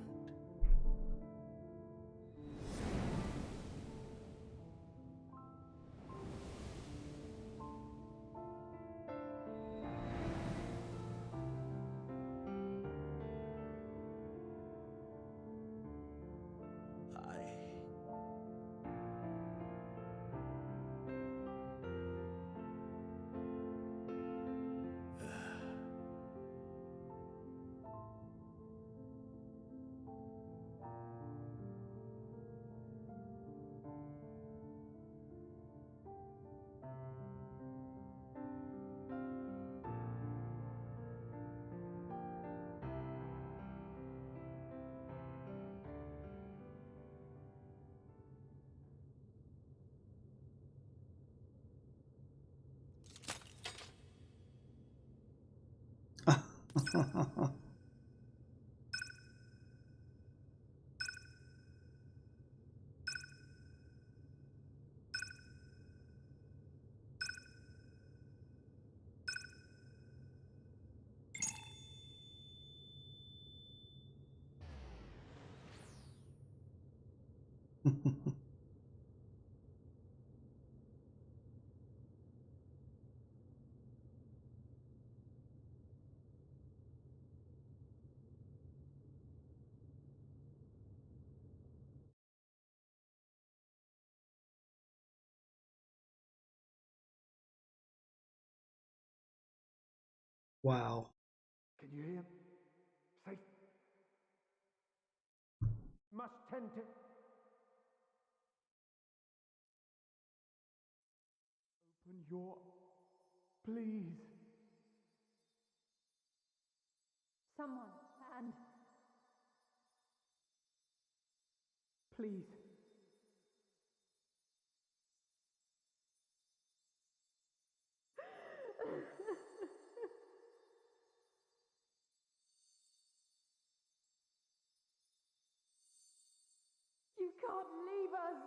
Wow. Can you hear? Safe. Must tend to. Open your. Please. Someone, and Please. You can't leave us!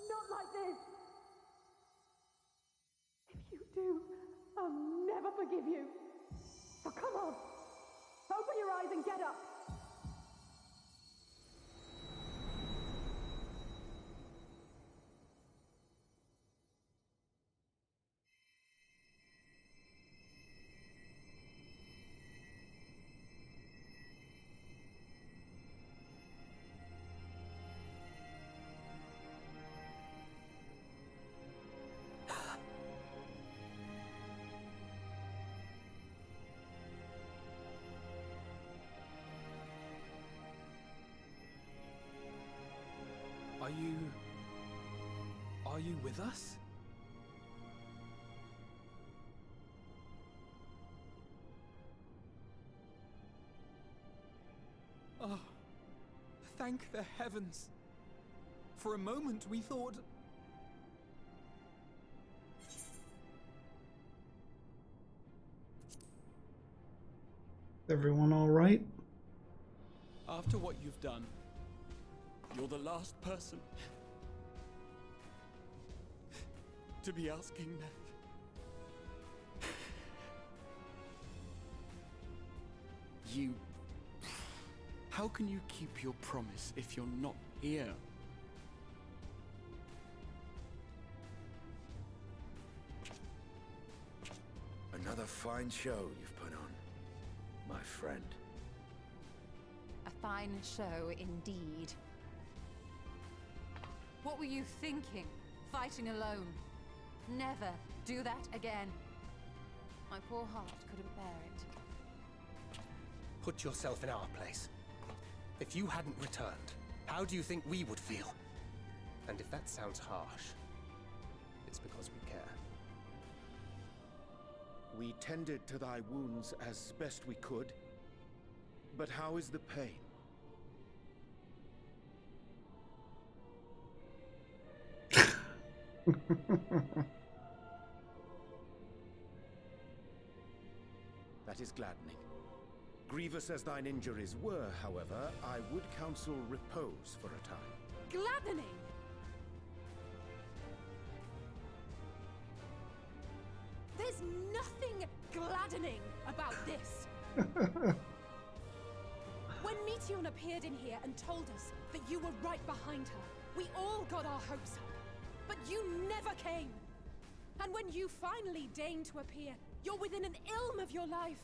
Not like this! If you do, I'll never forgive you! So come on! Open your eyes and get up! Are you with us? Oh, thank the heavens. For a moment we thought... Everyone all right? After what you've done, you're the last person to be asking that. You... How can you keep your promise if you're not here? Another fine show you've put on, my friend. A fine show indeed. What were you thinking? Fighting alone? Never do that again. My poor heart couldn't bear it. Put yourself in our place. If you hadn't returned, how do you think we would feel? And if that sounds harsh, it's because we care. We tended to thy wounds as best we could. But how is the pain? That is gladdening. Grievous as thine injuries were, however, I would counsel repose for a time. Gladdening! There's nothing gladdening about this. When Meteion appeared in here and told us that you were right behind her, we all got our hopes up. But you never came. And when you finally deigned to appear, you're within an ilm of your life.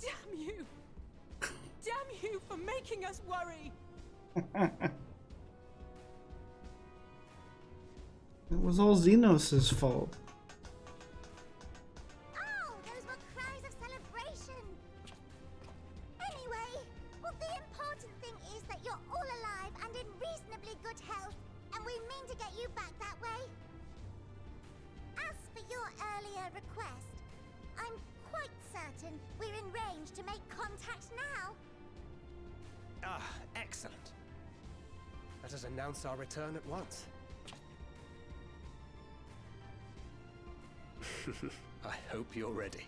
Damn you! Damn you for making us worry! It was all Xenos' fault. Oh, those were cries of celebration! Anyway, well, the important thing is that you're all alive and in reasonably good health, and we mean to get you back that way. As for your earlier request, I'm quite certain we're in range to make contact now. Ah, excellent. Let us announce our return at once. I hope you're ready.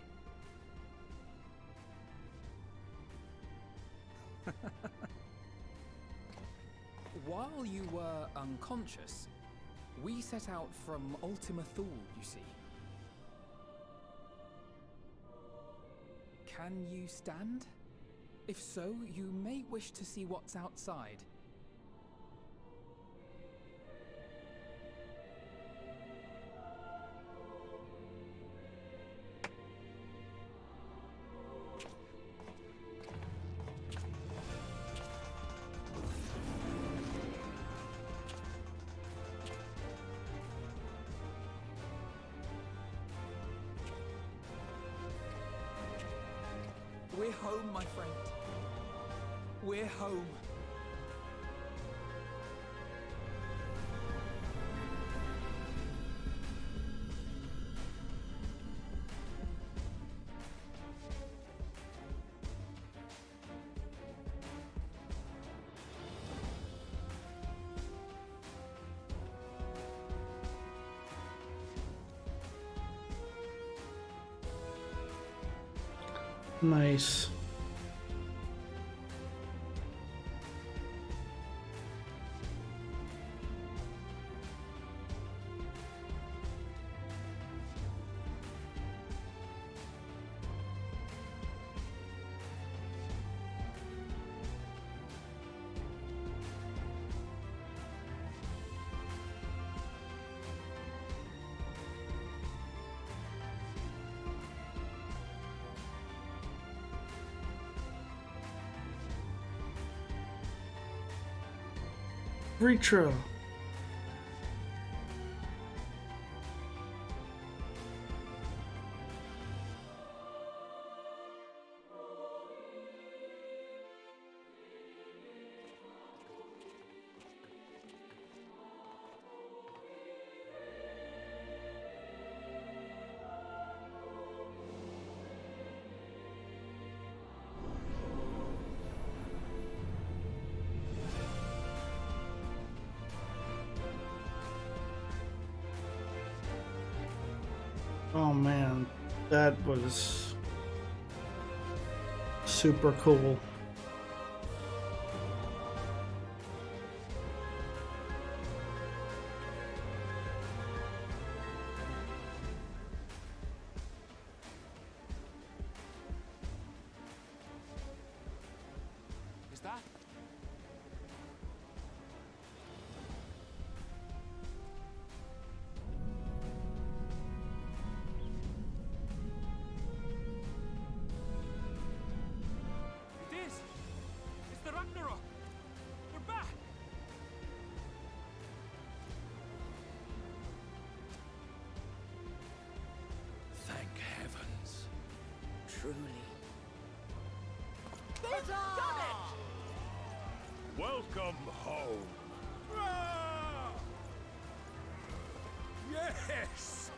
While you were unconscious, we set out from Ultima Thule, you see. Can you stand? If so, you may wish to see what's outside. We're home, my friend. We're home. Nice. Retro. Oh man, that was super cool. Is that? It is! It's the Ragnarok! We're back! Thank heavens. Truly. They've done it! Welcome home. Yes!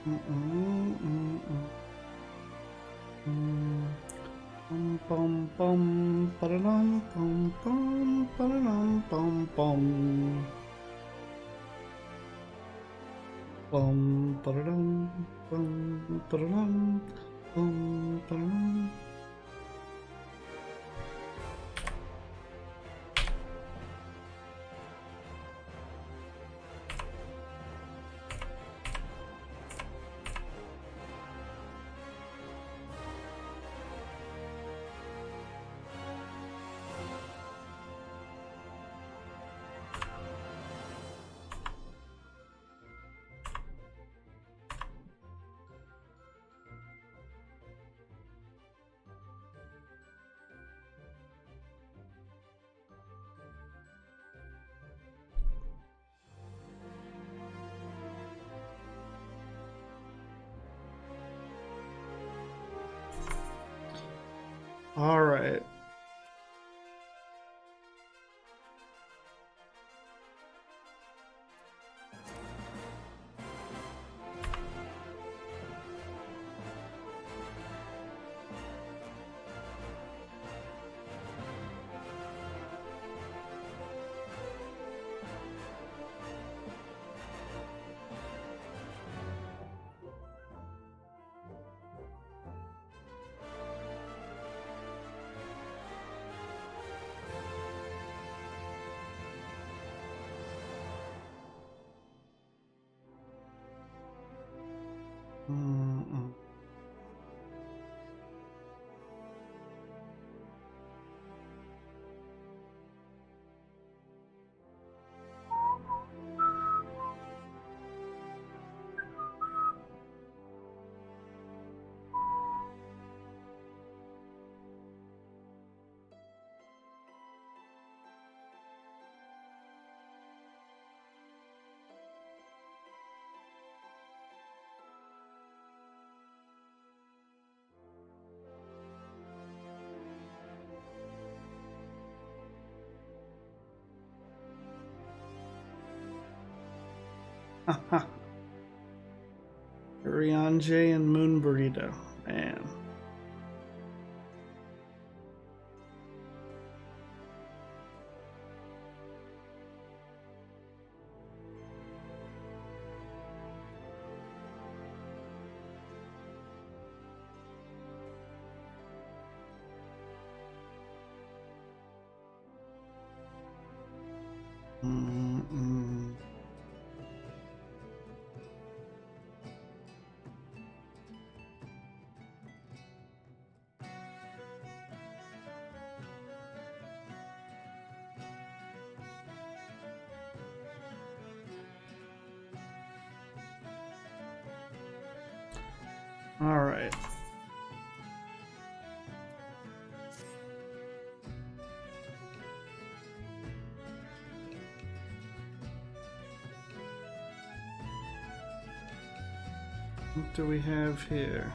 Bum bum bum ba-da-dum bum bum ba-da-dum bum bum bum ba-da-dum bum ba-da-dum bum ba-da-dum. All right. Rianjay and Moon Burrito, man. All right. What do we have here?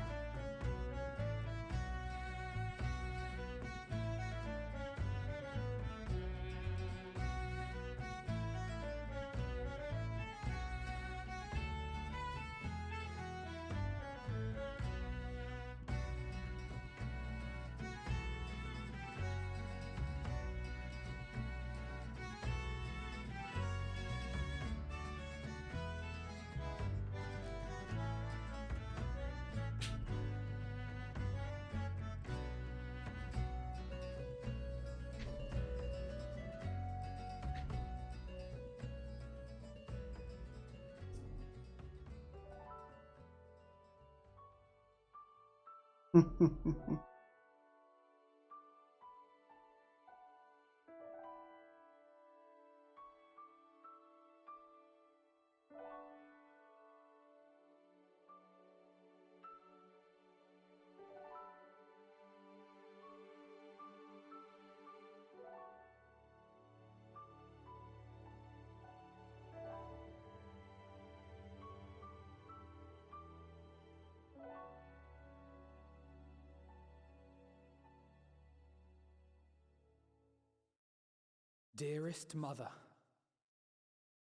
Dearest mother,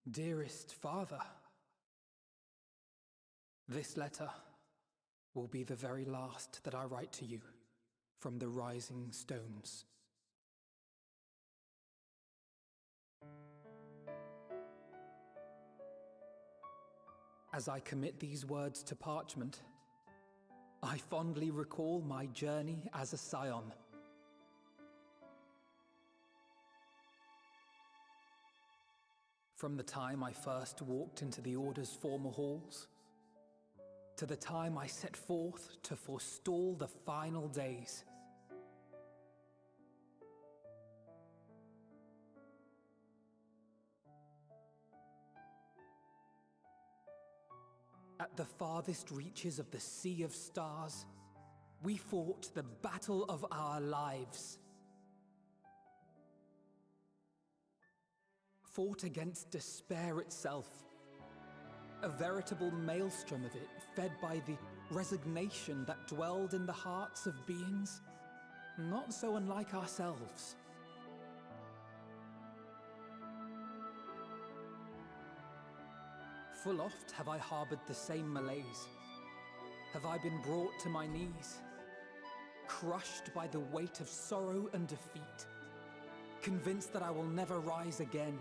dearest father, This letter will be the very last that I write to you from the Rising Stones. As I commit these words to parchment, I fondly recall my journey as a scion. From the time I first walked into the Order's former halls, to the time I set forth to forestall the final days. At the farthest reaches of the Sea of Stars, we fought the battle of our lives. Fought against despair itself. A veritable maelstrom of it, fed by the resignation that dwelled in the hearts of beings not so unlike ourselves. Full oft have I harbored the same malaise. Have I been brought to my knees, crushed by the weight of sorrow and defeat, convinced that I will never rise again.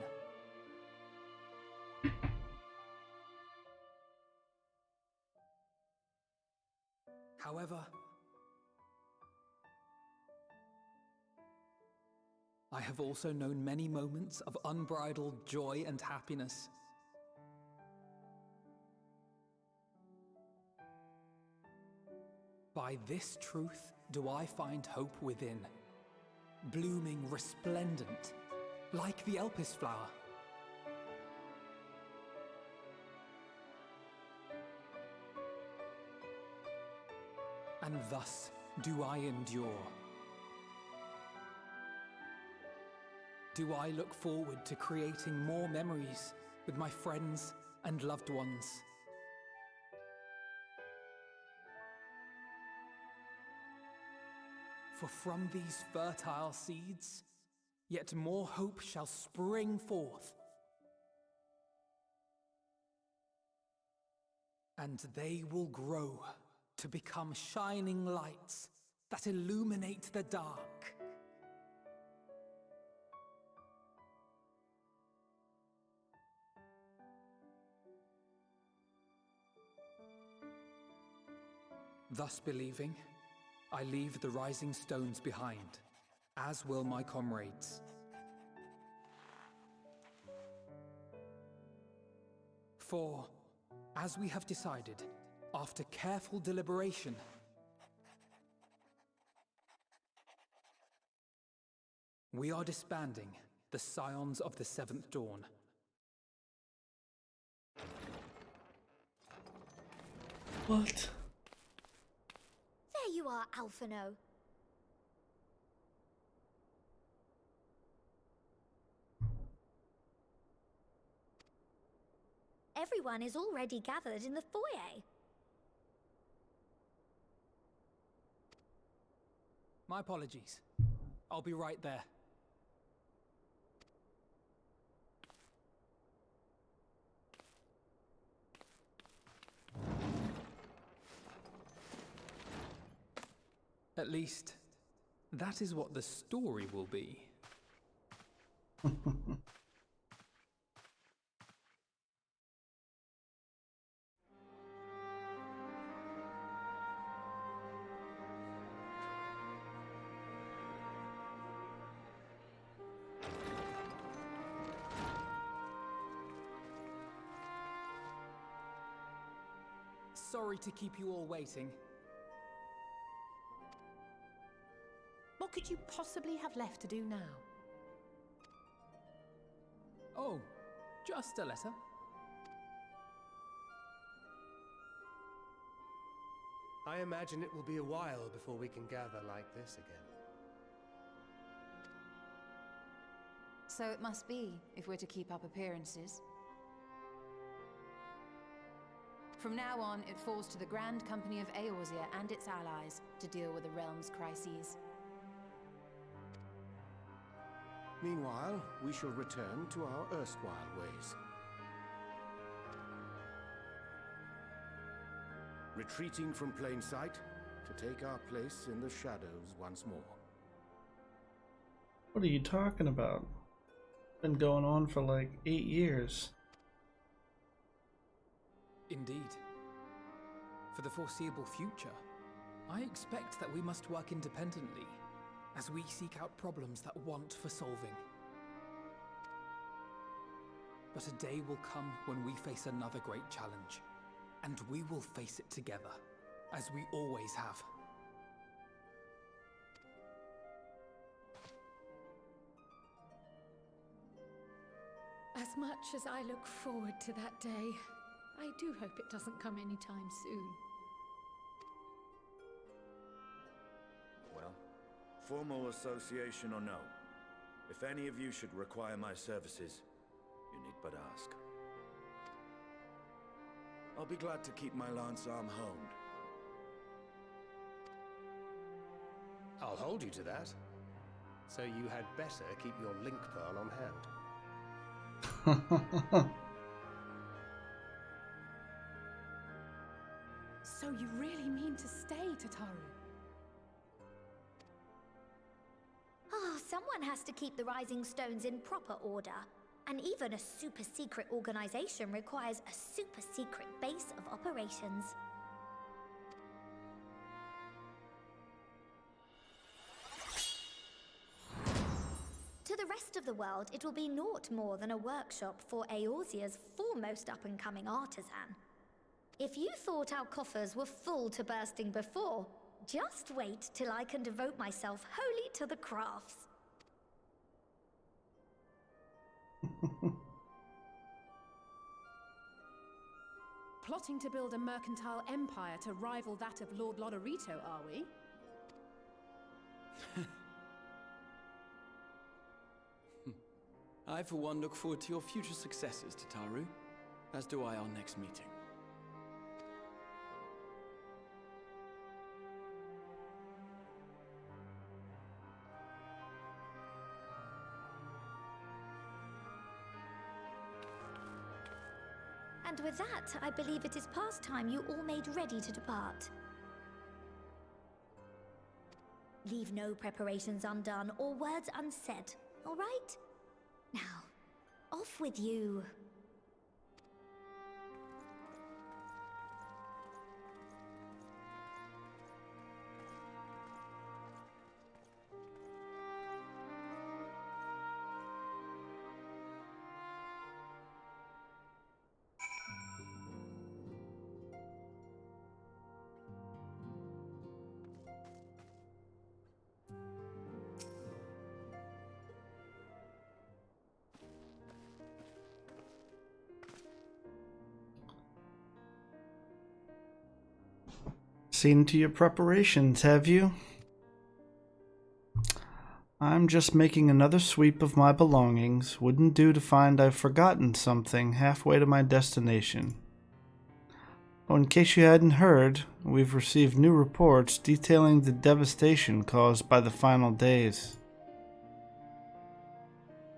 However, I have also known many moments of unbridled joy and happiness. By this truth do I find hope within, blooming resplendent, like the Elpis flower. And thus do I endure. Do I look forward to creating more memories with my friends and loved ones. For from these fertile seeds, yet more hope shall spring forth. And they will grow to become shining lights that illuminate the dark. Thus believing, I leave the rising stones behind, as will my comrades. For, as we have decided, after careful deliberation, we are disbanding the Scions of the Seventh Dawn. What? There you are, Alphino. Everyone is already gathered in the foyer. My apologies. I'll be right there. At least, that is what the story will be. Sorry to keep you all waiting. What could you possibly have left to do now? Oh, just a letter. I imagine it will be a while before we can gather like this again. So it must be, if we're to keep up appearances. From now on, it falls to the Grand Company of Eorzea and its allies to deal with the realm's crises. Meanwhile, we shall return to our erstwhile ways. retreating from plain sight to take our place in the shadows once more. What are you talking about? Been going on for like 8 years. Indeed. For the foreseeable future, I expect that we must work independently as we seek out problems that want for solving. But a day will come when we face another great challenge, and we will face it together, as we always have. As much as I look forward to that day, I do hope it doesn't come anytime soon. Well, formal association or no, if any of you should require my services, you need but ask. I'll be glad to keep my lance arm honed. I'll hold you to that. So you had better keep your link pearl on hand. So you really mean to stay, Tataru? Oh, someone has to keep the Rising Stones in proper order. And even a super-secret organization requires a super-secret base of operations. To the rest of the world, it will be naught more than a workshop for Eorzea's foremost up-and-coming artisan. If you thought our coffers were full to bursting before, just wait till I can devote myself wholly to the crafts. Plotting to build a mercantile empire to rival that of Lord Lodorito, are we? I, for one, look forward to your future successes, Tataru, as do I our next meeting. And with that, I believe it is past time you all made ready to depart. Leave no preparations undone or words unsaid, all right? Now, off with you. Seen to your preparations, have you? I'm just making another sweep of my belongings. Wouldn't do to find I've forgotten something halfway to my destination. Oh, in case you hadn't heard, we've received new reports detailing the devastation caused by the final days.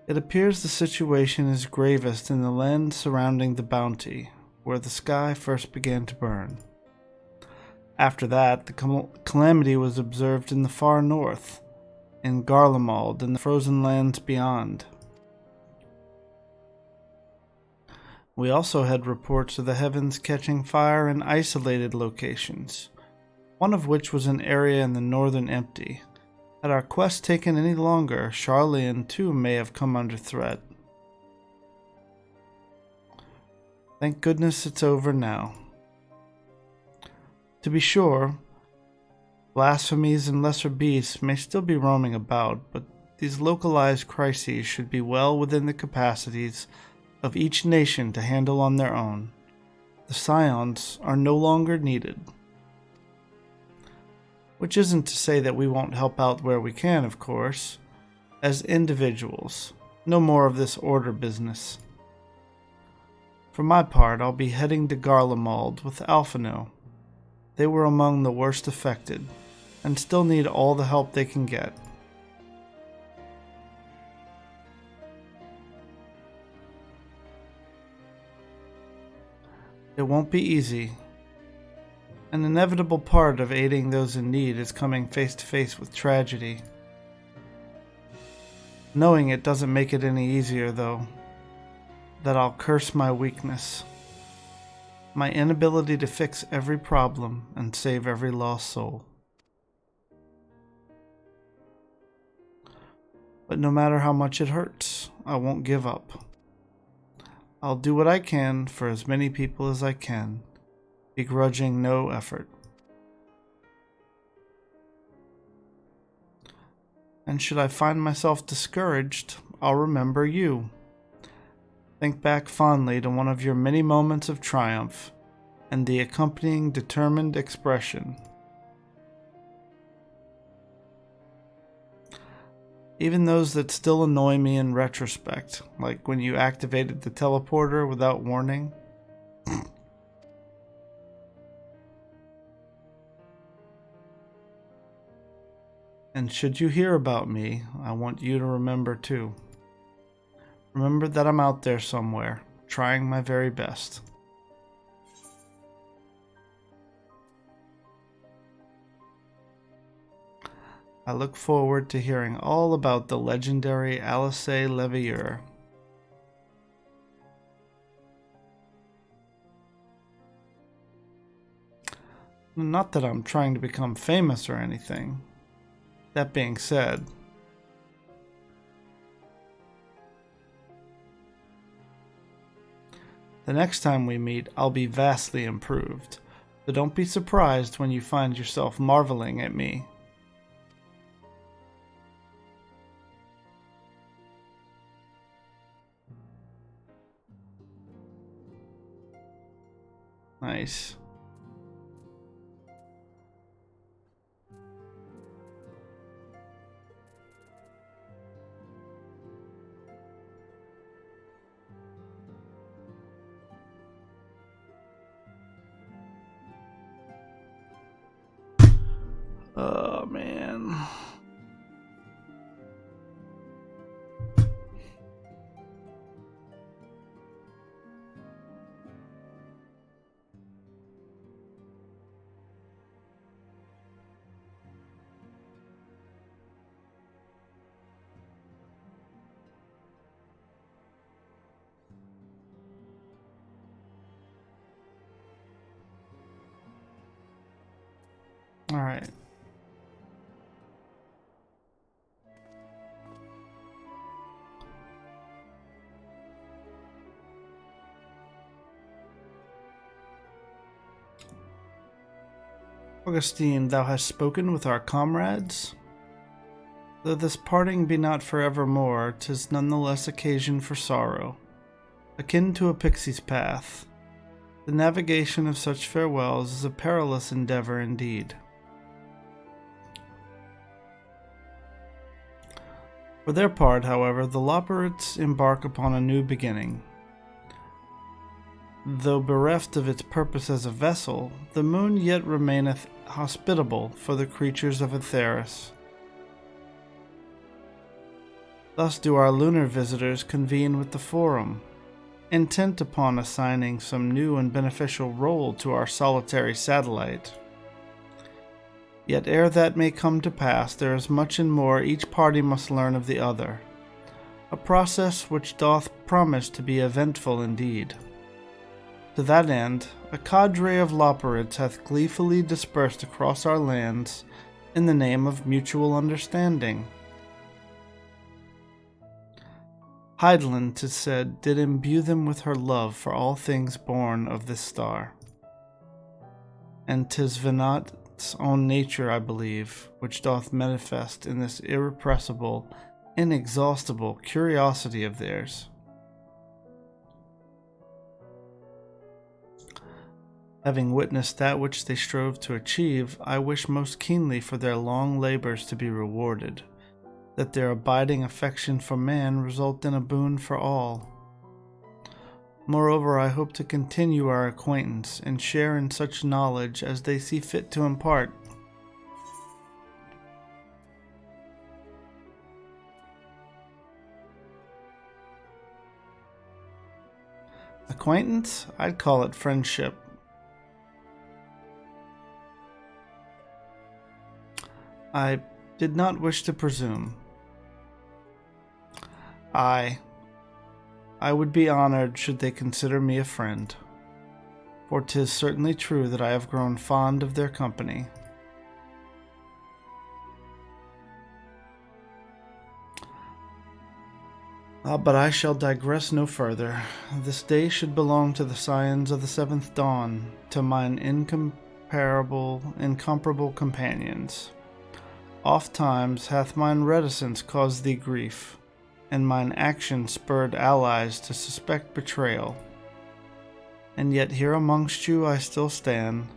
It appears the situation is gravest in the land surrounding the Bounty, where the sky first began to burn. After that, the calamity was observed in the far north, in Garlemald and the frozen lands beyond. We also had reports of the heavens catching fire in isolated locations, one of which was an area in the northern Empty. Had our quest taken any longer, Charlian too may have come under threat. Thank goodness it's over now. To be sure, blasphemies and lesser beasts may still be roaming about, but these localized crises should be well within the capacities of each nation to handle on their own. The Scions are no longer needed. Which isn't to say that we won't help out where we can, of course. As individuals, no more of this order business. For my part, I'll be heading to Garlemald with Alphino. They were among the worst affected, and still need all the help they can get. It won't be easy, An inevitable part of aiding those in need is coming face to face with tragedy. Knowing it doesn't make it any easier, though, that I'll curse my weakness, my inability to fix every problem and save every lost soul. But no matter how much it hurts, I won't give up. I'll do what I can for as many people as I can, begrudging no effort. And should I find myself discouraged, I'll remember you. Think back fondly to one of your many moments of triumph and the accompanying determined expression. Even those that still annoy me in retrospect, like when you activated the teleporter without warning. And should you hear about me, I want you to remember too. Remember that I'm out there somewhere, trying my very best. I look forward to hearing all about the legendary Alice Leveilleur. Not that I'm trying to become famous or anything. That being said, the next time we meet, I'll be vastly improved, so don't be surprised when you find yourself marveling at me. Nice. Oh, man. All right. Augustine, thou hast spoken with our comrades? Though this parting be not forevermore, 'tis none the less occasion for sorrow. Akin to a pixie's path, the navigation of such farewells is a perilous endeavor indeed. For their part, however, the Loperites embark upon a new beginning. Though bereft of its purpose as a vessel, the moon yet remaineth hospitable for the creatures of Aetheris. Thus do our lunar visitors convene with the Forum, intent upon assigning some new and beneficial role to our solitary satellite. Yet ere that may come to pass, there is much and more each party must learn of the other, a process which doth promise to be eventful indeed. To that end, a cadre of Loperites hath gleefully dispersed across our lands in the name of mutual understanding. Hydaelyn, 'tis said, did imbue them with her love for all things born of this star. And 'tis Venat's own nature, I believe, which doth manifest in this irrepressible, inexhaustible curiosity of theirs. Having witnessed that which they strove to achieve, I wish most keenly for their long labors to be rewarded, that their abiding affection for man result in a boon for all. Moreover, I hope to continue our acquaintance and share in such knowledge as they see fit to impart. Acquaintance? I'd call it friendship. I did not wish to presume. I would be honored should they consider me a friend, for 'tis certainly true that I have grown fond of their company. But I shall digress no further. This day should belong to the scions of the seventh dawn, to mine incomparable companions. Oft times hath mine reticence caused thee grief, and mine action spurred allies to suspect betrayal. And yet here amongst you I still stand.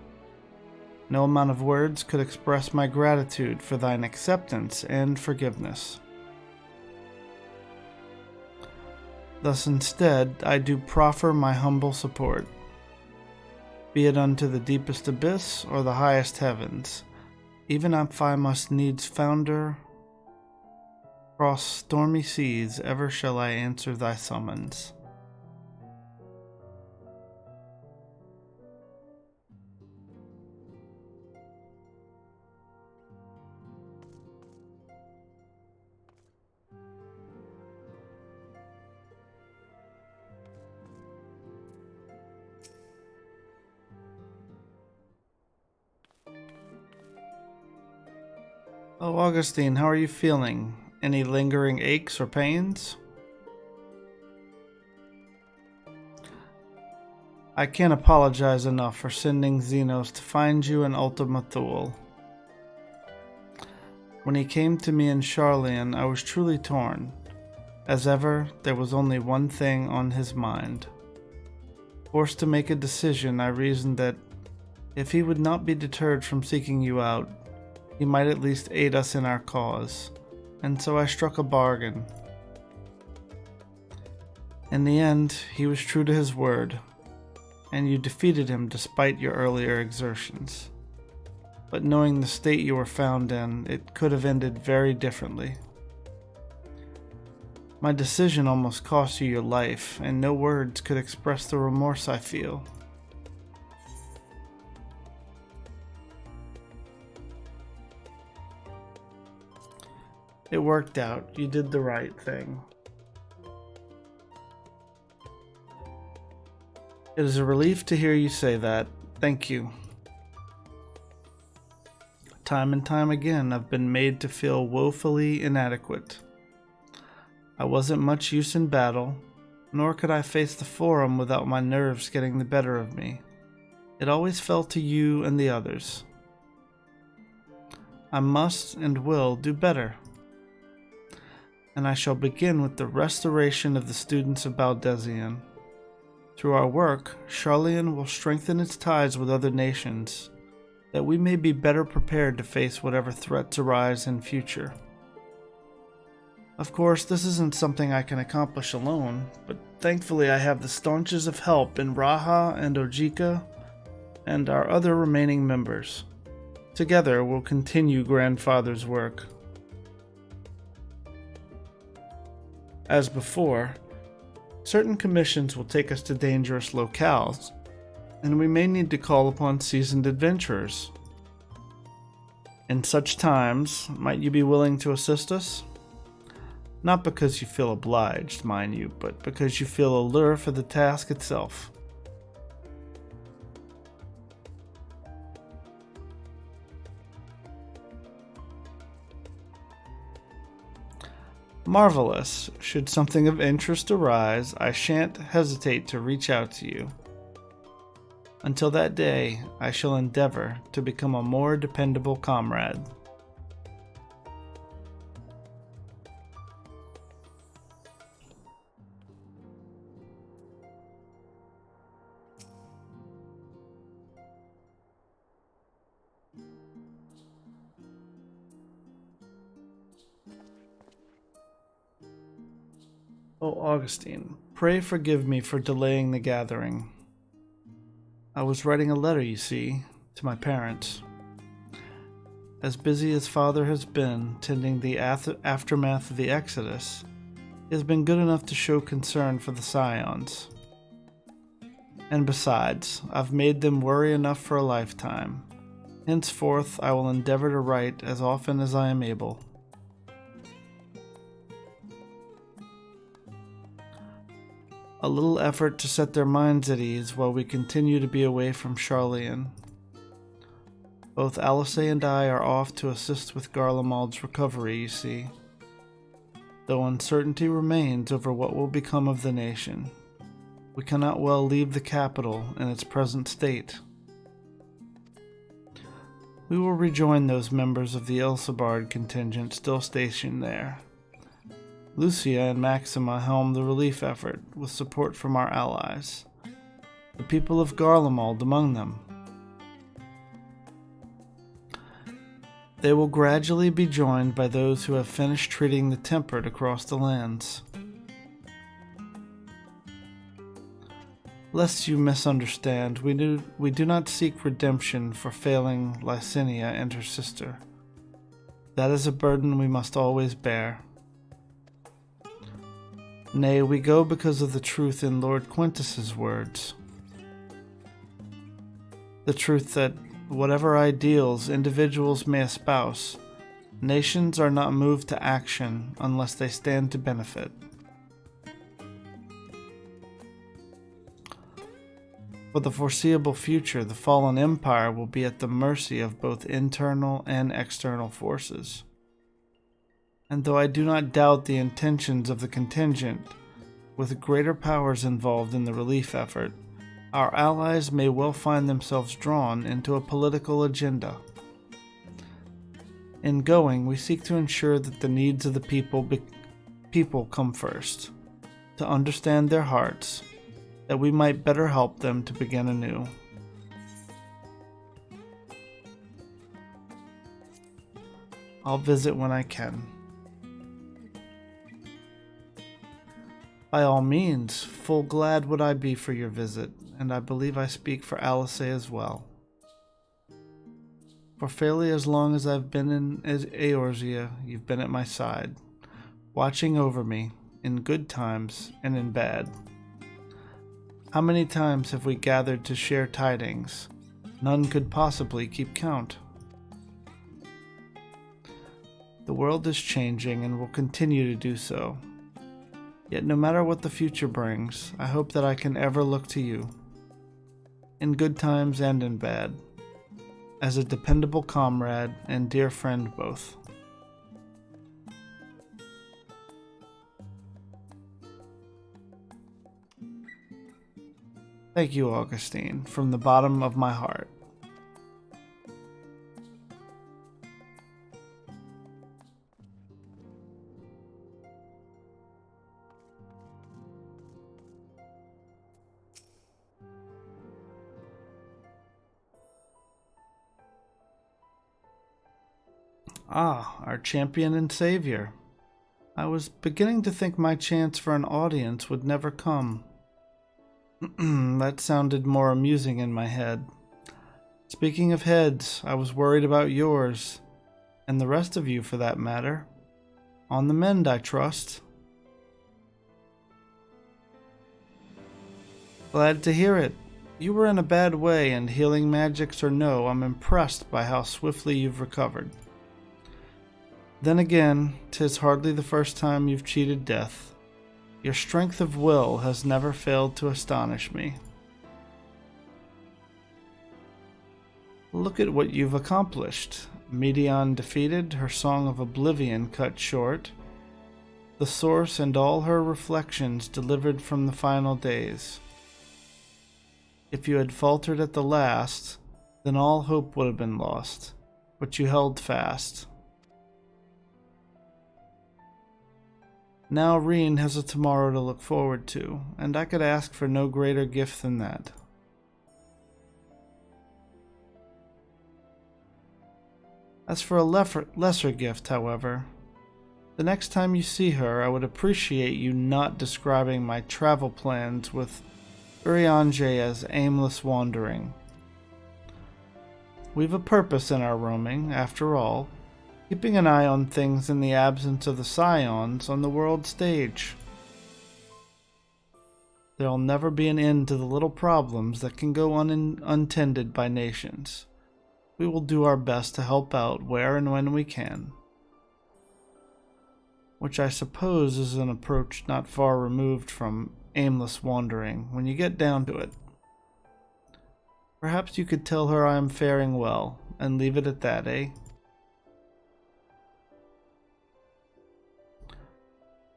No amount of words could express my gratitude for thine acceptance and forgiveness. Thus instead I do proffer my humble support, be it unto the deepest abyss or the highest heavens, even if I must needs founder cross stormy seas, ever shall I answer thy summons. Oh, Augustine, how are you feeling? Any lingering aches or pains? I can't apologize enough for sending Xenos to find you in Ultima Thule. When he came to me in Charlian, I was truly torn. As ever, there was only one thing on his mind. Forced to make a decision, I reasoned that if he would not be deterred from seeking you out, he might at least aid us in our cause, and so I struck a bargain. In the end, he was true to his word, and you defeated him despite your earlier exertions. But knowing the state you were found in, it could have ended very differently. My decision almost cost you your life, and no words could express the remorse I feel. It worked out. You did the right thing. It is a relief to hear you say that. Thank you. Time and time again, I've been made to feel woefully inadequate. I wasn't much use in battle, nor could I face the Forum without my nerves getting the better of me. It always fell to you and the others. I must and will do better. And I shall begin with the restoration of the students of Baldesion. Through our work, Charlian will strengthen its ties with other nations, that we may be better prepared to face whatever threats arise in future. Of course, this isn't something I can accomplish alone, but thankfully I have the staunches of help in Raha and Ojika, and our other remaining members. Together, we'll continue Grandfather's work. As before, certain commissions will take us to dangerous locales, and we may need to call upon seasoned adventurers. In such times, might you be willing to assist us? Not because you feel obliged, mind you, but because you feel a lure for the task itself. Marvelous. Should something of interest arise, I shan't hesitate to reach out to you. Until that day, I shall endeavor to become a more dependable comrade. Oh, Augustine, pray forgive me for delaying the gathering. I was writing a letter, you see, to my parents. As busy as Father has been tending the aftermath of the Exodus, he has been good enough to show concern for the Scions. And besides, I've made them worry enough for a lifetime, Henceforth, I will endeavor to write as often as I am able. A little effort to set their minds at ease while we continue to be away from Charlian. Both Alice and I are off to assist with Garlemald's recovery, you see, though uncertainty remains over what will become of the nation. We cannot well leave the capital in its present state. We will rejoin those members of the Elsebard contingent still stationed there. Lucia and Maxima helm the relief effort, with support from our allies, the people of Garlemald among them. They will gradually be joined by those who have finished treating the tempered across the lands. Lest you misunderstand, we do not seek redemption for failing Licinia and her sister. That is a burden we must always bear. Nay, we go because of the truth in Lord Quintus's words. The truth that whatever ideals individuals may espouse, nations are not moved to action unless they stand to benefit. For the foreseeable future, the fallen empire will be at the mercy of both internal and external forces. And though I do not doubt the intentions of the contingent, with greater powers involved in the relief effort, our allies may well find themselves drawn into a political agenda. In going, we seek to ensure that the needs of the people come first, to understand their hearts, that we might better help them to begin anew. I'll visit when I can. By all means, full glad would I be for your visit, and I believe I speak for Alice as well. For fairly as long as I've been in Eorzea, you've been at my side, watching over me, in good times and in bad. How many times have we gathered to share tidings? None could possibly keep count. The world is changing and will continue to do so. Yet no matter what the future brings, I hope that I can ever look to you, in good times and in bad, as a dependable comrade and dear friend both. Thank you, Augustine, from the bottom of my heart. Ah, our champion and savior. I was beginning to think my chance for an audience would never come. That sounded more amusing in my head. Speaking of heads, I was worried about yours, and the rest of you for that matter. On the mend, I trust. Glad to hear it. You were in a bad way, and healing magics or no, I'm impressed by how swiftly you've recovered. Then again, 'tis hardly the first time you've cheated death. Your strength of will has never failed to astonish me. Look at what you've accomplished. Medion defeated, her song of oblivion cut short, the source and all her reflections delivered from the final days. If you had faltered at the last, then all hope would have been lost, but you held fast. Now Reen has a tomorrow to look forward to, and I could ask for no greater gift than that. As for a lesser gift, however, the next time you see her, I would appreciate you not describing my travel plans with Urianger as aimless wandering. We've a purpose in our roaming, after all, keeping an eye on things in the absence of the scions on the world stage. There'll never be an end to the little problems that can go untended by nations. We will do our best to help out where and when we can. Which I suppose is an approach not far removed from aimless wandering when you get down to it. Perhaps you could tell her I am faring well, and leave it at that, eh?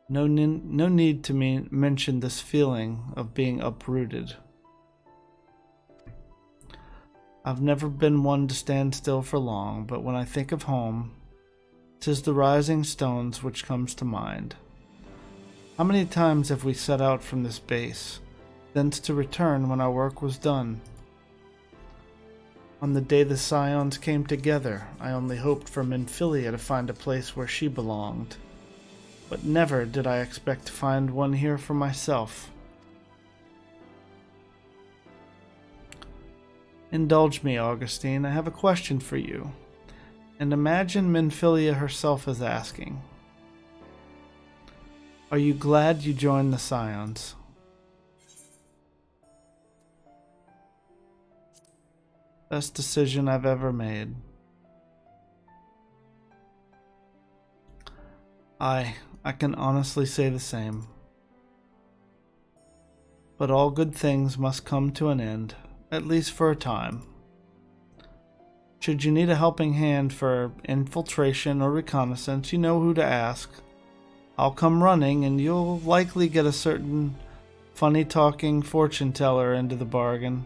No need to mention this feeling of being uprooted. I've never been one to stand still for long, but when I think of home, 'tis the rising stones which comes to mind. How many times have we set out from this base, thence to return when our work was done? On the day the Scions came together, I only hoped for Minfilia to find a place where she belonged. But never did I expect to find one here for myself. Indulge me, Augustine, I have a question for you. And imagine Minfilia herself is asking. Are you glad you joined the Scions? Best decision I've ever made. I can honestly say the same. But all good things must come to an end, at least for a time. Should you need a helping hand for infiltration or reconnaissance, you know who to ask. I'll come running, and you'll likely get a certain funny-talking fortune teller into the bargain.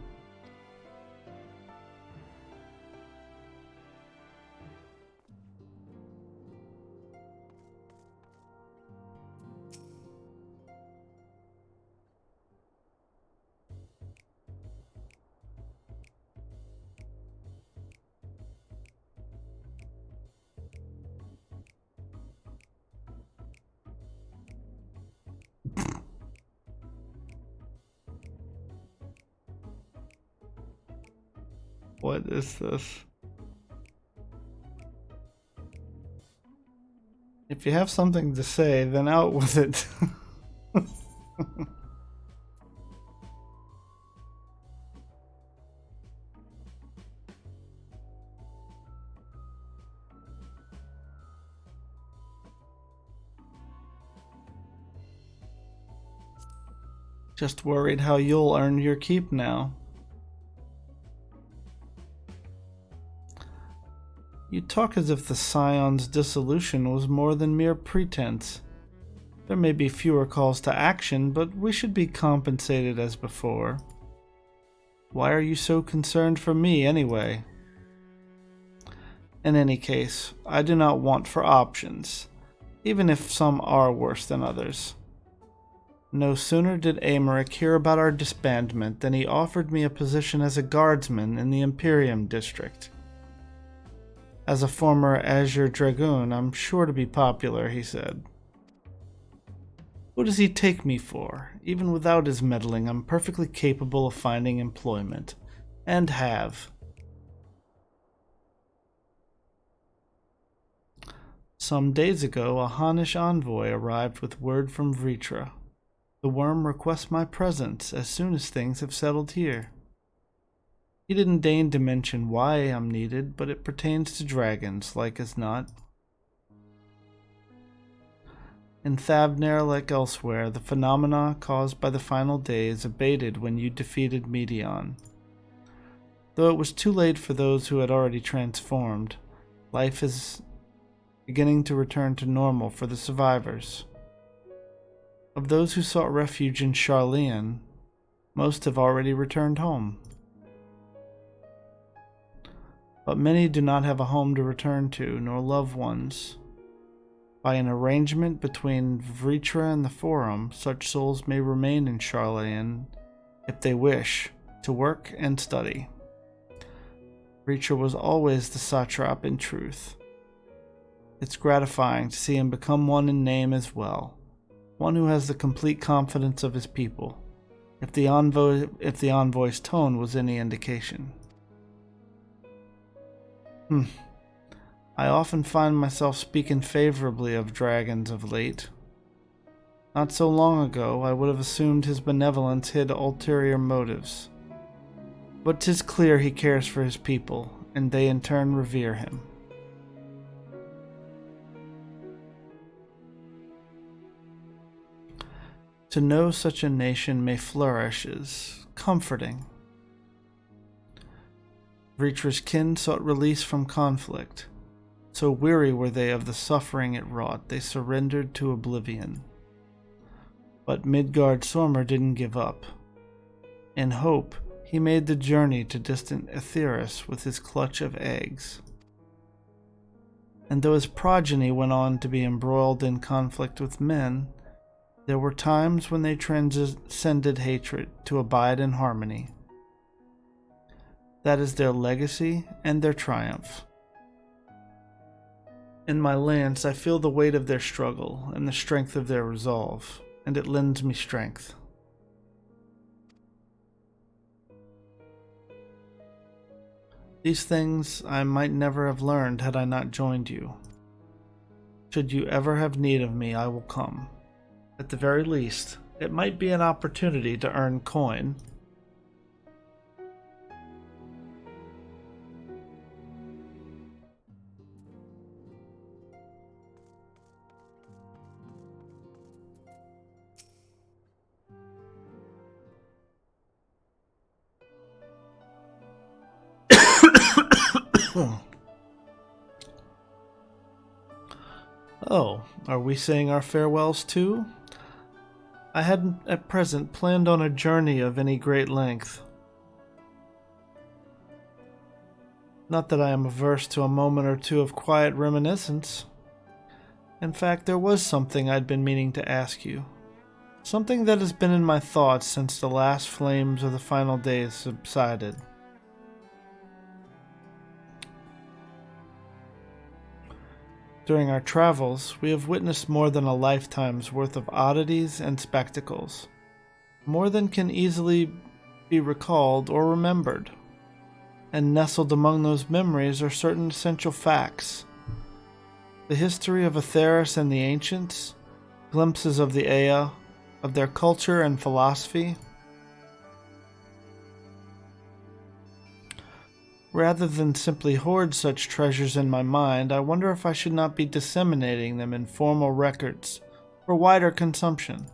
What is this? If you have something to say, then out with it. Just worried how you'll earn your keep now. You talk as if the Scion's dissolution was more than mere pretense. There may be fewer calls to action, but we should be compensated as before. Why are you so concerned for me, anyway? In any case, I do not want for options, even if some are worse than others. No sooner did Aymeric hear about our disbandment than he offered me a position as a guardsman in the Imperium district. As a former Azure Dragoon, I'm sure to be popular, he said. What does he take me for? Even without his meddling, I'm perfectly capable of finding employment. And have. Some days ago, a Hannish envoy arrived with word from Vritra. The worm requests my presence as soon as things have settled here. He didn't deign to mention why I'm needed, but it pertains to dragons, like as not. In Thavnair, like elsewhere, the phenomena caused by the final days abated when you defeated Medion. Though it was too late for those who had already transformed, life is beginning to return to normal for the survivors. Of those who sought refuge in Sharlayan, most have already returned home. But many do not have a home to return to, nor loved ones. By an arrangement between Vritra and the Forum, such souls may remain in Sharlayan, if they wish, to work and study. Vritra was always the satrap in truth. It's gratifying to see him become one in name as well, one who has the complete confidence of his people, if the envoy's tone was any indication. I often find myself speaking favorably of dragons of late. Not so long ago, I would have assumed his benevolence hid ulterior motives. But 'tis clear he cares for his people, and they in turn revere him. To know such a nation may flourish is comforting. Vritra's kin sought release from conflict. So weary were they of the suffering it wrought, they surrendered to oblivion. But Midgard-Sormr didn't give up. In hope, he made the journey to distant Aetheris with his clutch of eggs. And though his progeny went on to be embroiled in conflict with men, there were times when they transcended hatred to abide in harmony. That is their legacy and their triumph. In my lance I feel the weight of their struggle and the strength of their resolve, and it lends me strength. These things I might never have learned had I not joined you. Should you ever have need of me, I will come. At the very least, it might be an opportunity to earn coin. Oh, are we saying our farewells too? I hadn't at present planned on a journey of any great length. Not that I am averse to a moment or two of quiet reminiscence. In fact, there was something I'd been meaning to ask you. Something that has been in my thoughts since the last flames of the final days subsided. During our travels, we have witnessed more than a lifetime's worth of oddities and spectacles. More than can easily be recalled or remembered. And nestled among those memories are certain essential facts. The history of Aetheris and the ancients, glimpses of the Ea, of their culture and philosophy. Rather than simply hoard such treasures in my mind, I wonder if I should not be disseminating them in formal records for wider consumption.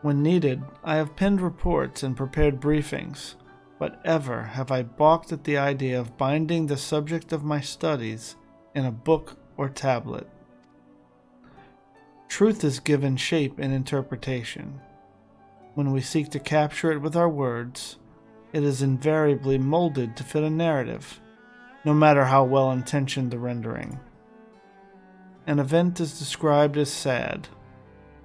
When needed, I have penned reports and prepared briefings, but ever have I balked at the idea of binding the subject of my studies in a book or tablet. Truth is given shape and interpretation. When we seek to capture it with our words, it is invariably molded to fit a narrative, no matter how well intentioned the rendering. An event is described as sad,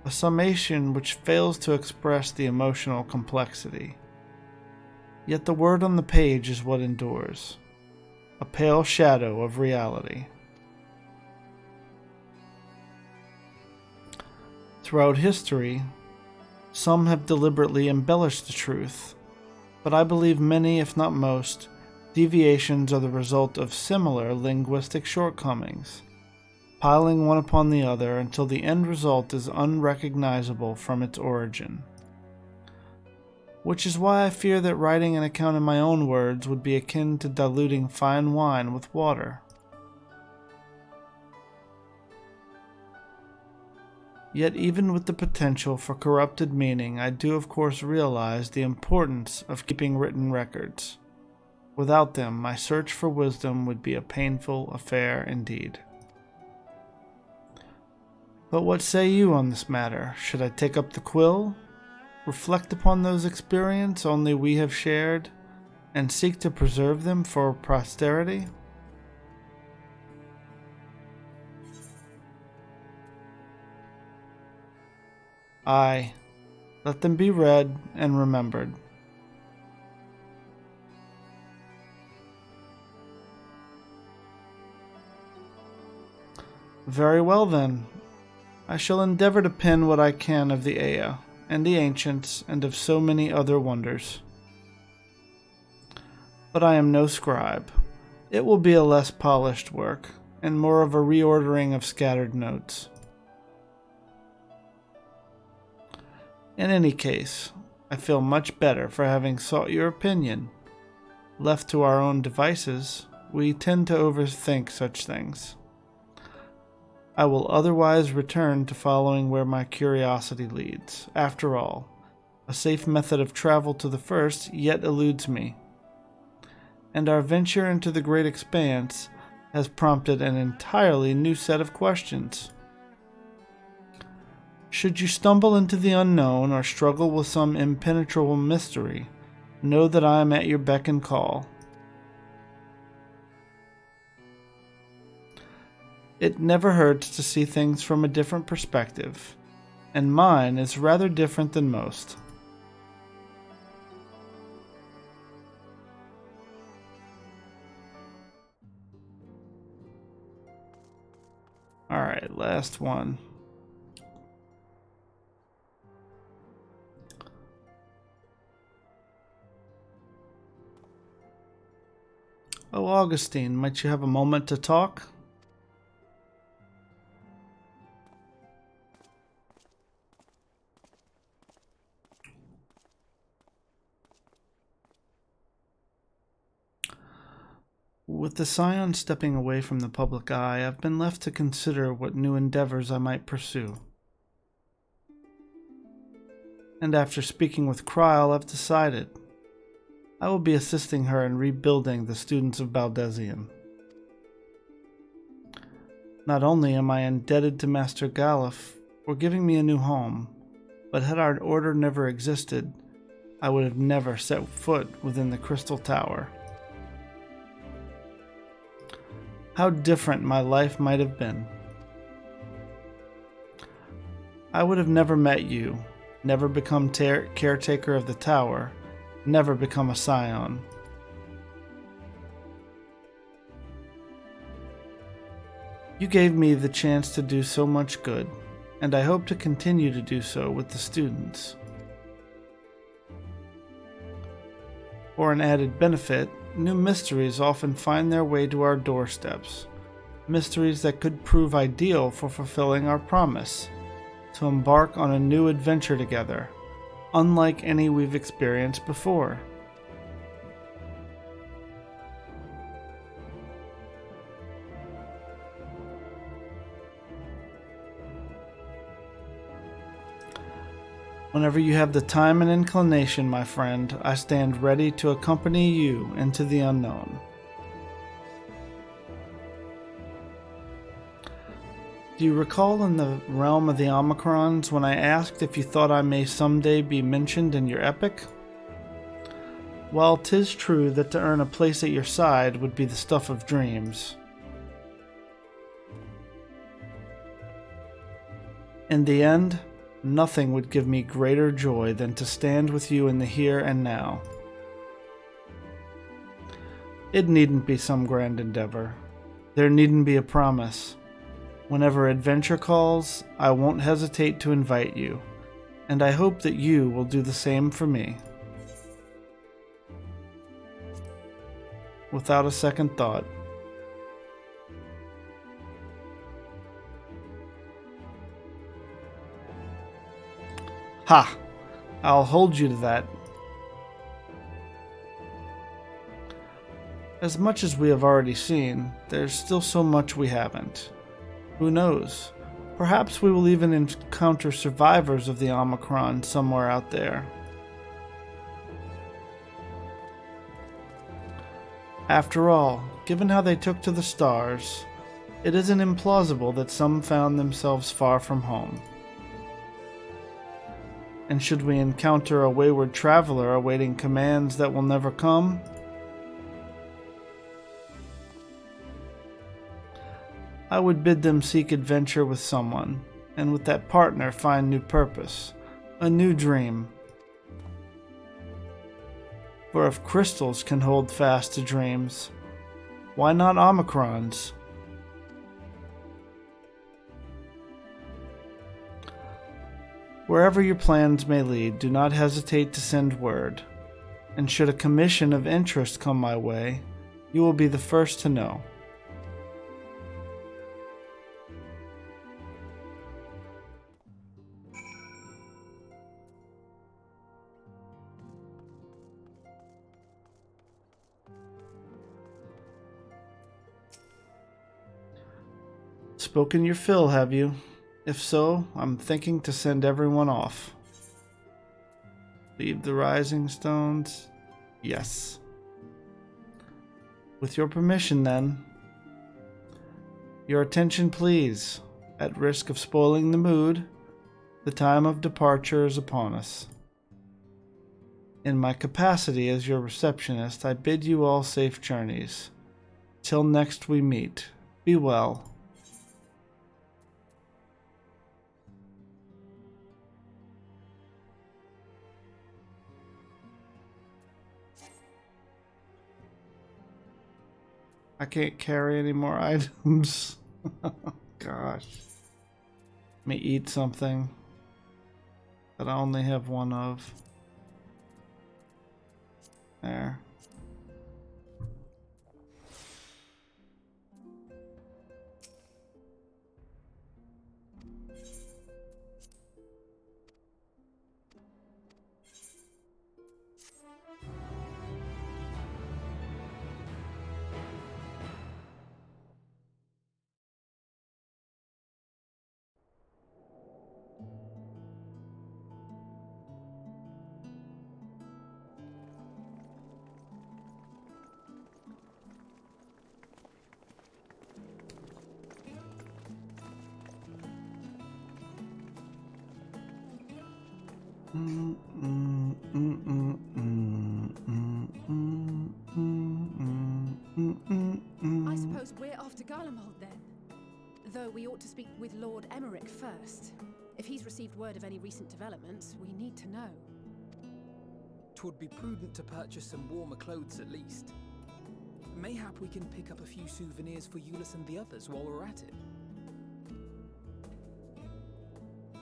a summation which fails to express the emotional complexity. Yet the word on the page is what endures, a pale shadow of reality. Throughout history, some have deliberately embellished the truth, but I believe many, if not most, deviations are the result of similar linguistic shortcomings, piling one upon the other until the end result is unrecognizable from its origin. Which is why I fear that writing an account in my own words would be akin to diluting fine wine with water. Yet even with the potential for corrupted meaning, I do of course realize the importance of keeping written records. Without them, my search for wisdom would be a painful affair indeed. But what say you on this matter? Should I take up the quill, reflect upon those experiences only we have shared, and seek to preserve them for posterity? Aye, let them be read and remembered. Very well then. I shall endeavor to pen what I can of the Ea, and the ancients, and of so many other wonders. But I am no scribe. It will be a less polished work, and more of a reordering of scattered notes. In any case, I feel much better for having sought your opinion. Left to our own devices, we tend to overthink such things. I will otherwise return to following where my curiosity leads. After all, a safe method of travel to the first yet eludes me. And our venture into the great expanse has prompted an entirely new set of questions. Should you stumble into the unknown or struggle with some impenetrable mystery, know that I am at your beck and call. It never hurts to see things from a different perspective, and mine is rather different than most. Alright, last one. Oh, Augustine, might you have a moment to talk? With the Scion stepping away from the public eye, I've been left to consider what new endeavors I might pursue. And after speaking with Kryl, I've decided I will be assisting her in rebuilding the students of Baldesion. Not only am I indebted to Master Galuf for giving me a new home, but had our order never existed, I would have never set foot within the Crystal Tower. How different my life might have been. I would have never met you, never become caretaker of the tower, never become a Scion. You gave me the chance to do so much good, and I hope to continue to do so with the students. For an added benefit, new mysteries often find their way to our doorsteps, mysteries that could prove ideal for fulfilling our promise to embark on a new adventure together, unlike any we've experienced before. Whenever you have the time and inclination, my friend, I stand ready to accompany you into the unknown. Do you recall in the realm of the Omicrons when I asked if you thought I may someday be mentioned in your epic? While 'tis true that to earn a place at your side would be the stuff of dreams, in the end, nothing would give me greater joy than to stand with you in the here and now. It needn't be some grand endeavor. There needn't be a promise. Whenever adventure calls, I won't hesitate to invite you, and I hope that you will do the same for me. Without a second thought, ha! I'll hold you to that. As much as we have already seen, there's still so much we haven't. Who knows? Perhaps we will even encounter survivors of the Omicron somewhere out there. After all, given how they took to the stars, it isn't implausible that some found themselves far from home. And should we encounter a wayward traveler awaiting commands that will never come, I would bid them seek adventure with someone, and with that partner find new purpose, a new dream. For if crystals can hold fast to dreams, why not Omicrons? Wherever your plans may lead, do not hesitate to send word, and should a commission of interest come my way, you will be the first to know. spoken your fill, have you? If so, I'm thinking to send everyone off. Leave the rising stones? Yes. With your permission, then. Your attention, please. At risk of spoiling the mood, the time of departure is upon us. In my capacity as your receptionist, I bid you all safe journeys. Till next we meet. Be well. I can't carry any more items. Gosh. Let me eat something that I only have one of. There. I suppose we're off to Garlemald then. Though we ought to speak with Lord Emmerich first. If he's received word of any recent developments, we need to know. 'Twould be prudent to purchase some warmer clothes at least. Mayhap we can pick up a few souvenirs for Euless and the others while we're at it.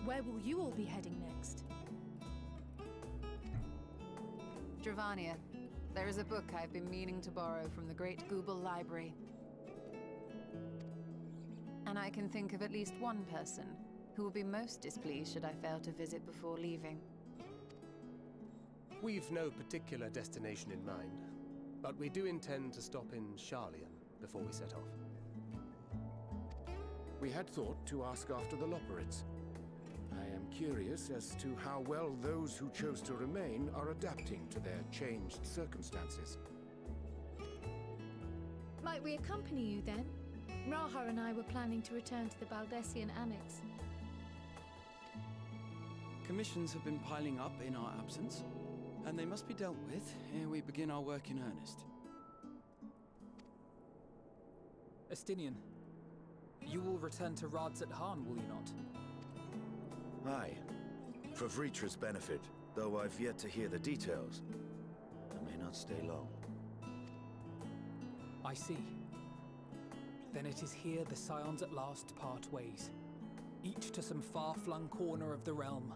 Where will you all be heading next? Dravania, there is a book I've been meaning to borrow from the Great Google Library. And I can think of at least one person who will be most displeased should I fail to visit before leaving. We've no particular destination in mind, but we do intend to stop in Sharlayan before we set off. We had thought to ask after the Loperids. I am curious as to how well those who chose to remain are adapting to their changed circumstances. Might we accompany you then? Raha and I were planning to return to the Baldessian Annex. Commissions have been piling up in our absence, and they must be dealt with ere we begin our work in earnest. Estinian, you will return to Radzat Han, will you not? Aye. For Vritra's benefit, though I've yet to hear the details. I may not stay long. I see. Then it is here the Scions at last part ways, each to some far-flung corner of the realm.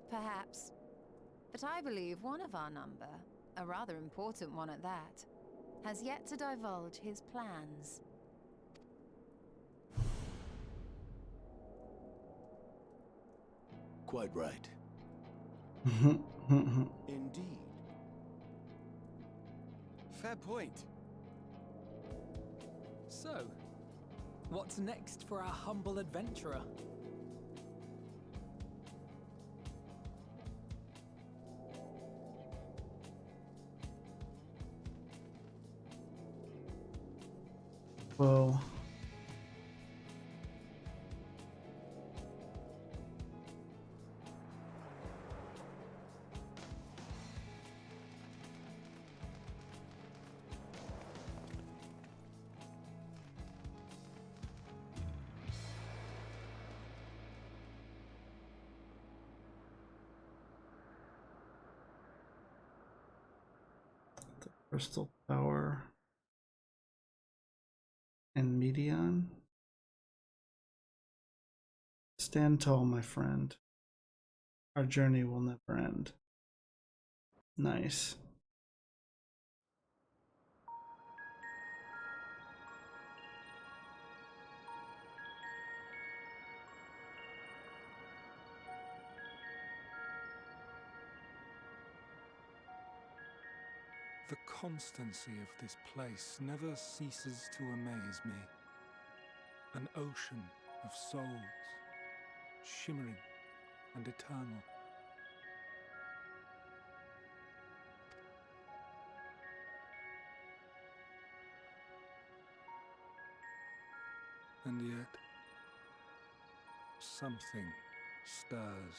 Perhaps. But I believe one of our number, a rather important one at that, has yet to divulge his plans. Quite right. Indeed. Fair point. So, what's next for our humble adventurer? Whoa. The Crystal Tower. And Medion. Stand tall, my friend. Our journey will never end. Nice. The constancy of this place never ceases to amaze me. An ocean of souls, shimmering and eternal. And yet, something stirs.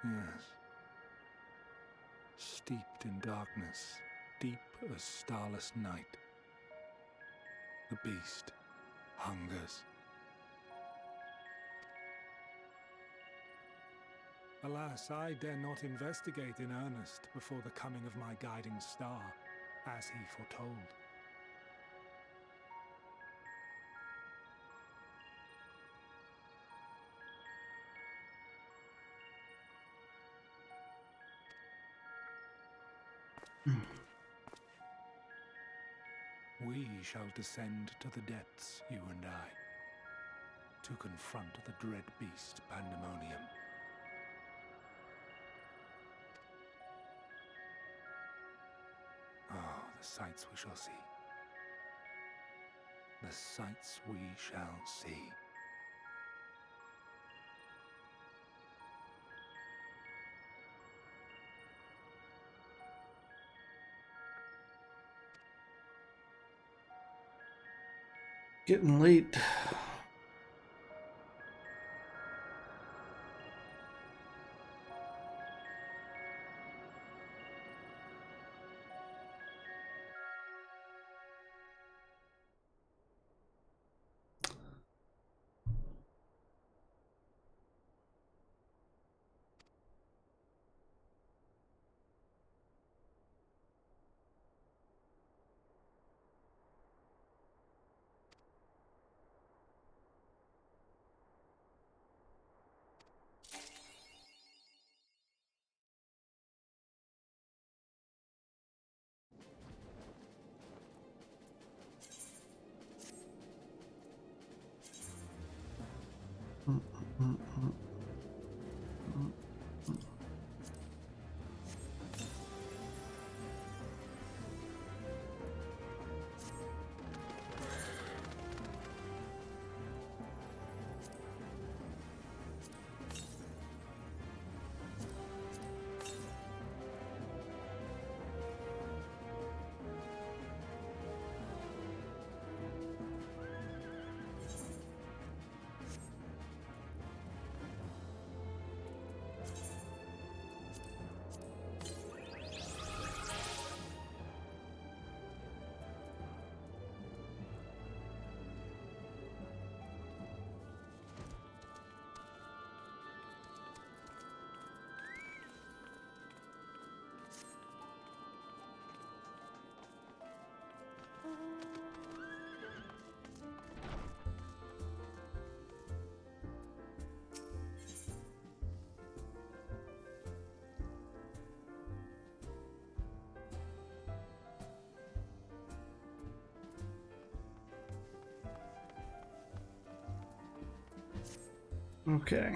Yes. Steeped in darkness, deep as starless night, the beast hungers. Alas, I dare not investigate in earnest before the coming of my guiding star, as he foretold. We shall descend to the depths, you and I, to confront the dread beast Pandemonium. Oh, the sights we shall see. The sights we shall see. Getting late. Okay.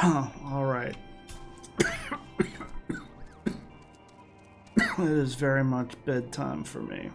All right. It is very much bedtime for me.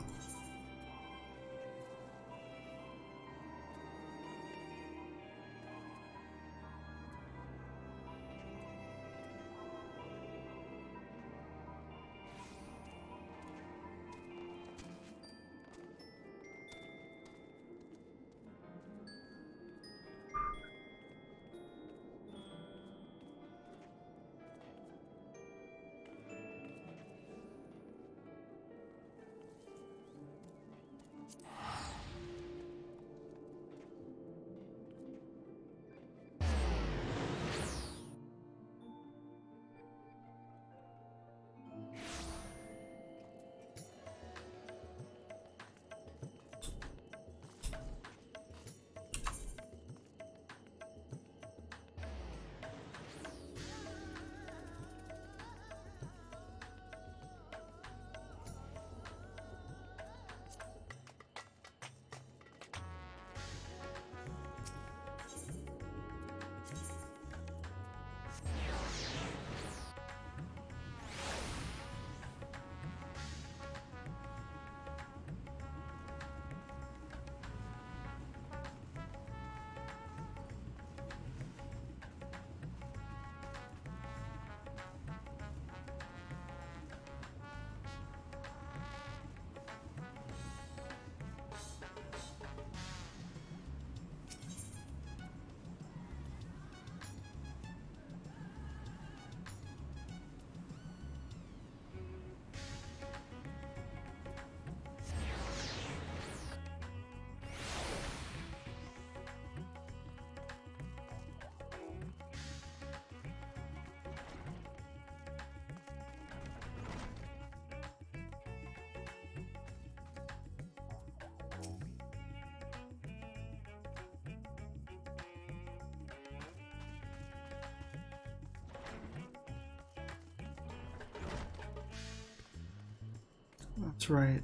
That's right.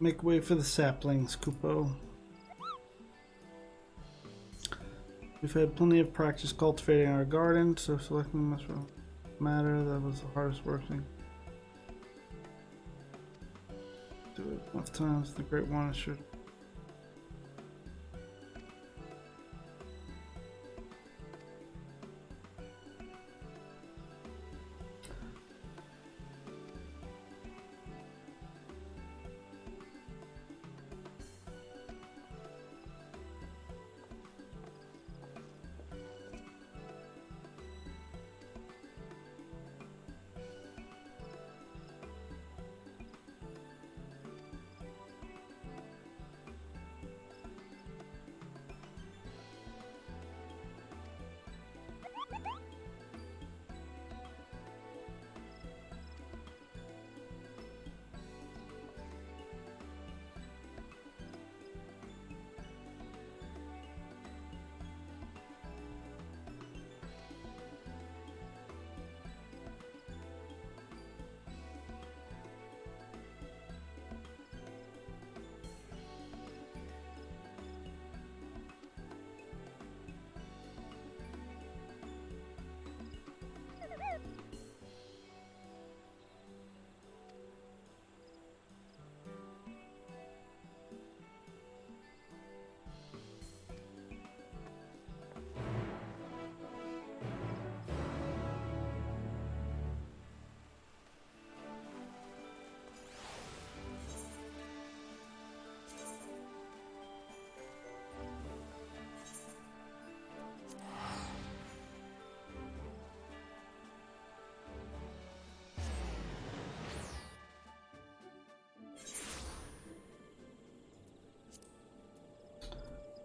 Make way for the saplings, Kupo. We've had plenty of practice cultivating our garden, so selecting must matter. That was the hardest work thing. Do it enough times. The great one should.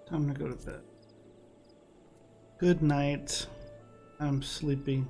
Time to go to bed. Good night. I'm sleepy.